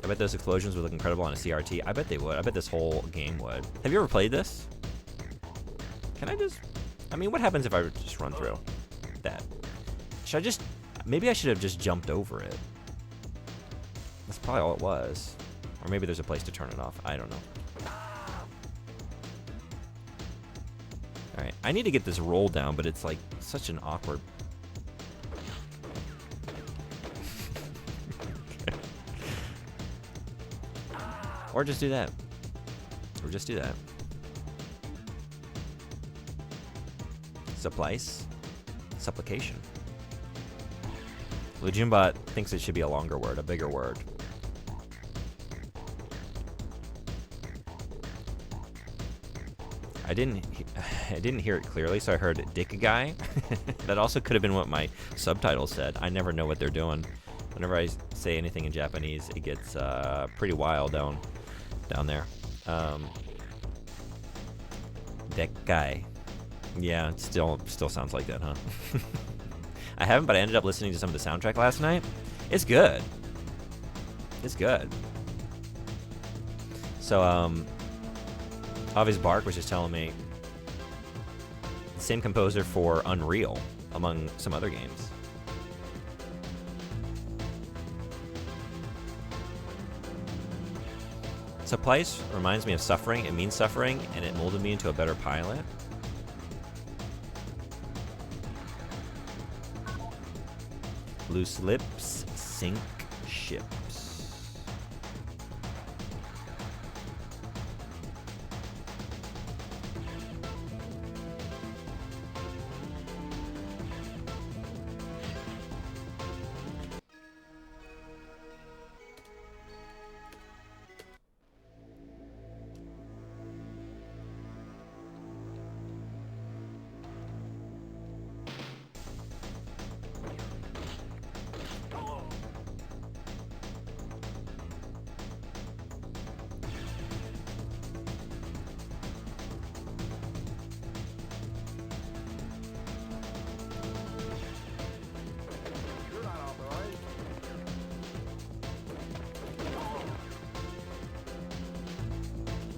I bet those explosions would look incredible on a CRT. I bet they would. I bet this whole game would. Have you ever played this? Can I just... I mean, what happens if I just run through that? Should I just... Maybe I should have just jumped over it. That's probably all it was. Or maybe there's a place to turn it off. I don't know. Alright, I need to get this roll down, but it's like such an awkward... Or just do that. Or just do that. Supplice. Supplication. Lujumbot thinks it should be a longer word, a bigger word. I didn't hear it clearly, so I heard dick guy. That also could have been what my subtitles said. I never know what they're doing. Whenever I say anything in Japanese, it gets pretty wild down there. Dick guy. Yeah, it still sounds like that, huh? I haven't, but I ended up listening to some of the soundtrack last night. It's good. It's good. So, Obvious Bark was just telling me the same composer for Unreal, among some other games. Supplice reminds me of Suffering. It means suffering, and it molded me into a better pilot. Loose lips sink ships.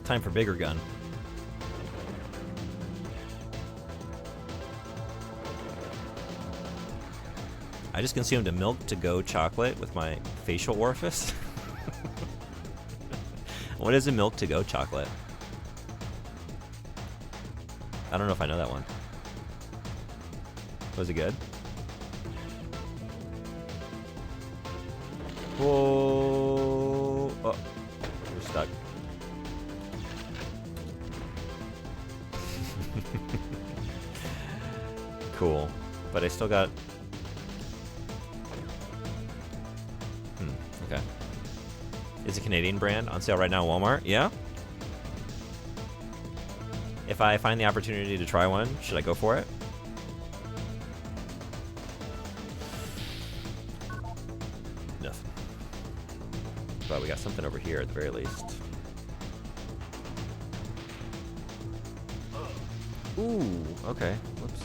Time for bigger gun. I just consumed a milk-to-go chocolate with my facial orifice. What is a milk-to-go chocolate? I don't know if I know that one. Was it good? Whoa! Oh, we're stuck. Cool, but I still got... Okay. It's a Canadian brand on sale right now at Walmart. Yeah? If I find the opportunity to try one, should I go for it? Nothing. But we got something over here at the very least. Ooh, okay. Whoops.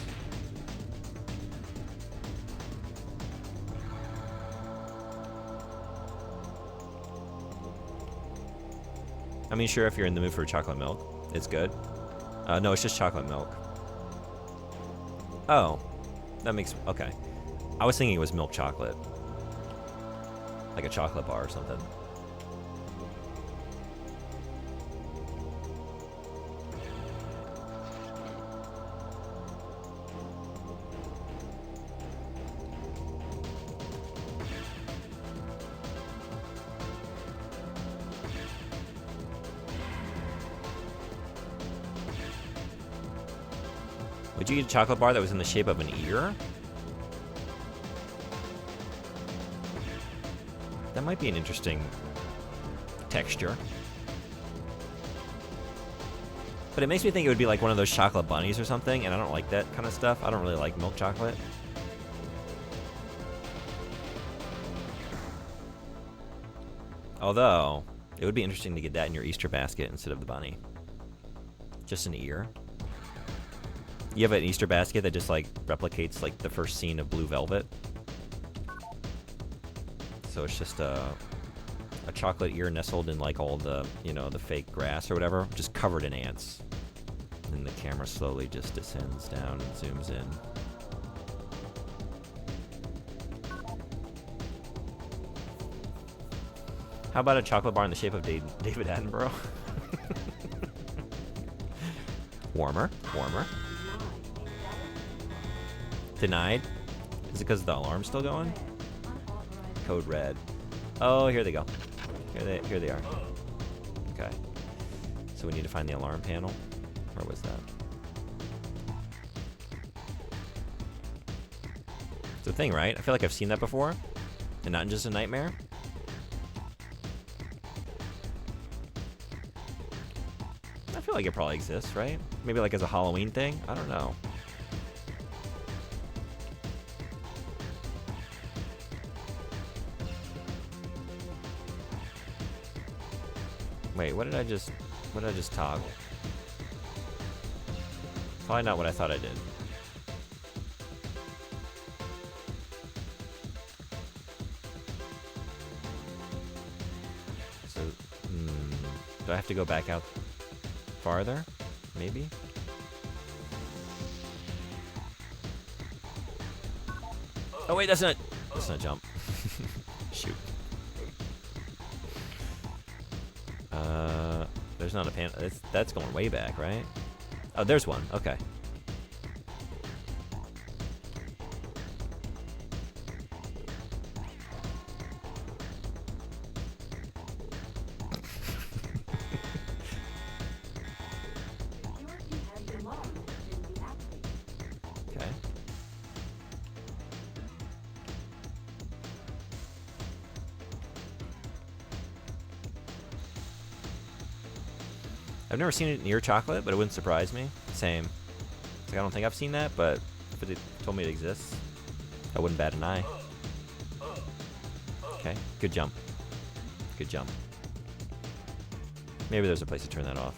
I mean, sure, if you're in the mood for chocolate milk, it's good. No, it's just chocolate milk. Oh, that makes... Okay. I was thinking it was milk chocolate. Like a chocolate bar or something. Would you eat a chocolate bar that was in the shape of an ear? That might be an interesting texture. But it makes me think it would be like one of those chocolate bunnies or something, and I don't like that kind of stuff. I don't really like milk chocolate. Although, it would be interesting to get that in your Easter basket instead of the bunny. Just an ear. You have an Easter basket that just like replicates like the first scene of Blue Velvet. So it's just a chocolate ear nestled in like all the, you know, the fake grass or whatever, just covered in ants. And the camera slowly just descends down and zooms in. How about a chocolate bar in the shape of David Attenborough? Warmer, warmer. Denied? Is it because the alarm's still going? Code red. Oh, here they go. Here they are. Okay. So we need to find the alarm panel. Where was that? It's a thing, right? I feel like I've seen that before. And not in just a nightmare. I feel like it probably exists, right? Maybe like as a Halloween thing? I don't know. Wait, what did I just toggle? Probably not what I thought I did. So, do I have to go back out farther? Maybe? Oh wait, that's not jump. Shoot. There's not a pan. That's going way back, right? Oh, there's one. Okay. Okay. I've never seen it in ear chocolate, but it wouldn't surprise me. Same. It's like, I don't think I've seen that, but if it told me it exists, I wouldn't bat an eye. Okay, good jump. Good jump. Maybe there's a place to turn that off.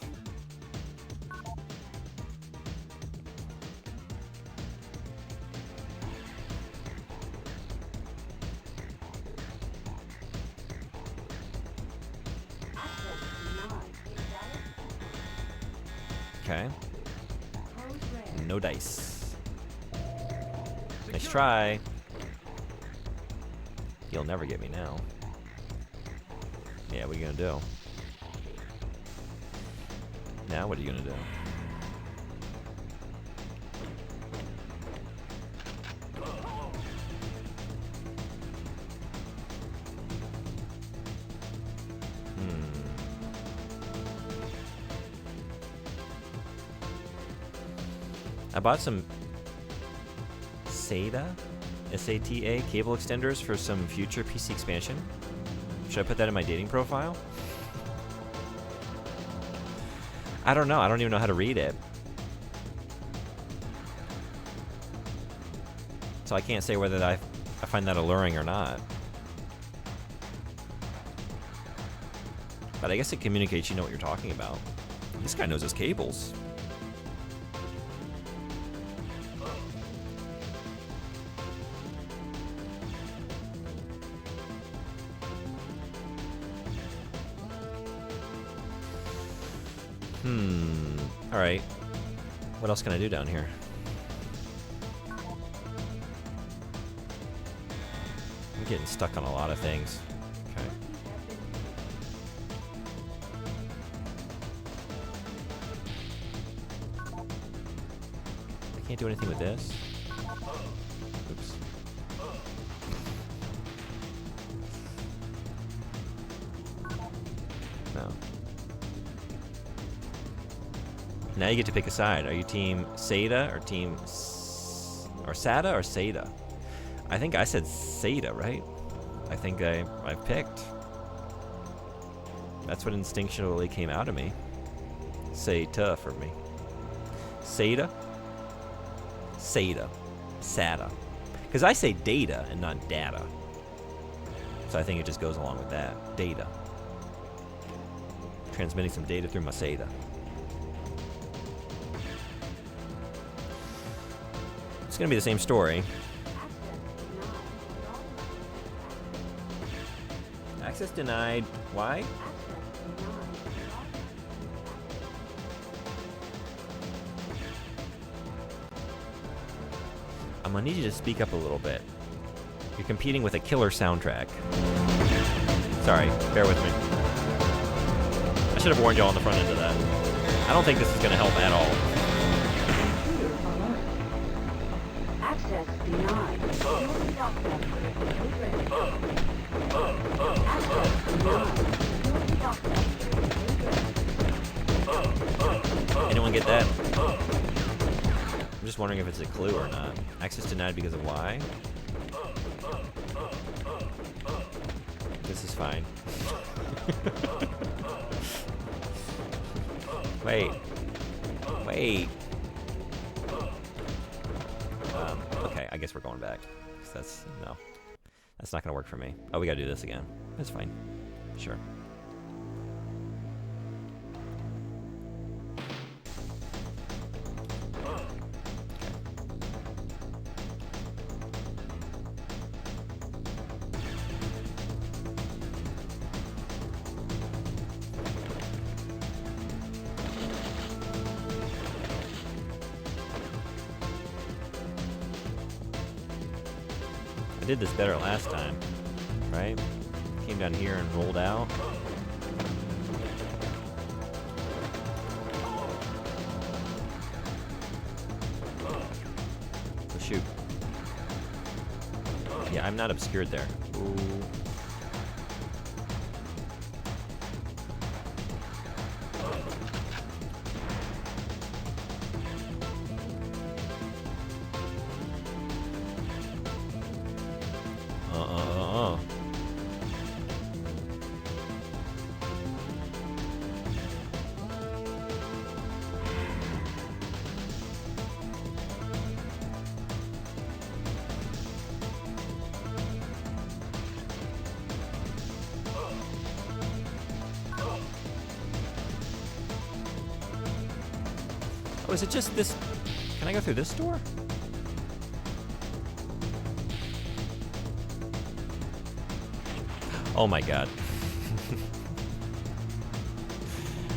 Okay. No dice. Nice try. You'll never get me now. Yeah, what are you gonna do? Now what are you gonna do? I bought some SATA, S-A-T-A cable extenders for some future PC expansion. Should I put that in my dating profile? I don't know. I don't even know how to read it. So I can't say whether I find that alluring or not. But I guess it communicates you know what you're talking about. This guy knows his cables. Alright. What else can I do down here? I'm getting stuck on a lot of things. Okay. I can't do anything with this. Oops. No. Now you get to pick a side. Are you team Seda or team or Sada or Seda? I think I said Seda, right? I think I picked. That's what instinctually came out of me. Seda for me. Seda? Seda. Sada. Because I say data and not data. So I think it just goes along with that. Data. Transmitting some data through my Seda. It's gonna be the same story. Access denied. Why? I'm gonna need you to speak up a little bit. You're competing with a killer soundtrack. Sorry, bear with me. I should have warned y'all on the front end of that. I don't think this is gonna help at all. Access denied. Anyone get that? I'm just wondering if it's a clue or not. Access denied because of why? This is fine. Wait. Wait. Okay, I guess we're going back. 'Cause that's, no. That's not gonna work for me. Oh, we gotta do this again. That's fine. Sure. I did this better last time, right? Came down here and rolled out. Oh, shoot. Yeah, I'm not obscured there. Ooh. Oh, is it just this? Can I go through this door? Oh my god.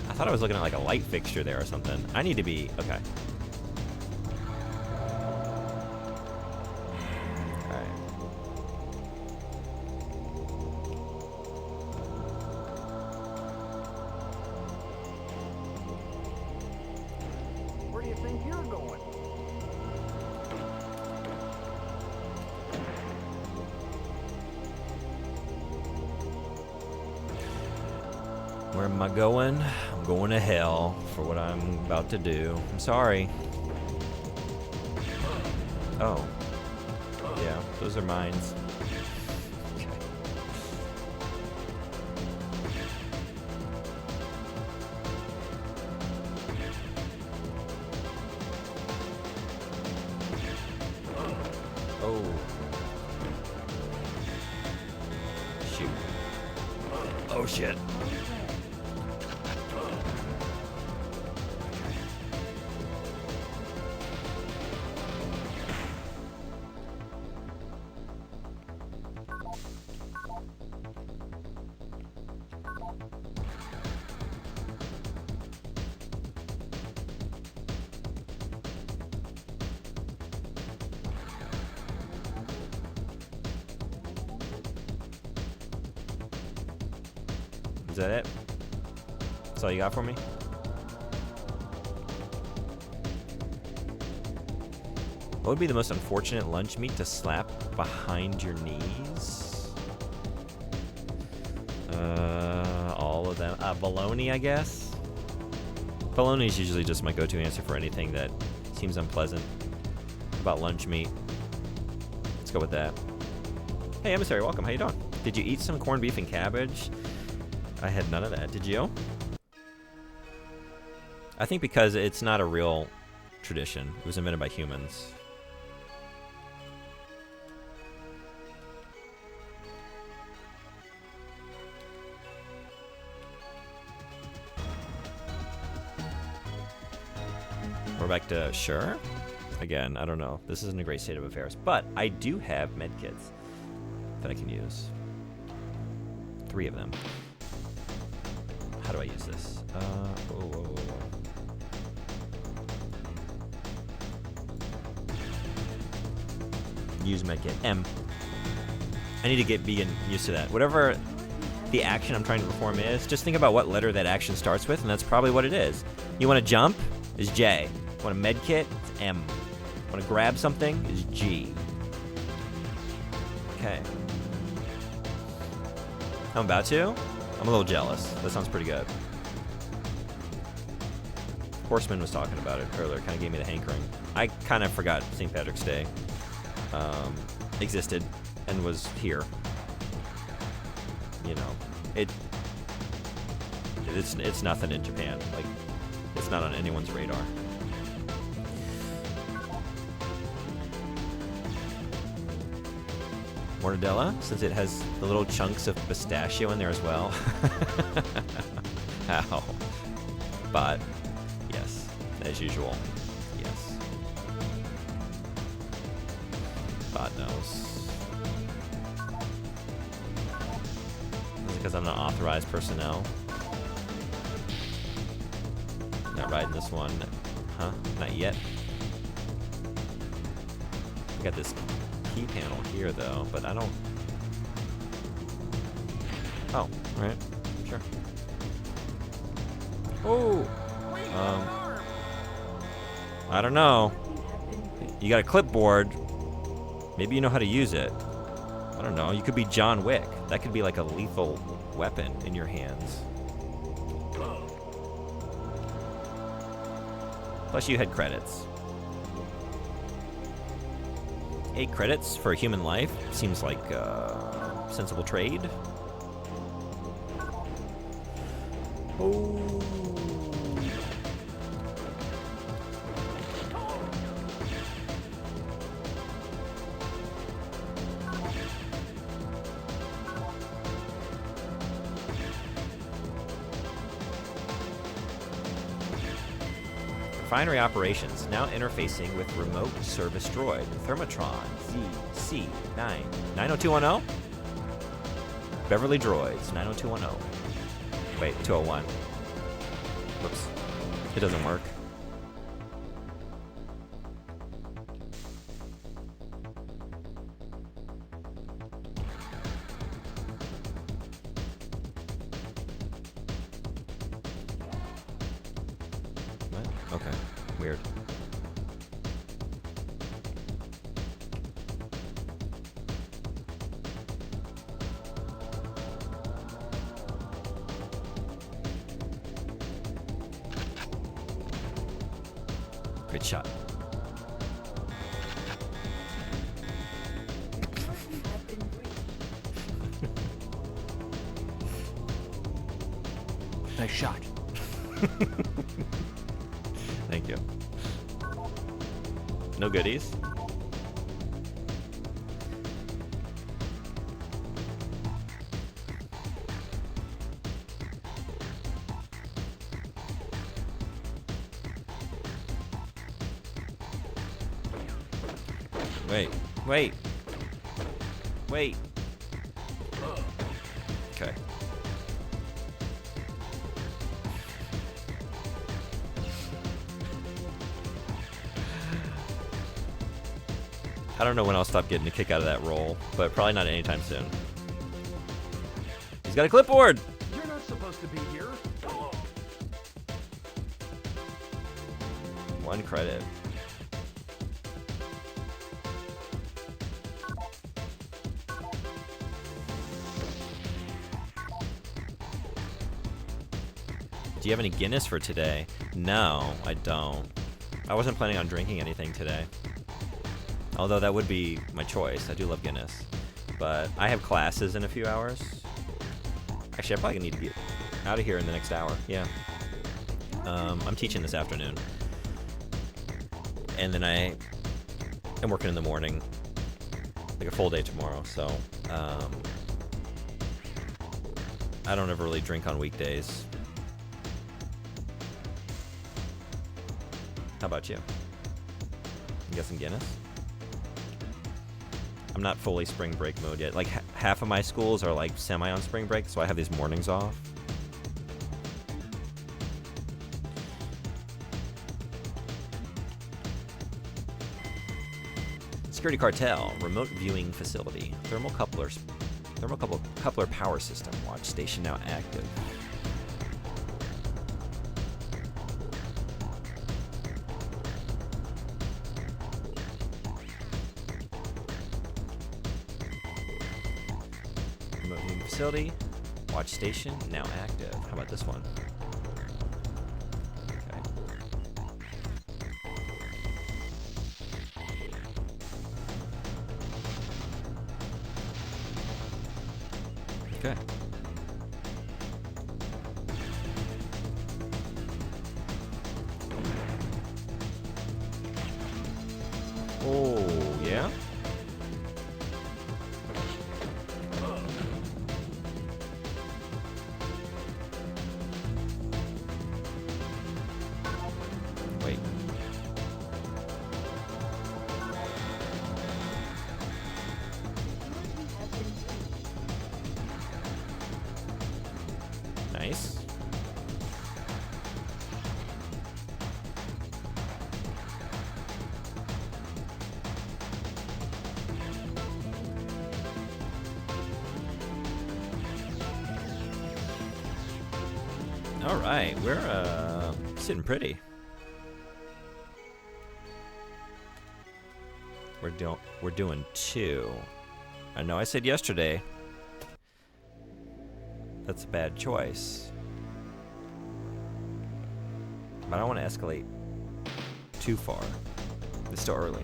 I thought I was looking at like a light fixture there or something. I need to be... Okay. Where do you think you're going? Where am I going? I'm going to hell for what I'm about to do. I'm sorry. Oh. Yeah, those are mines. Okay. Oh. Shoot. Oh shit. Is that it? That's all you got for me? What would be the most unfortunate lunch meat to slap behind your knees? All of them. Bologna, I guess? Bologna is usually just my go-to answer for anything that seems unpleasant about lunch meat. Let's go with that. Hey, Emissary, welcome. How you doing? Did you eat some corned beef and cabbage? I had none of that. Did you? I think because it's not a real tradition. It was invented by humans. We're back to sure. Again, I don't know. This isn't a great state of affairs, but I do have medkits that I can use. 3 of them. How do I use this? Use medkit. M. I need to be used to that. Whatever the action I'm trying to perform is, just think about what letter that action starts with, and that's probably what it is. You want to jump? Is J. Want a medkit? It's M. Want to grab something? Is G. Okay. I'm about to. I'm a little jealous. That sounds pretty good. Horseman was talking about it earlier. Kind of gave me the hankering. I kind of forgot St. Patrick's Day existed and was here. You know, it's nothing in Japan. Like, it's not on anyone's radar. Mortadella, since it has the little chunks of pistachio in there as well. Ow. But, yes, as usual, yes. God knows. Is it because I'm not authorized personnel? Not riding this one. Huh? Not yet. I got this key panel here though, but I don't. Oh, alright. Sure. Oh! I don't know. You got a clipboard. Maybe you know how to use it. I don't know. You could be John Wick. That could be like a lethal weapon in your hands. Plus you had credits. 8 credits for a human life seems like sensible trade. Oh. Refinery operations now interfacing with remote service droid Thermatron ZC9 90210. Beverly Droids 90210. Wait, 201. Whoops. It doesn't work. What? Okay. Weird. Good shot. Nice shot. Thank you. No goodies? Wait. Wait. Wait. Okay. I don't know when I'll stop getting a kick out of that roll, but probably not anytime soon. He's got a clipboard! You're not supposed to be here. 1 credit. Do you have any Guinness for today? No, I don't. I wasn't planning on drinking anything today. Although that would be my choice. I do love Guinness. But I have classes in a few hours. Actually, I probably need to get out of here in the next hour. Yeah. I'm teaching this afternoon. And then I am working in the morning. Like a full day tomorrow. So, I don't ever really drink on weekdays. How about you? You got some Guinness? I'm not fully spring break mode yet. Like, half of my schools are like semi on spring break, so I have these mornings off. Security Cartel, remote viewing facility. Thermocoupler power system. Watch station now active. Remote viewing facility. Watch station now active. How about this one? Okay. Oh, yeah? Wait. Nice. All right, we're sitting pretty. We're doing 2. I know I said yesterday that's a bad choice, but I don't want to escalate too far. It's still early.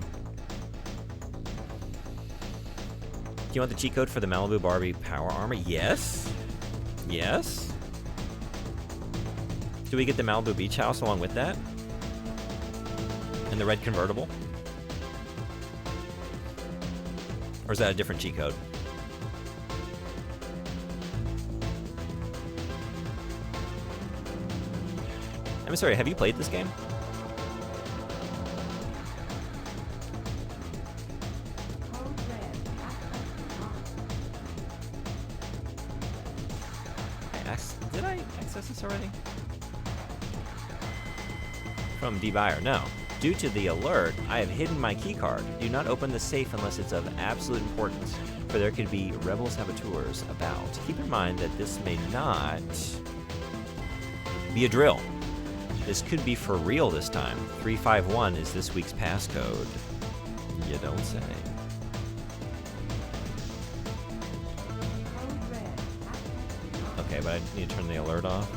Do you want the cheat code for the Malibu Barbie power armor? Yes. Yes. Do we get the Malibu Beach House along with that? And the red convertible? Or is that a different cheat code? I'm sorry, have you played this game? Did I access this already? From D-Buyer, no. Due to the alert, I have hidden my keycard. Do not open the safe unless it's of absolute importance, for there could be rebel saboteurs about. Keep in mind that this may not be a drill. This could be for real this time. 351 is this week's passcode. You don't say. Okay, but I need to turn the alert off.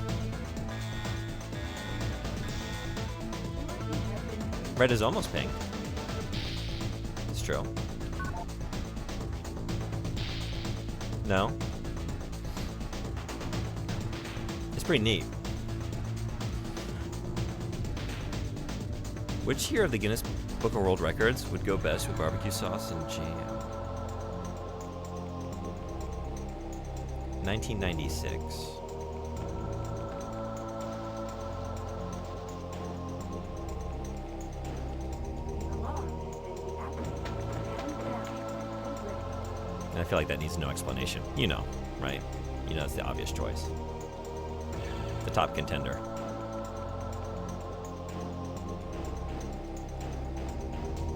Red is almost pink. It's true. No? It's pretty neat. Which year of the Guinness Book of World Records would go best with barbecue sauce and jam? 1996. And I feel like that needs no explanation. You know, right? You know, it's the obvious choice. The top contender.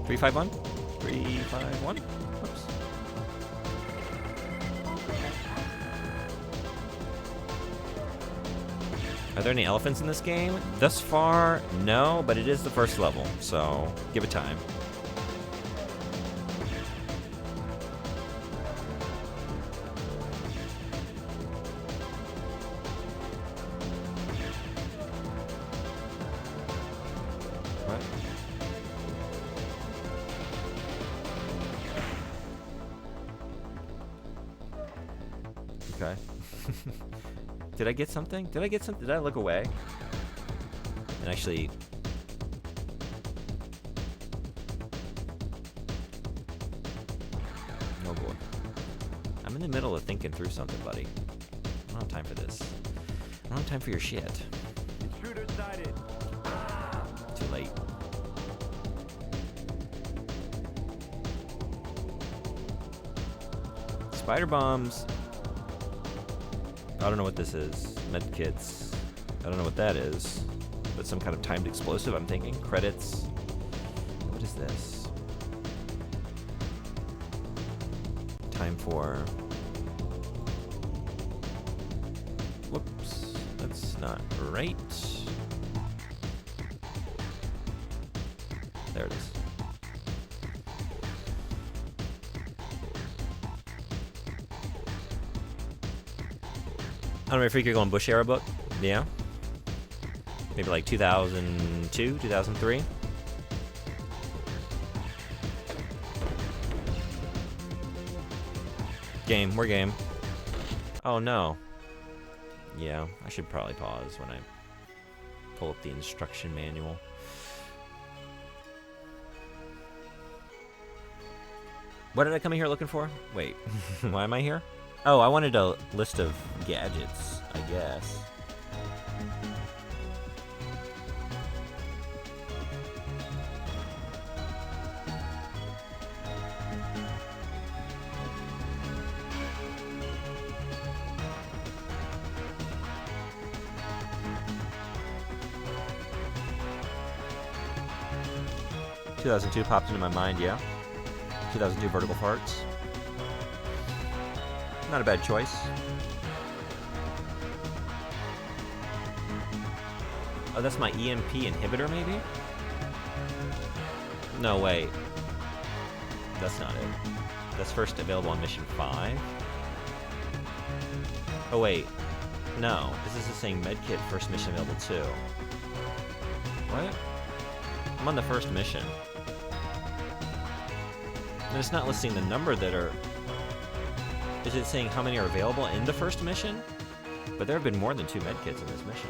Three, 5, 1? 3, 5, 1? Whoops. Are there any elephants in this game? Thus far, no, but it is the first level, so give it time. What? Okay. Did I get something? Did I get something? Did I look away? And actually... Oh boy. I'm in the middle of thinking through something, buddy. I don't have time for this. I don't have time for your shit. Intruder sighted. Too late. Spider bombs. I don't know what this is. Med kits. I don't know what that is. But some kind of timed explosive, I'm thinking. Credits. What is this? Time for... Whoops. That's not right. There it is. I don't know if you're going Bush era book. Yeah. Maybe like 2002, 2003. Game, we're game. Oh no. Yeah, I should probably pause when I pull up the instruction manual. What did I come in here looking for? Wait, why am I here? Oh, I wanted a list of gadgets, I guess. ...2002 popped into my mind, yeah. 2002 vertical farts. Not a bad choice. Oh, that's my EMP inhibitor, maybe? No, wait. That's not it. That's first available on mission 5. Oh, wait. No, this is just saying medkit first mission available too. What? I'm on the first mission. And it's not listing the number that are... Is it saying how many are available in the first mission? But there have been more than 2 medkits in this mission.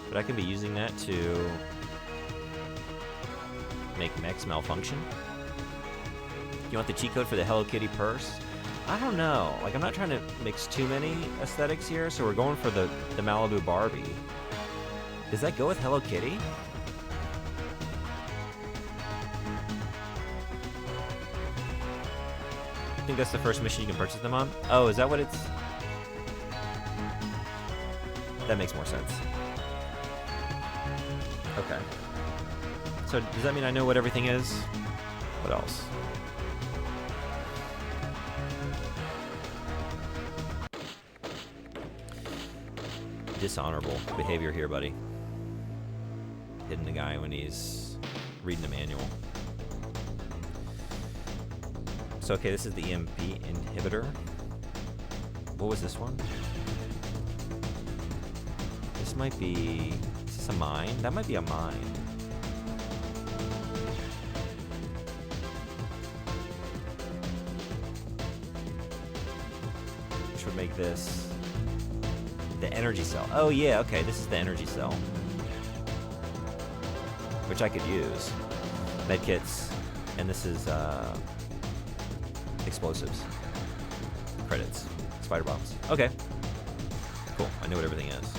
But I could be using that to make mechs malfunction. You want the cheat code for the Hello Kitty purse? I don't know. Like, I'm not trying to mix too many aesthetics here, so we're going for the Malibu Barbie. Does that go with Hello Kitty? I think that's the first mission you can purchase them on. Oh, is that what it's... That makes more sense. Okay. So does that mean I know what everything is? What else? Dishonorable behavior here, buddy. Hitting the guy when he's reading the manual. So, okay, this is the EMP inhibitor. What was this one? This might be... Is this a mine? That might be a mine. Which would make this... The energy cell. Oh yeah, okay, this is the energy cell. Which I could use. Medkits. And this is, explosives. Credits. Spider bombs. Okay. Cool, I know what everything is.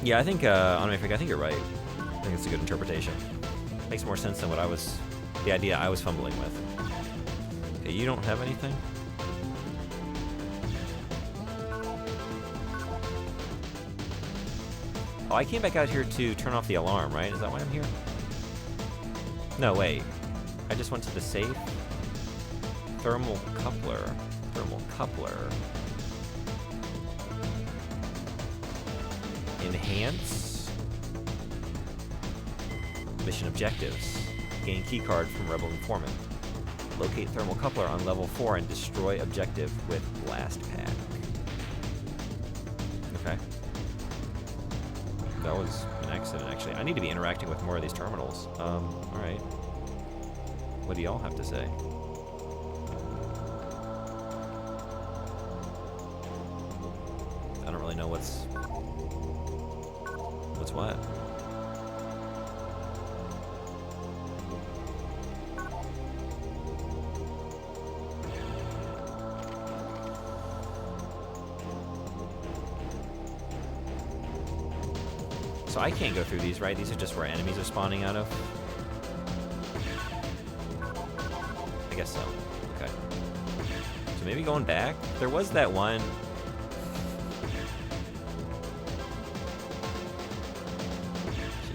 Yeah, I think, Animefreak, I think you're right. I think it's a good interpretation. Makes more sense than what the idea I was fumbling with. Okay, you don't have anything? Oh, I came back out here to turn off the alarm, right? Is that why I'm here? No, wait. I just went to the safe. Thermal coupler. Thermal coupler. Enhance. Mission objectives. Gain keycard from Rebel Informant. Locate thermal coupler on level 4 and destroy objective with blast pack. Okay. That was an accident, actually. I need to be interacting with more of these terminals. Alright. What do y'all have to say? I don't really know what's what. So I can't go through these, right? These are just where enemies are spawning out of? I guess so. Okay. So maybe going back? There was that one...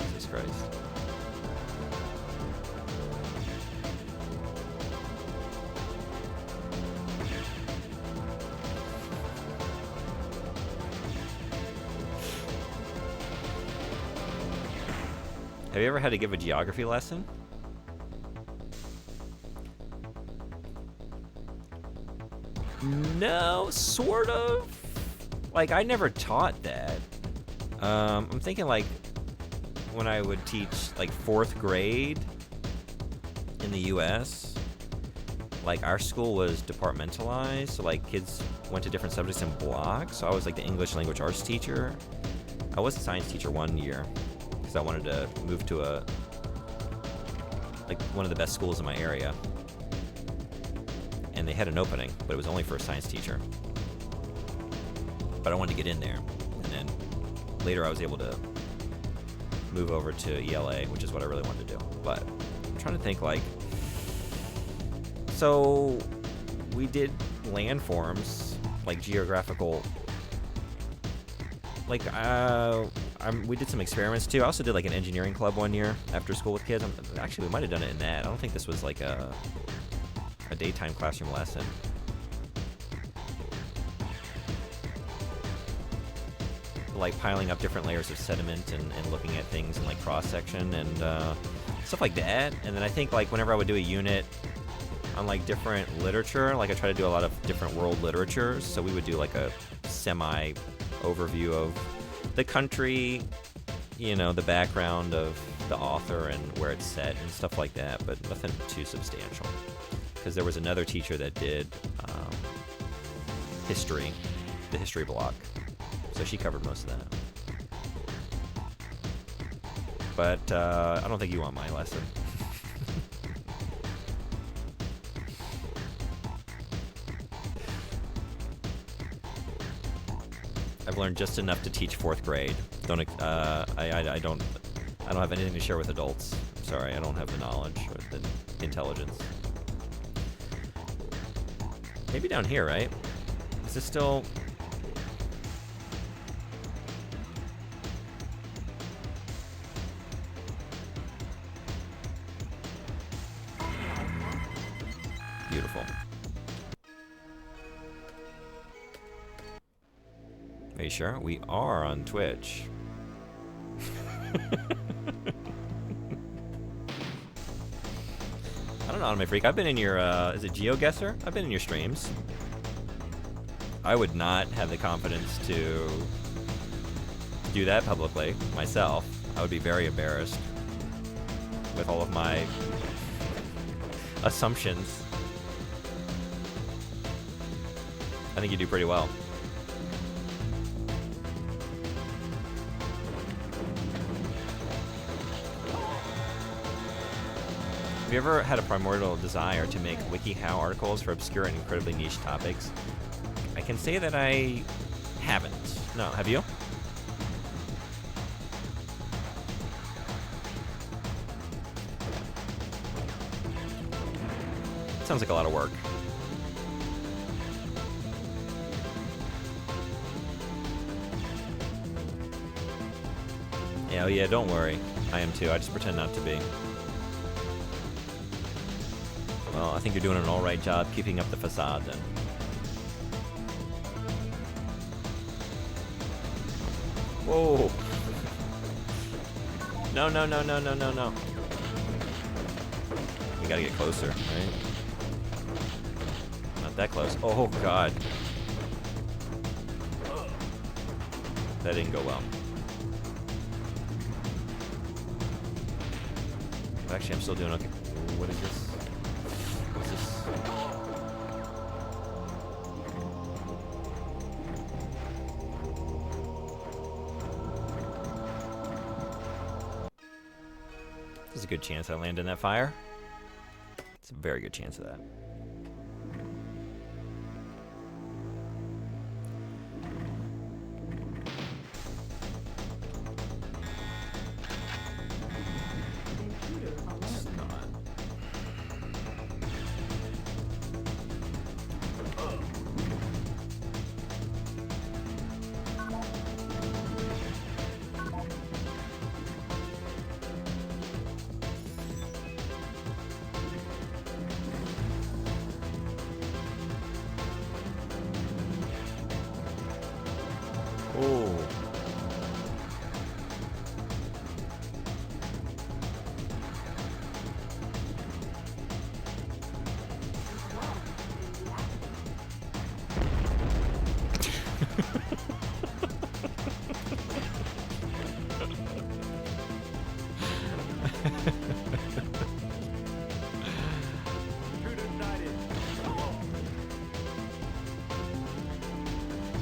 Jesus Christ. Have you ever had to give a geography lesson? No, sort of. Like, I never taught that. I'm thinking, like, when I would teach, like, 4th grade in the U.S., like, our school was departmentalized, so, like, kids went to different subjects in blocks. So I was, like, the English language arts teacher. I was a science teacher one year, because I wanted to move to one of the best schools in my area. And they had an opening, but it was only for a science teacher. But I wanted to get in there. And then later I was able to move over to ELA, which is what I really wanted to do. But I'm trying to think, like... So, we did landforms, like geographical... Like, we did some experiments too. I also did like an engineering club one year after school with kids. Actually, we might have done it in that. I don't think this was like a daytime classroom lesson. Like piling up different layers of sediment and looking at things in like cross section and stuff like that. And then I think like whenever I would do a unit on like different literature, like I try to do a lot of different world literatures. So we would do like a semi overview of the country, you know, the background of the author and where it's set and stuff like that, but nothing too substantial. Because there was another teacher that did history, the history block. So she covered most of that. But I don't think you want my lesson. I've learned just enough to teach 4th grade. I don't have anything to share with adults. I'm sorry, I don't have the knowledge or the intelligence. Maybe down here, right? Is this still... Beautiful. Are you sure? We are on Twitch. I don't know, Anime Freak. I've been in your, is it GeoGuessr? I've been in your streams. I would not have the confidence to do that publicly myself. I would be very embarrassed with all of my assumptions. I think you do pretty well. Have you ever had a primordial desire to make WikiHow articles for obscure and incredibly niche topics? I can say that I haven't. No, have you? Sounds like a lot of work. Yeah, oh yeah, don't worry. I am too. I just pretend not to be. Well, I think you're doing an alright job keeping up the facade then. Whoa! No, no, no, no, no, no, no. We gotta get closer, right? Not that close. Oh, God. That didn't go well. But actually, I'm still doing okay. What is this? What's this? There's a good chance I land in that fire. It's a very good chance of that. Oh.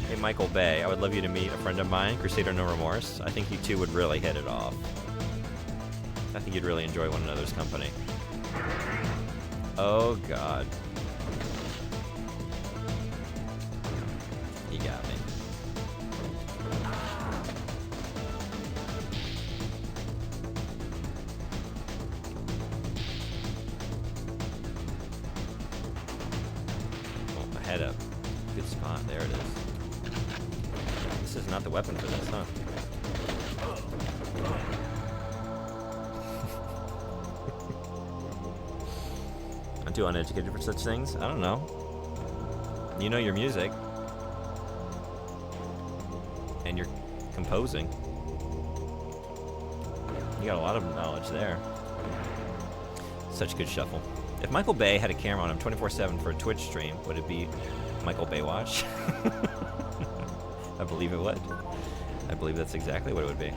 Hey, Michael Bay, I would love you to meet a friend of mine, Crusader No Remorse. I think you two would really hit it off. I think you'd really enjoy one another's company. Oh, God. You got me. Oh, I had a good spot. There it is. This is not the weapon for this, huh? I'm too uneducated for such things. I don't know. You know your music. And you're composing. You got a lot of knowledge there. Such good shuffle. If Michael Bay had a camera on him 24/7 for a Twitch stream, would it be Michael Baywatch? I believe it would. I believe that's exactly what it would be.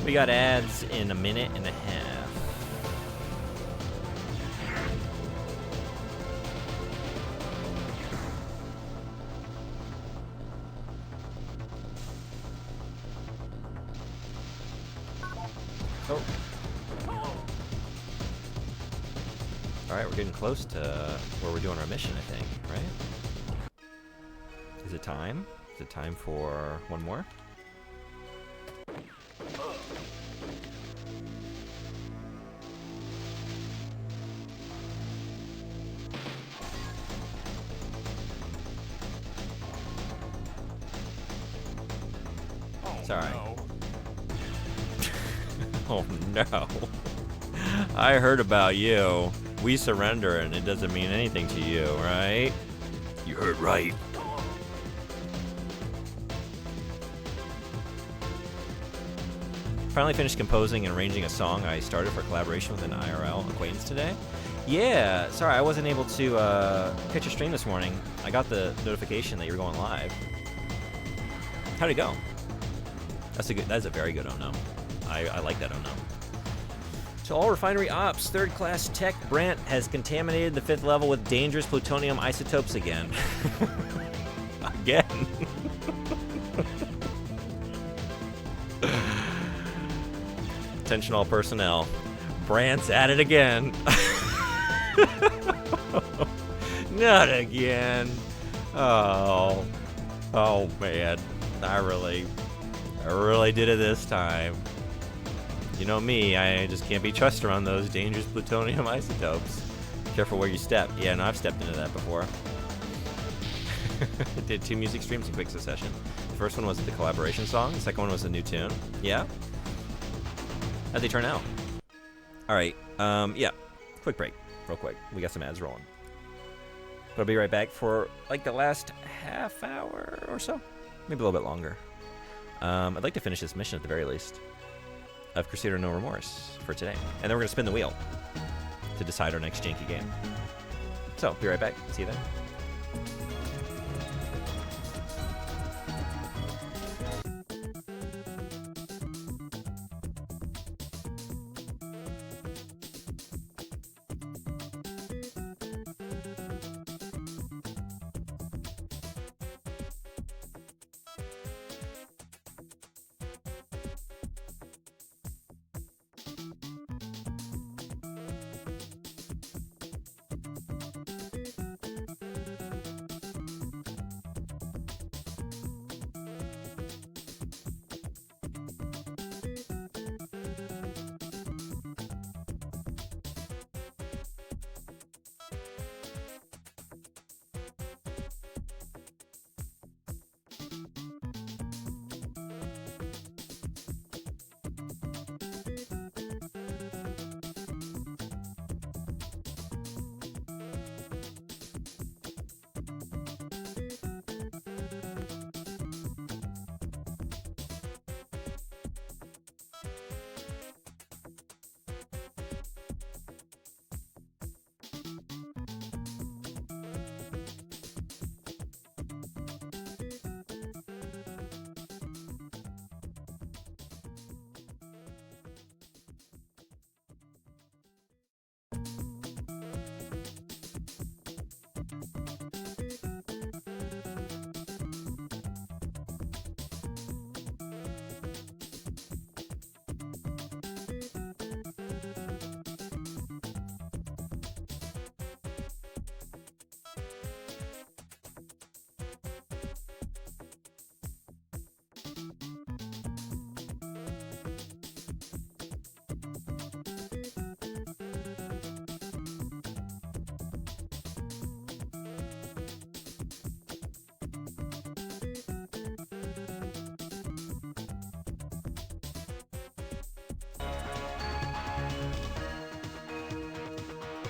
We got ads in a minute and a half. Oh. Alright, we're getting close to where we're doing our mission, I think, right? Is it time? Is it time for one more? Sorry. Oh no. I heard about you. We surrender and it doesn't mean anything to you, right? You heard right. Finally finished composing and arranging a song I started for collaboration with an IRL acquaintance today. Yeah, sorry, I wasn't able to catch your stream this morning. I got the notification that you were going live. How'd it go? That's a very good oh no. I like that oh no. To all refinery ops, third class tech Brant has contaminated the 5th level with dangerous plutonium isotopes again. Again. Attention all personnel. Brant's at it again. Not again. Oh man. I really did it this time. You know me, I just can't be trusted around those dangerous plutonium isotopes. Careful where you step. Yeah, no, I've stepped into that before. Did 2 music streams in quick succession. The first one was the collaboration song. The second one was a new tune. Yeah? How'd they turn out? Alright, yeah. Quick break. Real quick. We got some ads rolling. But I'll be right back for, like, the last half hour or so. Maybe a little bit longer. I'd like to finish this mission at the very least. Of Crusader No Remorse for today. And then we're going to spin the wheel to decide our next janky game. So, be right back. See you then.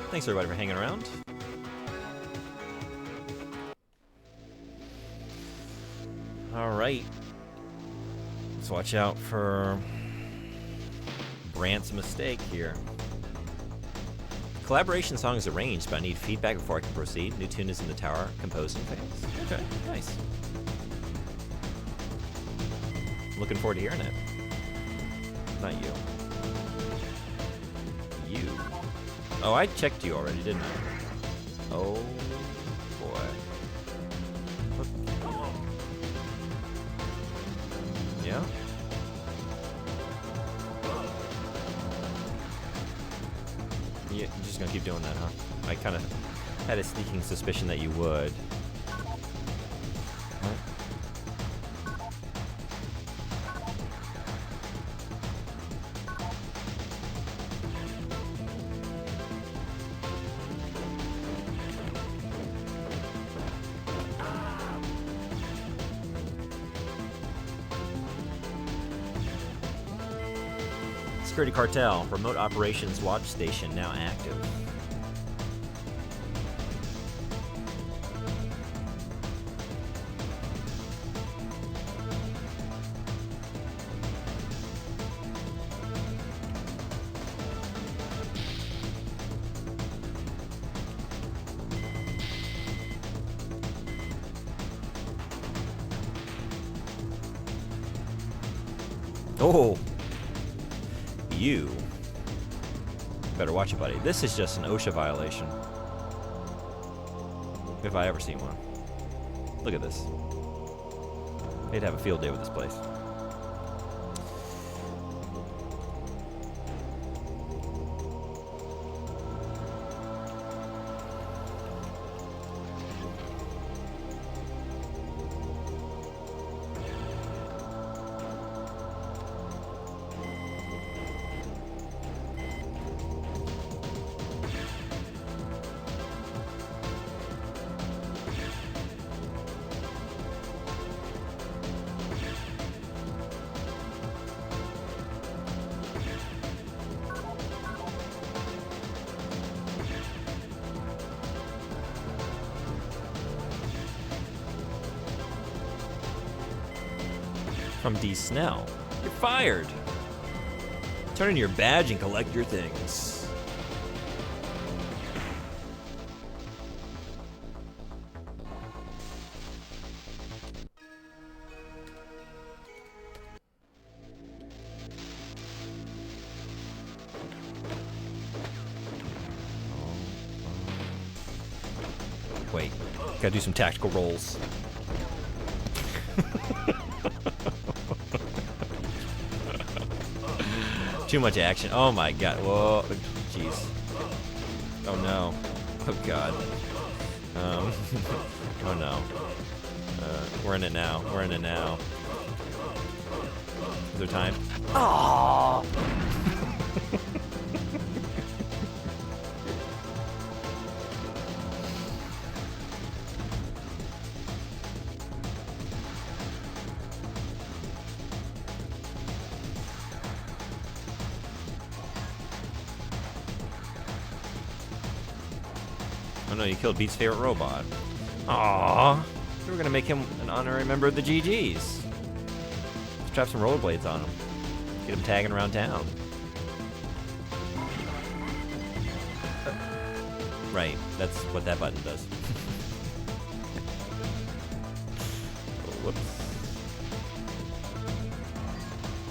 Thanks everybody for hanging around. Alright. Let's watch out for Brant's mistake here. Collaboration song is arranged, but I need feedback before I can proceed. New tune is in the tower, composed in phase. Okay, nice. Looking forward to hearing it. Not you. You. Oh, I checked you already, didn't I? Oh, boy. Yeah? Yeah, you're just gonna keep doing that, huh? I kind of had a sneaking suspicion that you would. Security Cartel, remote operations watch station now active. Oh! You better watch it, buddy. This is just an OSHA violation. If I ever seen one. Look at this. They'd have a field day with this place. from D. Snell. You're fired. Turn in your badge and collect your things. Wait, gotta do some tactical rolls. Too much action. Oh my god. Whoa. Jeez. Oh no. Oh god. Oh no. We're in it now. We're in it now. Is there time? Oh. Oh no, you killed Beat's favorite robot. Aww. We were gonna make him an honorary member of the GGs. Let's strap some rollerblades on him. Get him tagging around town. Right, that's what that button does. Whoops.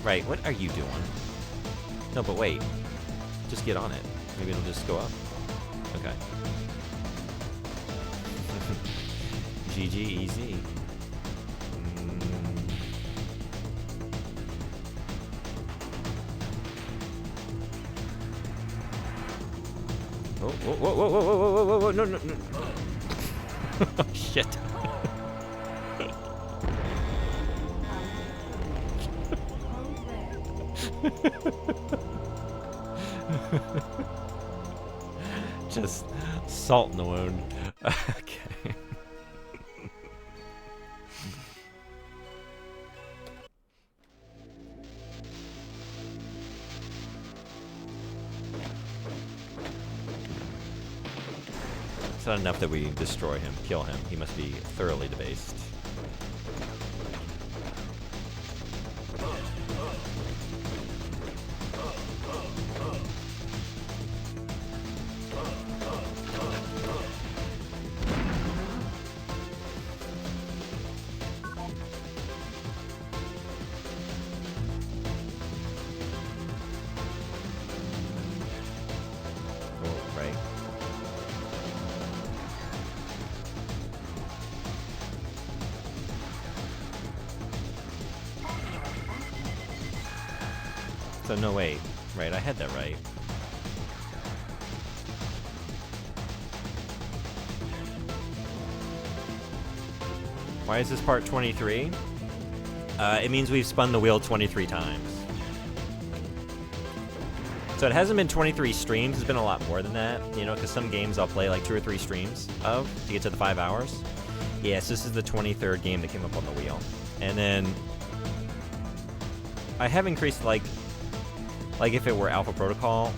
Right, what are you doing? No, but wait. Just get on it. Maybe it'll just go up. Okay. GG, easy. Oh, whoa, whoa, whoa, whoa, whoa, whoa, whoa, whoa, no, no, no. Oh, shit. Just salt in the wound. Okay. It's not enough that we destroy him, kill him. He must be thoroughly debased. So no, wait. Right, I had that right. Why is this part 23? It means we've spun the wheel 23 times. So it hasn't been 23 streams, it's been a lot more than that, you know, because some games I'll play like 2 or 3 streams of to get to the 5 hours. Yes, this is the 23rd game that came up on the wheel. And then I have increased, like if it were Alpha Protocol,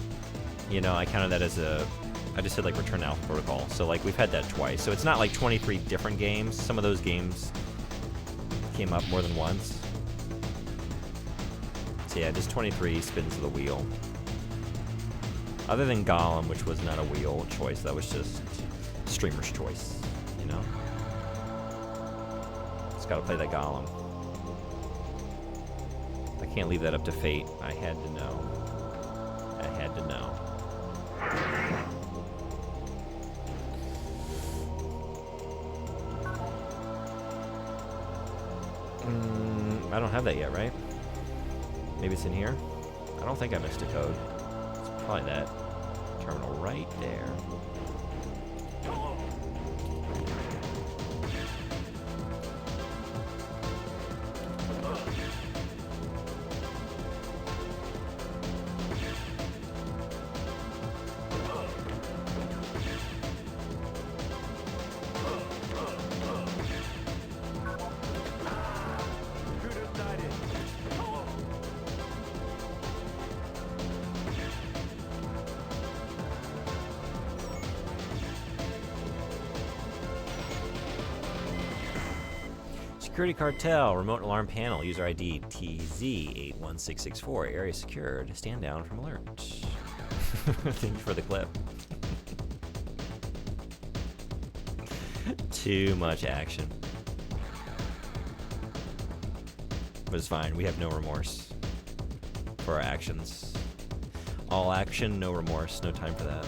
you know, I counted that as I just said like return to Alpha Protocol. So like we've had that twice. So it's not like 23 different games. Some of those games came up more than once. So yeah, just 23 spins of the wheel. Other than Gollum, which was not a wheel choice, that was just streamer's choice, you know? Just gotta play that Gollum. I can't leave that up to fate. I had to know. I had to know. I don't have that yet, right? Maybe it's in here? I don't think I missed a code. It's probably that terminal right there. Security cartel, remote alarm panel, user ID TZ81664, area secured, stand down from alert. Thank you for the clip. Too much action. But it's fine, we have no remorse for our actions. All action, no remorse, no time for that.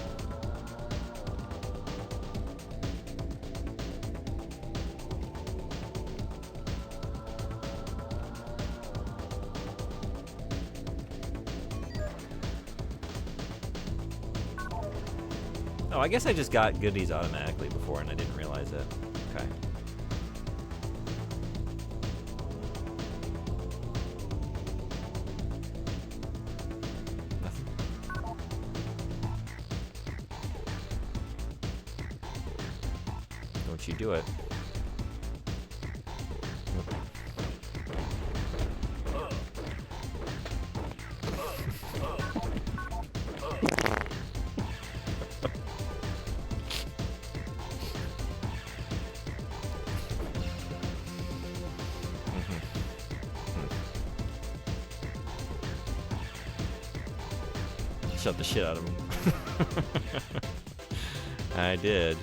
Oh, I guess I just got goodies automatically before and I didn't realize it. Okay. Nothing. Don't you do it. Shut the shit out of him. I did.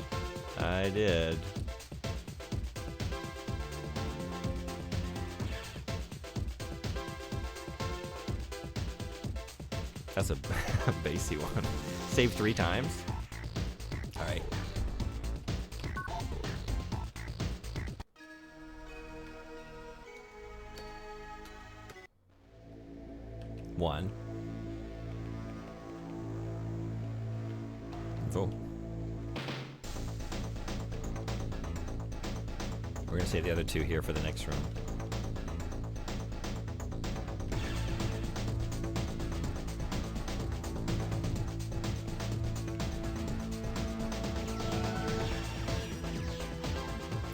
I did. That's a bassy one. Save 3 times? Alright. One. Oh. We're gonna save the other 2 here for the next room.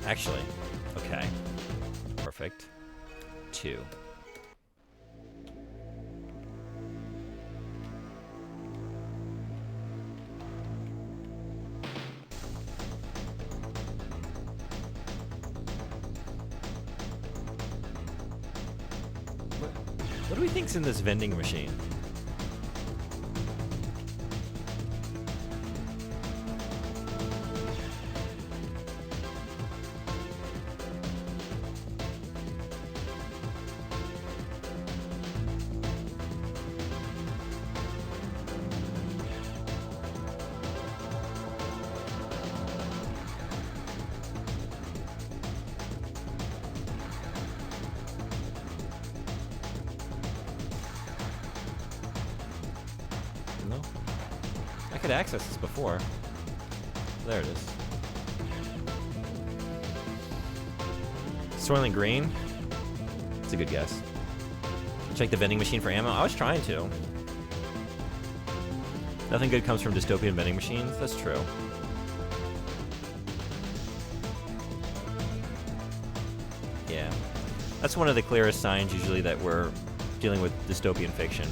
Actually, okay. Perfect. 2. What do we think's in this vending machine? No? I could access this before. There it is. Soylent Green? It's a good guess. Check the vending machine for ammo. I was trying to. Nothing good comes from dystopian vending machines. That's true. Yeah. That's one of the clearest signs usually that we're dealing with dystopian fiction.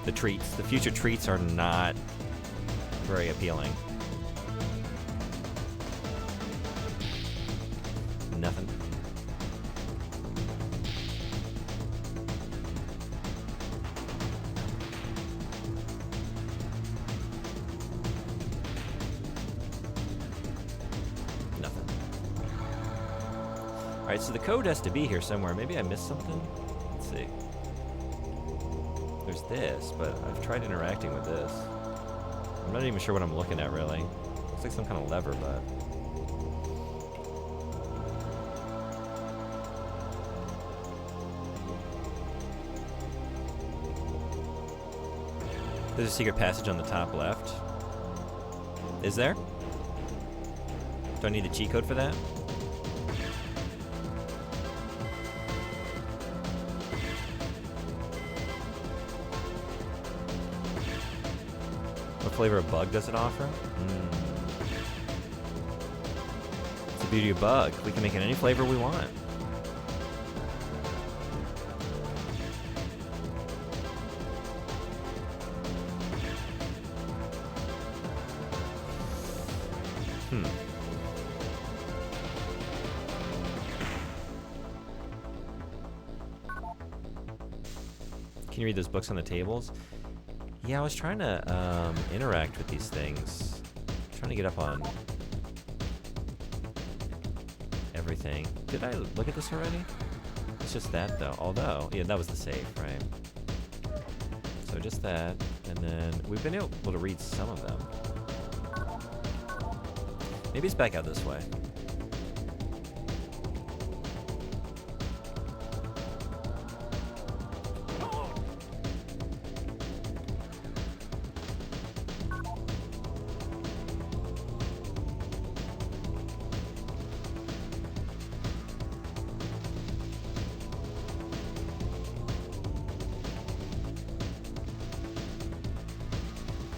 The treats, the future treats are not very appealing. Nothing. Nothing. Alright, so the code has to be here somewhere. Maybe I missed something? Let's see. There's this, but I've tried interacting with this. I'm not even sure what I'm looking at, really. Looks like some kind of lever, but... There's a secret passage on the top left. Is there? Do I need the cheat code for that? What flavor of bug does it offer? It's the beauty of bug. We can make it any flavor we want. Can you read those books on the tables? Yeah, I was trying to interact with these things. Trying to get up on everything. Did I look at this already? It's just that though. Although, yeah, that was the safe, right? So just that, and then we've been able to read some of them. Maybe it's back out this way.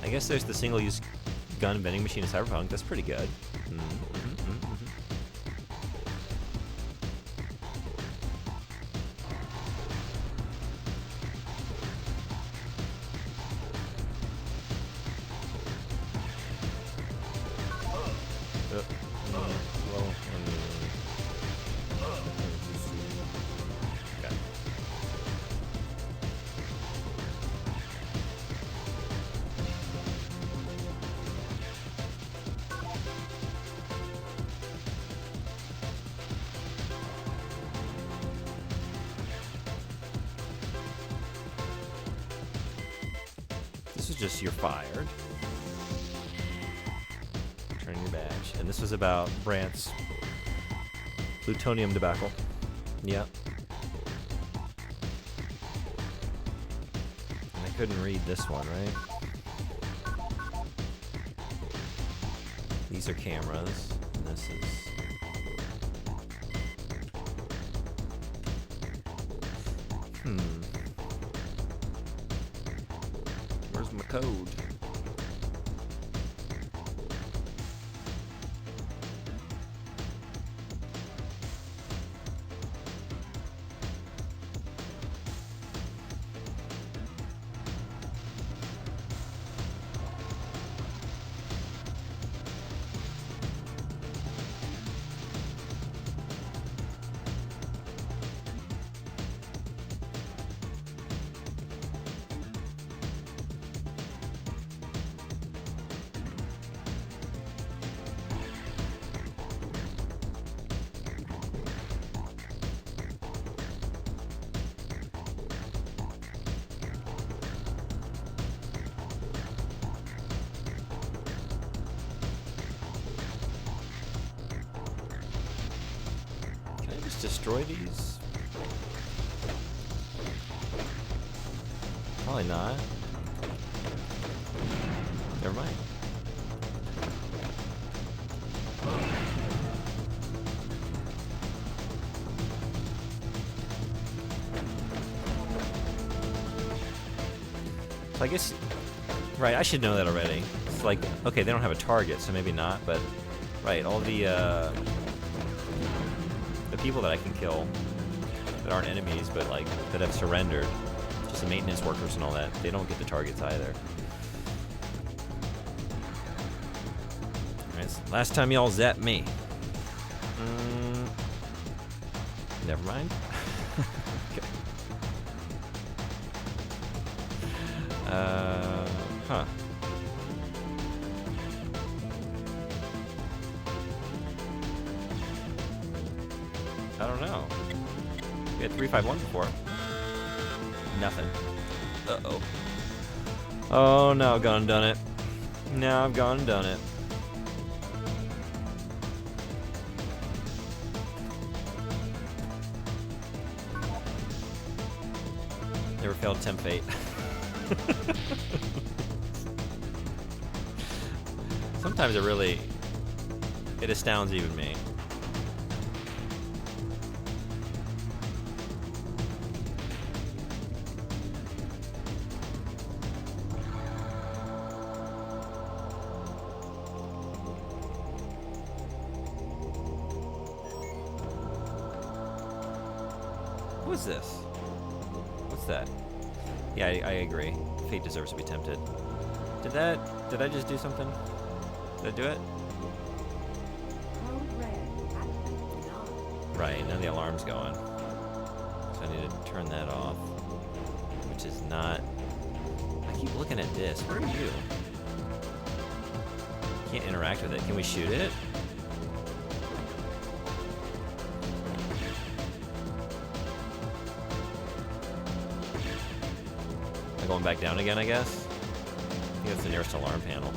I guess there's the single-use gun vending machine in Cyberpunk. That's pretty good. This is just you're fired. Turn your badge. And this was about Brandt's plutonium debacle. Yep. And I couldn't read this one, right? These are cameras. And this is... Where's my code? Destroy these? Probably not. Never mind. So I guess, right, I should know that already. It's like, okay, they don't have a target, so maybe not, but, right, all the people that I can kill that aren't enemies, but like that have surrendered, just the maintenance workers and all that, they don't get the targets either. Alright, so last time y'all zapped me. Never mind. Okay. Huh. I don't know. We had 351 before. Nothing. Uh-oh. Oh, now I've gone and done it. Now I've gone and done it. Never failed to tempt fate. Sometimes it astounds even me. What is this? What's that? Yeah, I agree. Fate deserves to be tempted. Did I just do something? Did I do it? Right, now the alarm's going. So I need to turn that off. which is not... I keep looking at this. Where are you? Can't interact with it. Can we shoot it? Am I going back down again, I guess? I think that's the nearest alarm panel.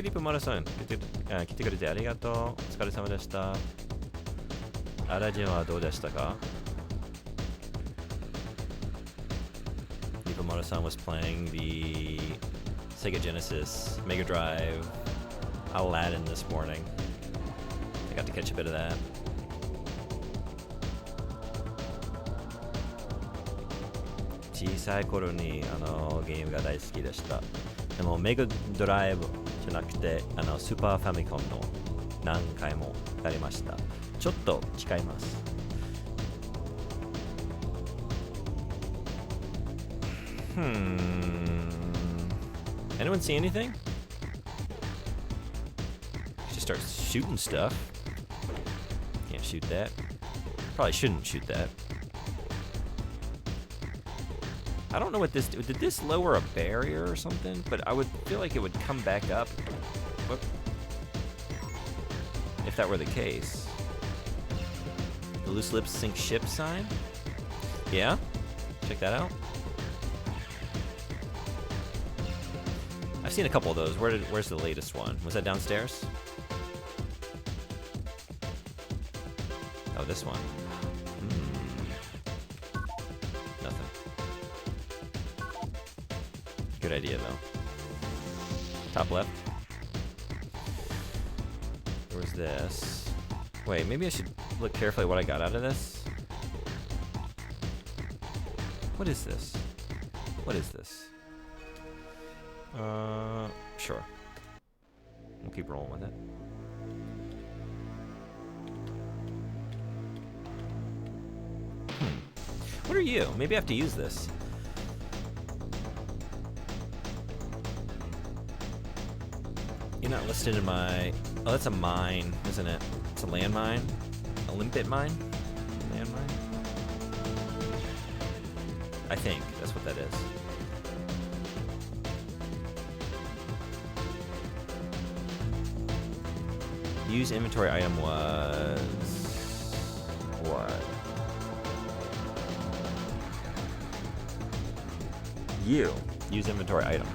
リップマラさん、来てくれてありがとう。お疲れ様でした。アラジンはどうでしたか？リップマラさん was playing the Sega Genesis Mega Drive Aladdin this morning. I got to catch a bit of that.小さい頃にゲームが大好きでした。でもメガドライブじゃなくてスーパーファミコンの何回もやりました。ちょっと違います。Anyone see anything? Just start shooting stuff. Can't shoot that. Probably shouldn't shoot that. I don't know what this... Did this lower a barrier or something? But I would feel like it would come back up. Whoop. If that were the case. The loose lips sink ship sign? Yeah? Check that out. I've seen a couple of those. Where's the latest one? Was that downstairs? Oh, this one. Nothing. Good idea, though. Top left. Where's this? Wait, maybe I should look carefully what I got out of this. What is this? What is this? Sure. We'll keep rolling with it. What are you? Maybe I have to use this. You're not listed in my... Oh, that's a mine, isn't it? It's a landmine? A limpet mine? Landmine? I think that's what that is. Use inventory item was... What? Use inventory item.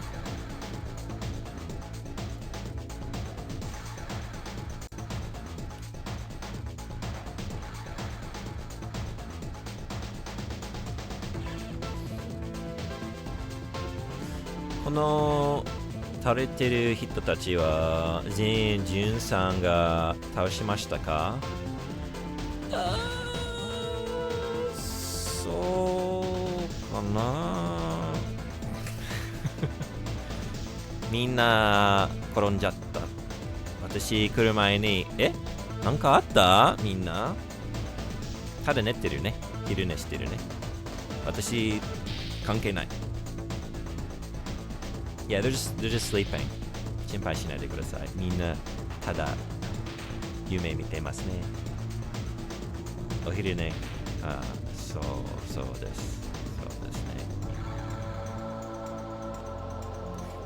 Kono 倒れてる人たちは全員ジュンさんが倒しましたか？そうかな。みんな転んじゃった。私来る前に、なんかあった？みんなただ寝てるね。昼寝してるね。私関係ない。Yeah, they're just sleeping. 心配しないでください。みんなただ夢見てますね。お昼寝。そうです。そうですね。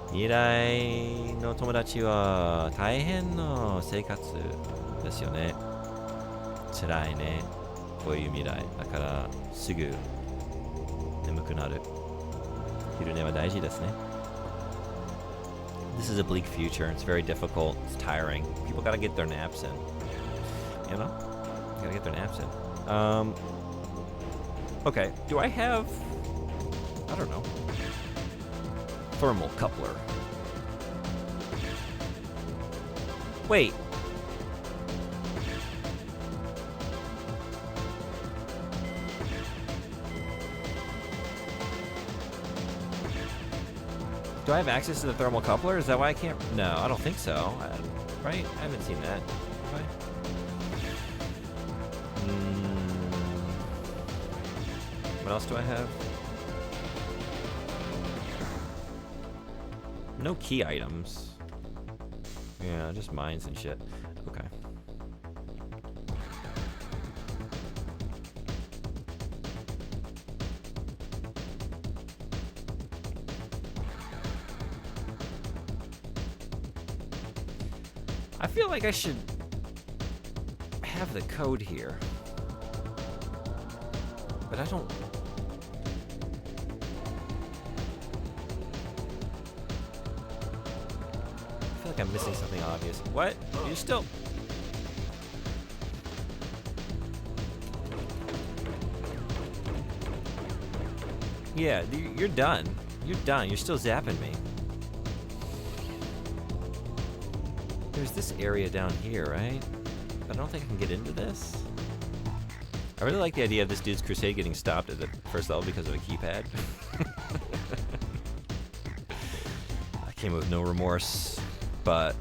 未来の友達は大変な生活ですよね。辛いね。こういう未来だからすぐ眠くなる。昼寝は大事ですね。This is a bleak future. It's very difficult. It's tiring. People gotta get their naps in. You know? Gotta get their naps in. Okay. Do I have... I don't know. Thermal coupler. Wait. Do Do I have access to the thermal coupler? Is that why I can't? No, I don't think so. Right? I haven't seen that. Have I? What else do I have? No key items. Yeah, just mines and shit. Okay. I feel like I should have the code here. But I don't... I feel like I'm missing something obvious. What? You're still... Yeah, you're done. You're done. You're still zapping me. There's this area down here, right? But I don't think I can get into this. I really like the idea of this dude's crusade getting stopped at the first level because of a keypad. I came with no remorse, but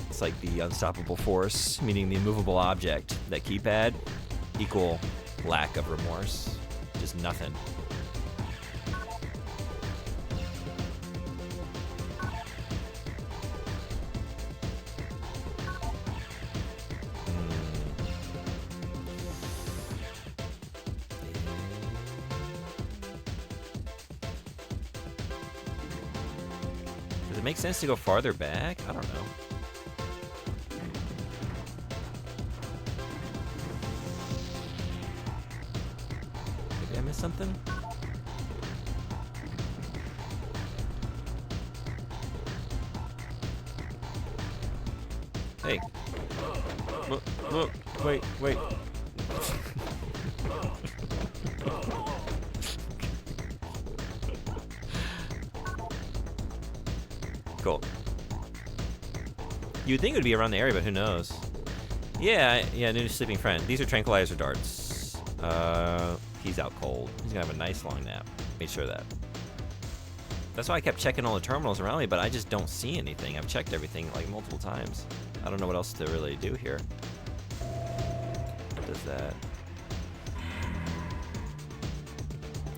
it's like the unstoppable force, meaning the immovable object. That keypad, equal lack of remorse. Just nothing. Does it make sense to go farther back? I don't know. Maybe I missed something? Hey. Look, wait. Cool. You'd think it would be around the area, but who knows? Yeah, new sleeping friend. These are tranquilizer darts. He's out cold. He's gonna have a nice long nap. Made sure of that. That's why I kept checking all the terminals around me, but I just don't see anything. I've checked everything like multiple times. I don't know what else to really do here. What does that?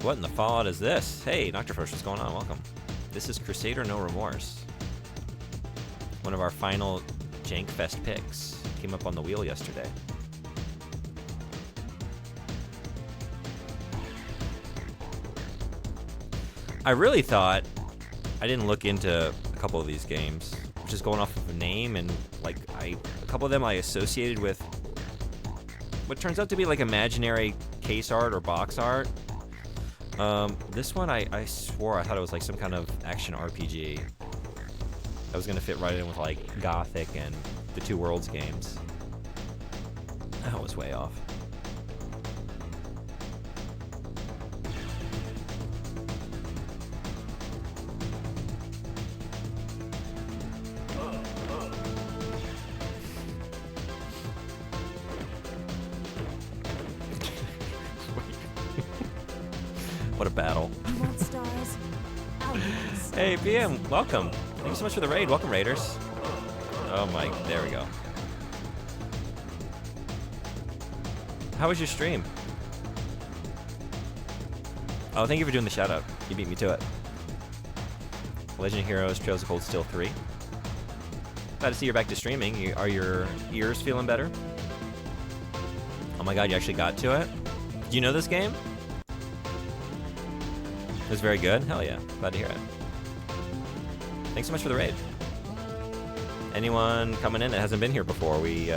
What in the fallout is this? Hey, Dr. Frosh, what's going on? Welcome. This is Crusader No Remorse. One of our final Jank Fest picks. Came up on the wheel yesterday. I really thought, I didn't look into a couple of these games, just going off of a name, and like a couple of them I associated with what turns out to be like imaginary case art or box art. This one I swore I thought it was like some kind of action RPG. I was gonna fit right in with like Gothic and the Two Worlds games. That was way off. What a battle. You want stars? I'll give you stars. Hey, PM, welcome. Thank you so much for the raid. Welcome, Raiders. Oh my, there we go. How was your stream? Oh, thank you for doing the shout out. You beat me to it. Legend of Heroes Trails of Cold Steel 3. Glad to see you're back to streaming. Are your ears feeling better? Oh my god, you actually got to it? Do you know this game? It was very good? Hell yeah. Glad to hear it. Thanks so much for the raid. Anyone coming in that hasn't been here before, we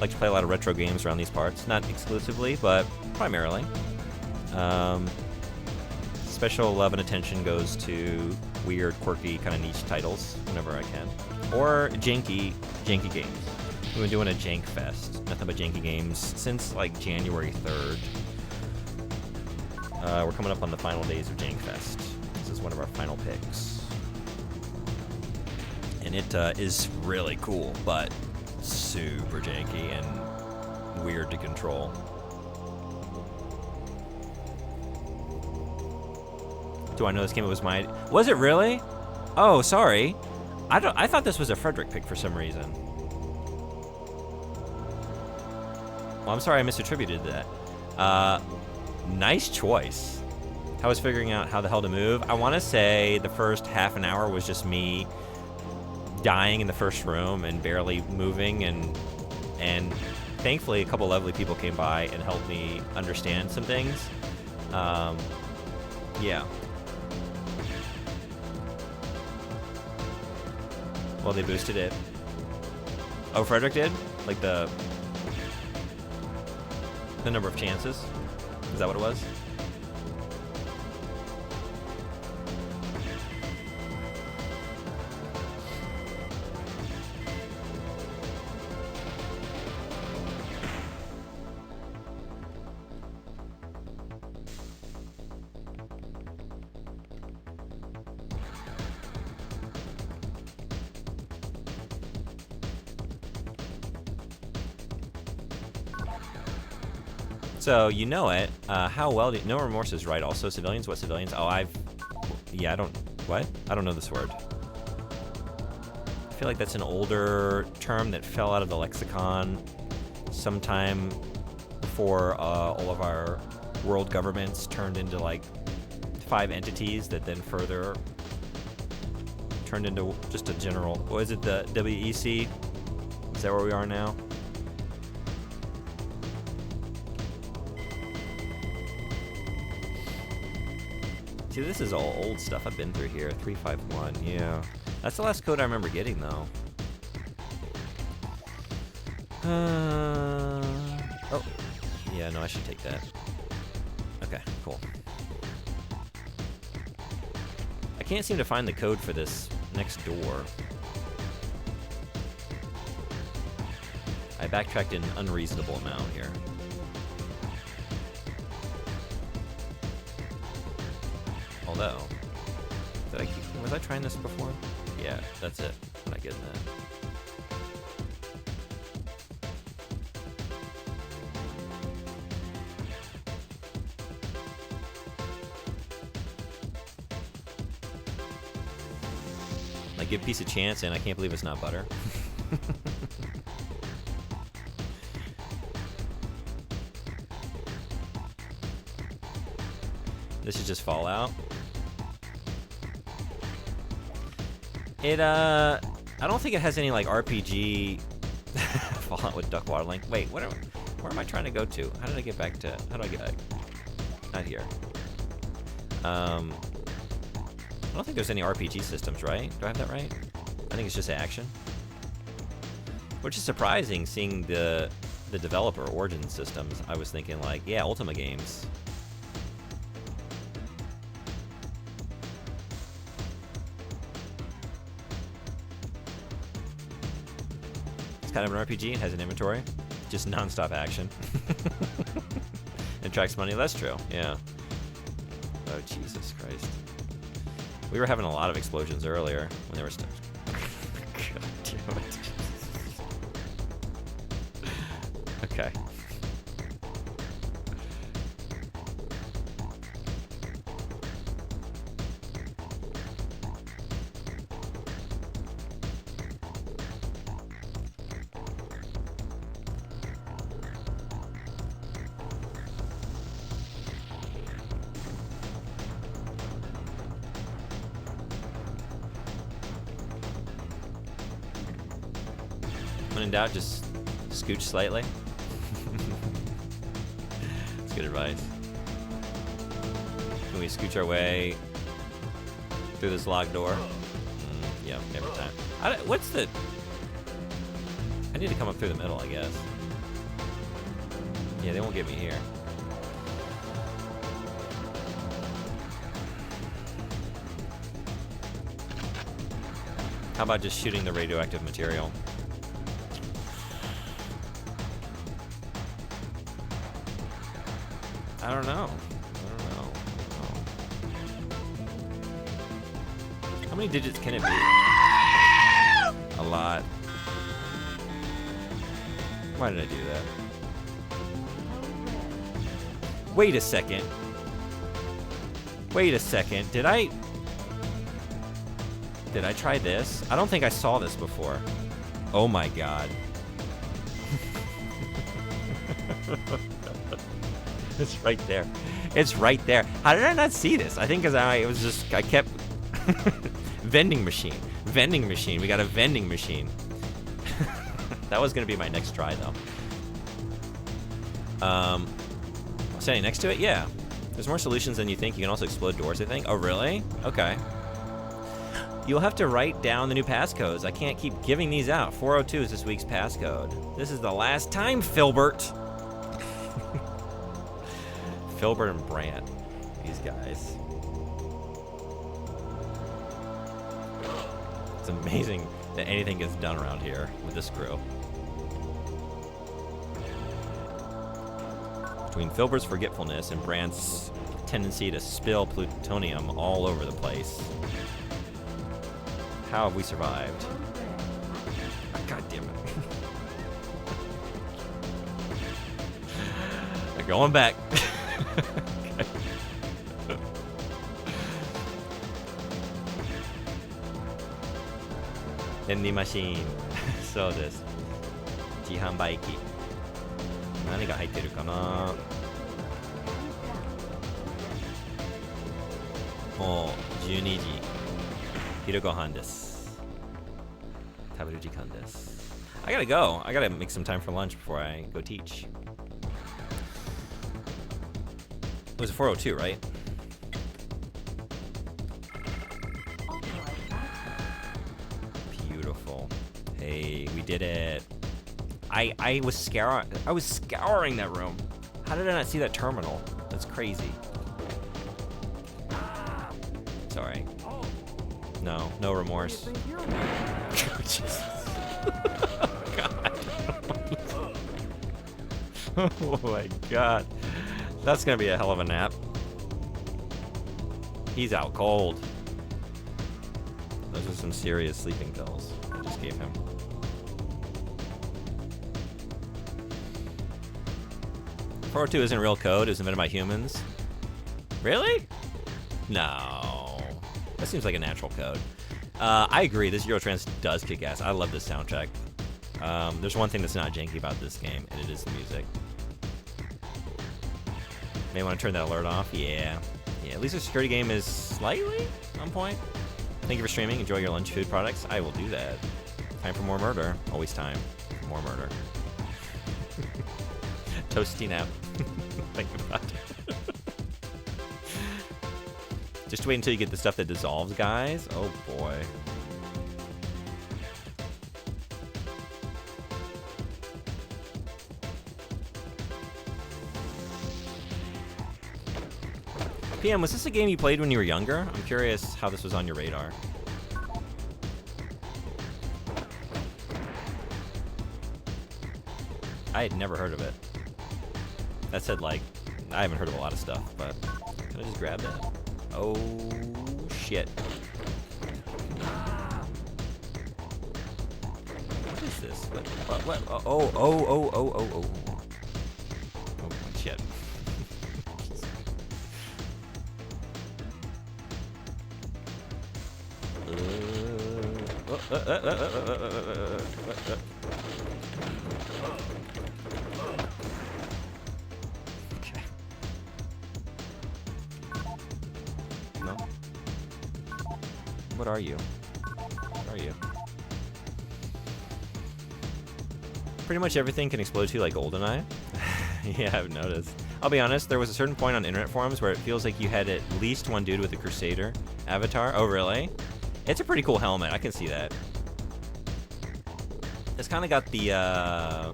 like to play a lot of retro games around these parts. Not exclusively, but primarily. Special love and attention goes to weird, quirky, kind of niche titles whenever I can. Or janky games. We've been doing a Jank Fest. Nothing but janky games since like January 3rd. We're coming up on the final days of Jank Fest. This is one of our final picks. And it is really cool, but super janky and weird to control. Do I know this game? It was my... Was it really? Oh, sorry. I thought this was a Frederick pick for some reason. Well, I'm sorry I misattributed that. Nice choice. I was figuring out how the hell to move. I want to say the first half an hour was just me dying in the first room and barely moving, and thankfully a couple lovely people came by and helped me understand some things. Yeah. Well, they boosted it. Oh, Frederick did? Like the number of chances? Is that what it was? So, you know it. How well do you... No Remorse is right. Also, civilians? What civilians? Oh, Yeah, I don't... What? I don't know this word. I feel like that's an older term that fell out of the lexicon sometime before all of our world governments turned into, like, 5 entities that then further turned into just a general... What is it? The WEC? Is that where we are now? See, this is all old stuff I've been through here. 351, yeah. That's the last code I remember getting, though. Oh. Yeah, no, I should take that. Okay, cool. I can't seem to find the code for this next door. I backtracked an unreasonable amount here. Although, was I trying this before? Yeah, that's it. I'm not getting that. Like, give peace a chance, and I can't believe it's not butter. This is just Fallout. I don't think it has any, like, RPG Fallout with Duckwater Link. Wait, where am I trying to go to? How did I get back to... How do I get back? Not here. I don't think there's any RPG systems, right? Do I have that right? I think it's just action. Which is surprising, seeing the developer, Origin Systems. I was thinking, like, yeah, Ultima games. Kind of an RPG, it has an inventory, just non-stop action. It tracks money, that's true, yeah. Oh, Jesus Christ. We were having a lot of explosions earlier when they were stuck. God damn it. Okay. When in doubt, just scooch slightly. That's good advice. Can we scooch our way through this locked door? Yeah, every time. What's the... I need to come up through the middle, I guess. Yeah, they won't get me here. How about just shooting the radioactive material? I don't know. How many digits can it be? A lot. Why did I do that? Wait a second. Wait a second. Did I try this? I don't think I saw this before. Oh my god. It's right there. It's right there. How did I not see this? I think because I kept vending machine. Vending machine. We got a vending machine. That was gonna be my next try though. Standing next to it, yeah. There's more solutions than you think. You can also explode doors, I think. Oh really? Okay. You'll have to write down the new passcodes. I can't keep giving these out. 402 is this week's passcode. This is the last time, Filbert. Filbert and Brandt, these guys. It's amazing that anything gets done around here with this crew. Between Filbert's forgetfulness and Brandt's tendency to spill plutonium all over the place. How have we survived? God damn it. They're going back. Vending machine. そうです。自販売機。何が入ってるかな。もう12時。昼ご飯です。食べる時間です。I gotta go. I gotta make some time for lunch before I go teach. It was a 402, right? Beautiful. Hey, we did it. I was scouring that room. How did I not see that terminal? That's crazy. Sorry. No remorse. Jesus. God. Oh my god. That's gonna be a hell of a nap. He's out cold. Those are some serious sleeping pills I just gave him. .402 isn't real code. It was invented by humans. Really? No. That seems like a natural code. I agree. This Eurotrans does kick ass. I love this soundtrack. There's one thing that's not janky about this game, and it is the music. May want to turn that alert off. Yeah. At least the security game is slightly on point. Thank you for streaming. Enjoy your lunch food products. I will do that. Time for more murder. Always time for more murder. Toasty nap. Think about it. Just wait until you get the stuff that dissolves, guys. Oh boy. PM, was this a game you played when you were younger? I'm curious how this was on your radar. I had never heard of it. That said, like, I haven't heard of a lot of stuff, but can I just grab that? Oh, shit. What is this? What? Oh, shit. Okay. No. What are you? What are you? Pretty much everything can explode too, like GoldenEye. Yeah, I've noticed. I'll be honest, there was a certain point on internet forums where it feels like you had at least one dude with a Crusader avatar. Oh, really? It's a pretty cool helmet. I can see that. It's kind of got the,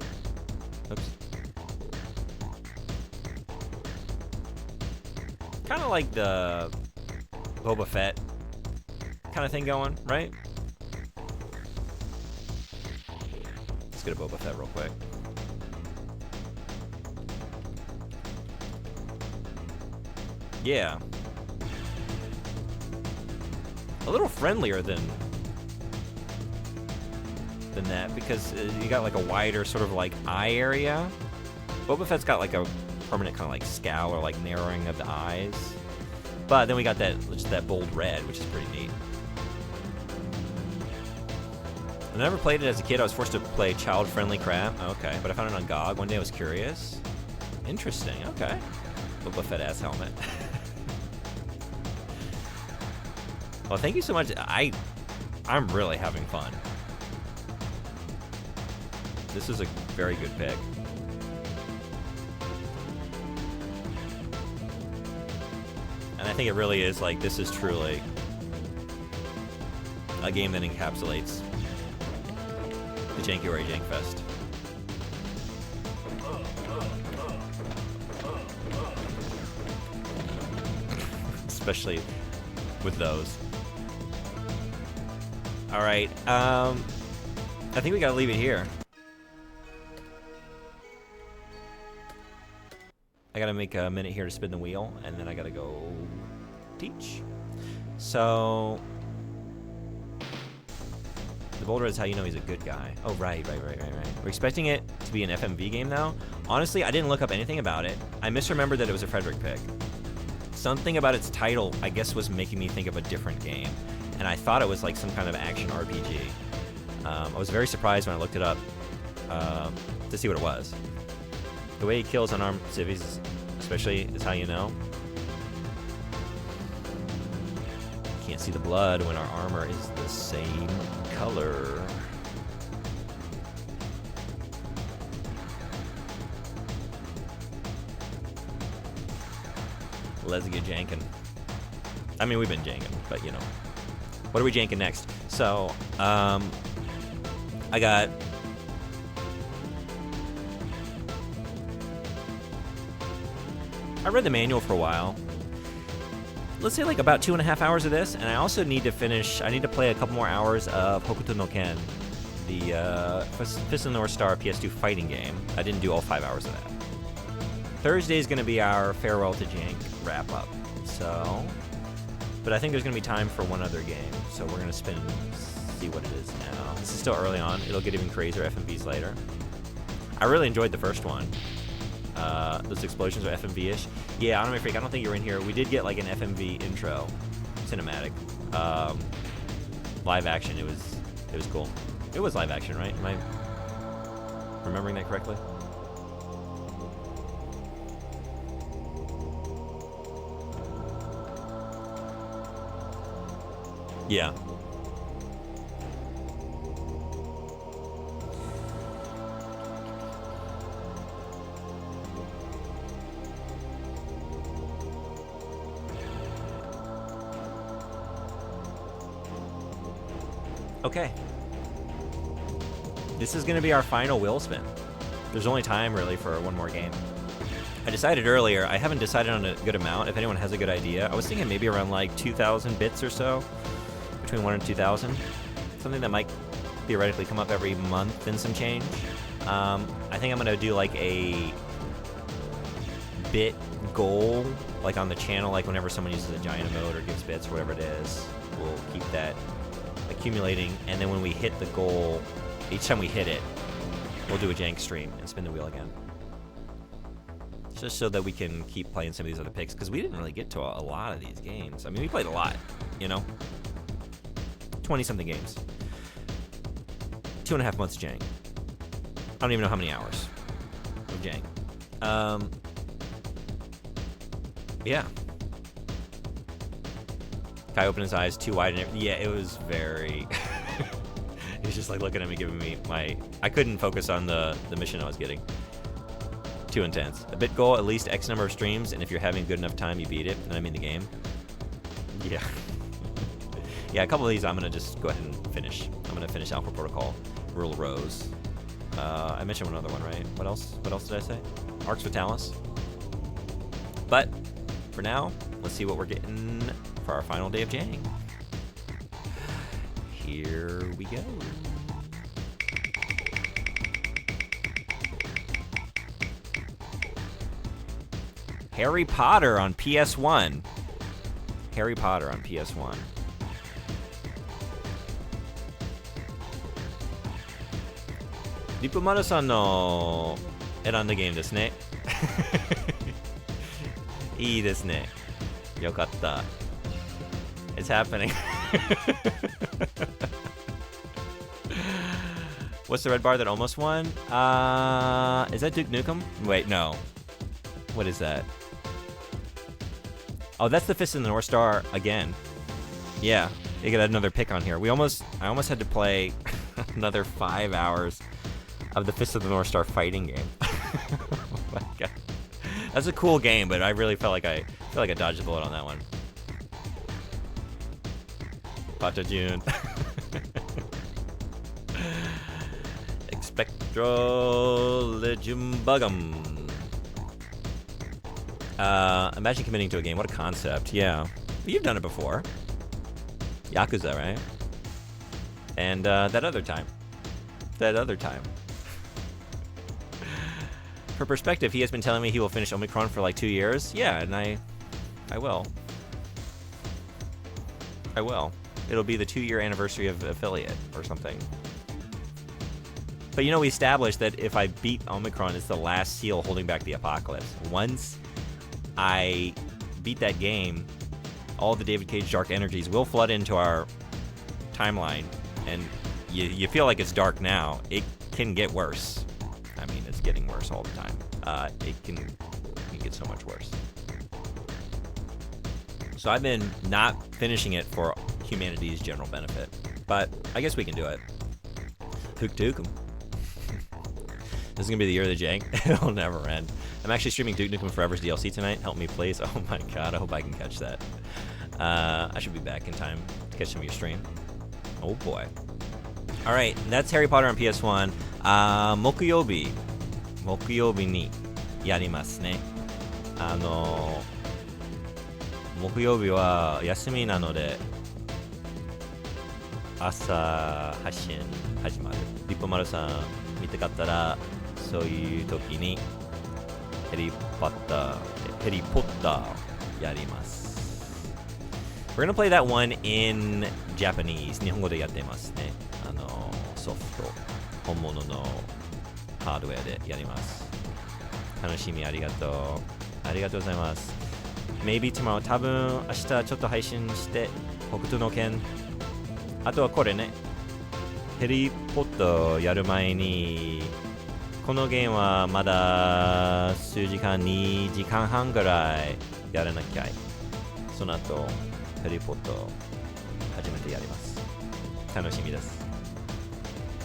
oops. Kind of like the Boba Fett kind of thing going, right? Let's get a Boba Fett real quick. Yeah. A little friendlier than that because you got like a wider sort of like eye area. Boba Fett's got like a permanent kind of like scowl or like narrowing of the eyes. But then we got just that bold red, which is pretty neat. I never played it as a kid. I was forced to play child-friendly crap. Okay, but I found it on GOG. One day I was curious. Interesting, okay. Boba Fett-ass helmet. Well, thank you so much. I'm really having fun. This is a very good pick. And I think it really is, like, this is truly a game that encapsulates the Jankuary Jank Fest. Especially with those. Alright, I think we gotta leave it here. I gotta make a minute here to spin the wheel, and then I gotta go teach. So, the bold red is how you know he's a good guy. Oh, right. We're expecting it to be an FMV game now. Honestly, I didn't look up anything about it. I misremembered that it was a Frederick pick. Something about its title, I guess, was making me think of a different game. And I thought it was like some kind of action RPG. I was very surprised when I looked it up to see what it was. The way he kills unarmed civvies, especially, is how you know. Can't see the blood when our armor is the same color. Let's get janking. I mean, we've been janking, but you know. What are we janking next? So, I read the manual for a while. Let's say like about 2.5 hours of this, and I also need to play a couple more hours of Hokuto no Ken, the Fist of the North Star PS2 fighting game. I didn't do all 5 hours of that. Thursday is going to be our Farewell to Jank wrap-up, so... But I think there's going to be time for one other game, so we're going to spin and see what it is now. This is still early on. It'll get even crazier FMVs later. I really enjoyed the first one. Those explosions are FMV-ish. Yeah, Anime Freak, I don't think you're in here. We did get like an FMV intro cinematic. Live action. It was cool. It was live action, right? Am I remembering that correctly? Yeah. Okay. This is going to be our final wheel spin. There's only time, really, for one more game. I decided earlier, I haven't decided on a good amount. If anyone has a good idea, I was thinking maybe around like 2,000 bits or so. Between 1 and 2,000. Something that might theoretically come up every month and some change. I think I'm going to do like a bit goal, like on the channel, like whenever someone uses a giant emote or gives bits or whatever it is, we'll keep that accumulating, and then when we hit the goal, each time we hit it, we'll do a jank stream and spin the wheel again. Just so that we can keep playing some of these other picks, because we didn't really get to a lot of these games. I mean, we played a lot, you know? 20-something games. 2.5 months of jank. I don't even know how many hours of jank. Yeah. Kai opened his eyes too wide, and yeah, it was very... He was just like looking at me, giving me my... I couldn't focus on the mission I was getting. Too intense. A bit goal, at least X number of streams, and if you're having a good enough time, you beat it. And I mean the game. Yeah. Yeah, a couple of these I'm going to just go ahead and finish. I'm going to finish Alpha Protocol, Rule Rose. I mentioned one other one, right? What else? What else did I say? Arx Fatalis. But for now, let's see what we're getting for our final day of jank. Here we go. Harry Potter on PS1. Harry Potter on PS1. Diplomato-san no eranda game desu ne. いいですね. Yokatta. It's happening. What's the red bar that almost won? Is that Duke Nukem? Wait, no. What is that? Oh, that's the Fist of the North Star again. Yeah, you get another pick on here. I almost had to play another 5 hours of the Fist of the North Star fighting game. Oh my god. That's a cool game, but I really feel like I dodged a bullet on that one. Patajun. Expectro Legimbugum. Imagine committing to a game. What a concept. Yeah. You've done it before. Yakuza, right? And that other time. For perspective, he has been telling me he will finish Omicron for like 2 years. Yeah, and I will. It'll be the 2-year anniversary of Affiliate or something. But we established that if I beat Omicron, it's the last seal holding back the apocalypse. Once I beat that game, all the David Cage dark energies will flood into our timeline, and you feel like it's dark now. It can get worse. I mean, it's getting worse all the time. It can get so much worse. So I've been not finishing it for humanity's general benefit, but I guess we can do it. Hook Duke 'em. This is gonna be the year of the jank. It'll never end. I'm actually streaming Duke Nukem Forever's DLC tonight. Help me, please. Oh my god, I hope I can catch that. I should be back in time to catch some of your stream. Oh boy. Alright, that's Harry Potter on PS1. Mokuyobi ni yarimasu ne. 木曜日は休みなので朝発信始まる。リッポマルさん見たかったらそういう時にヘリポッターやります。We're gonna play that one in Japanese. 日本語でやってますね。ソフト本物のハードウェアでやります。楽しみありがとう。ありがとうございます。Maybe tomorrow. 多分明日ちょっと配信して北斗の拳。あとはこれね。ヘリポッターやる前にこのゲームはまだ数時間2時間半ぐらいやらなきゃい。その後ヘリポッター初めてやります。楽しみです。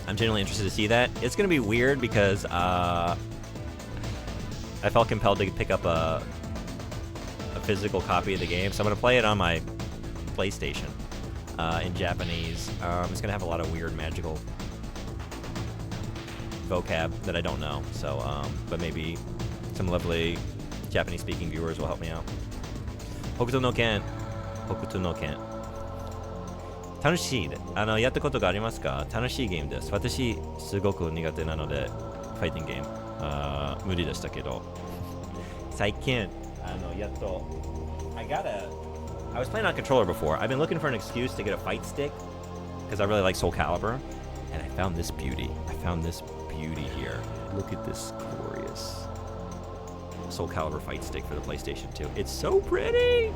I'm genuinely interested to see that. It's going to be weird because I felt compelled to pick up a physical copy of the game, so I'm going to play it on my PlayStation in Japanese. It's going to have a lot of weird magical vocab that I don't know, so but maybe some lovely Japanese-speaking viewers will help me out. Hokuto no Ken. 楽しい。やったことがありますか？楽しいゲームです。私すごく苦手なのでファイティングゲーム無理でしたけど最近やっとI was playing on controller before. I've been looking for an excuse to get a fight stick because I really like Soul Calibur, and I found this beauty. Here. Look at this glorious Soul Calibur fight stick for the PlayStation 2. It's so pretty.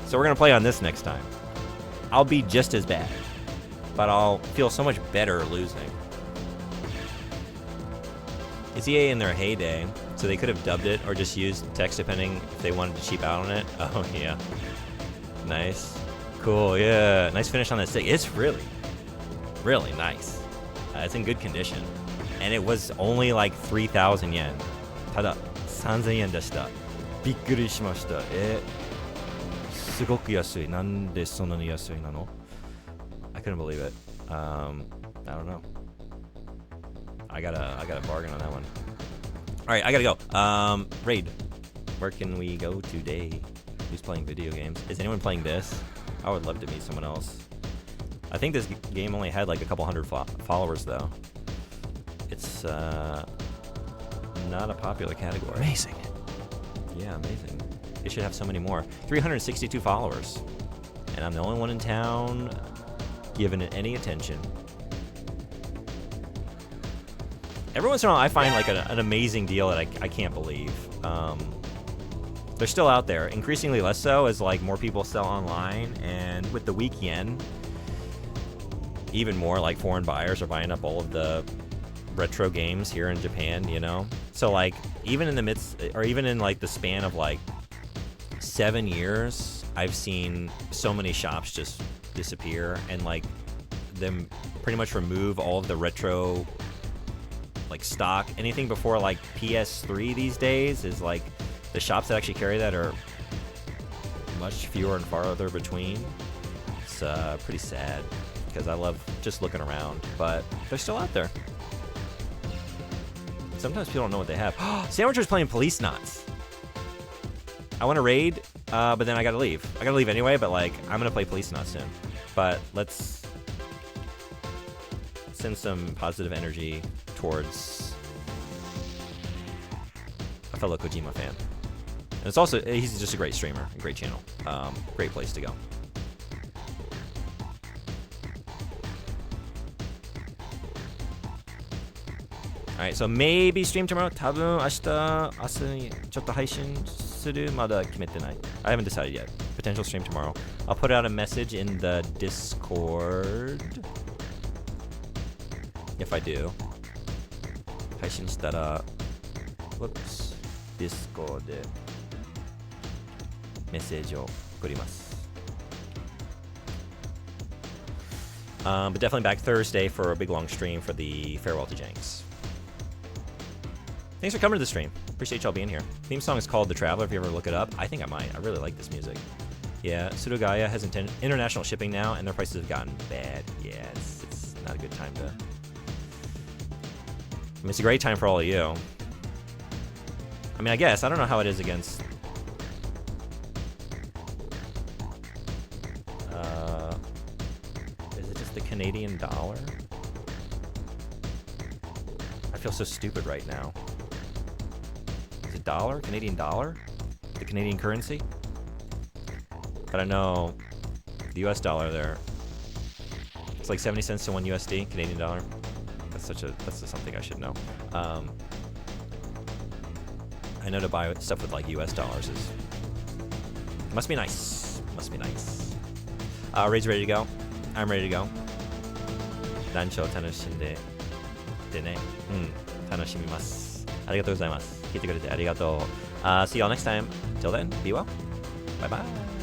So we're gonna play on this next time. I'll be just as bad, but I'll feel so much better losing. It's EA in their heyday, so they could have dubbed it or just used text depending if they wanted to cheap out on it. Oh yeah, nice, cool, yeah, nice finish on that stick. It's really, really nice. It's in good condition, and it was only like 3,000 yen. ただ3,000 yen でした。びっくりしました。すごく安い。なんでそんなに安いなの？ I couldn't believe it. I don't know. I got a bargain on that one. All right, I gotta go. Raid. Where can we go today? Who's playing video games? Is anyone playing this? I would love to meet someone else. I think this game only had like a couple hundred followers though. It's not a popular category. Amazing. Yeah, amazing. It should have so many more. 362 followers. And I'm the only one in town giving it any attention. Every once in a while I find like an amazing deal that I can't believe. they're still out there. Increasingly less so as like more people sell online, and with the weak yen, even more like foreign buyers are buying up all of the retro games here in Japan, you know? So like even in the midst, or even in like the span of like 7 years, I've seen so many shops just disappear and like them pretty much remove all of the retro like stock. Anything before like PS3 these days is like the shops that actually carry that are much fewer and farther between. It's pretty sad because I love just looking around, but they're still out there. Sometimes people don't know what they have. Sandwicher's playing Police Knots. I want to raid, but then I gotta leave. I gotta leave anyway, but like I'm gonna play Police Knots soon. But let's send some positive energy towards a fellow Kojima fan. And it's also, he's just a great streamer, a great channel, great place to go. Alright, so maybe stream tomorrow. 多分明日にちょっと配信する。まだ決めてない。I haven't decided yet. Potential stream tomorrow. I'll put out a message in the Discord if I do. 配信したら whoops, Discord でメッセージを送ります。But definitely back Thursday for a big long stream for the Farewell to Jenks. Thanks for coming to the stream. Appreciate y'all being here. Theme song is called The Traveler, if you ever look it up. I think I might. I really like this music. Yeah, Surugaya has international shipping now, and their prices have gotten bad. Yeah, it's not a good time to... I mean, it's a great time for all of you. I mean, I guess. I don't know how it is against... is it just the Canadian dollar? I feel so stupid right now. Is it dollar? Canadian dollar? The Canadian currency? But I know the US dollar there, it's like 70 cents to 1 USD, Canadian dollar. That's just something I should know. I know to buy stuff with like US dollars is, must be nice. Must be nice. Ray's ready to go. I'm ready to go. ランチを楽しんでね。楽しみます。ありがとうございます。聞いてくれてありがとう。See you all next time. Till then, be well. Bye bye.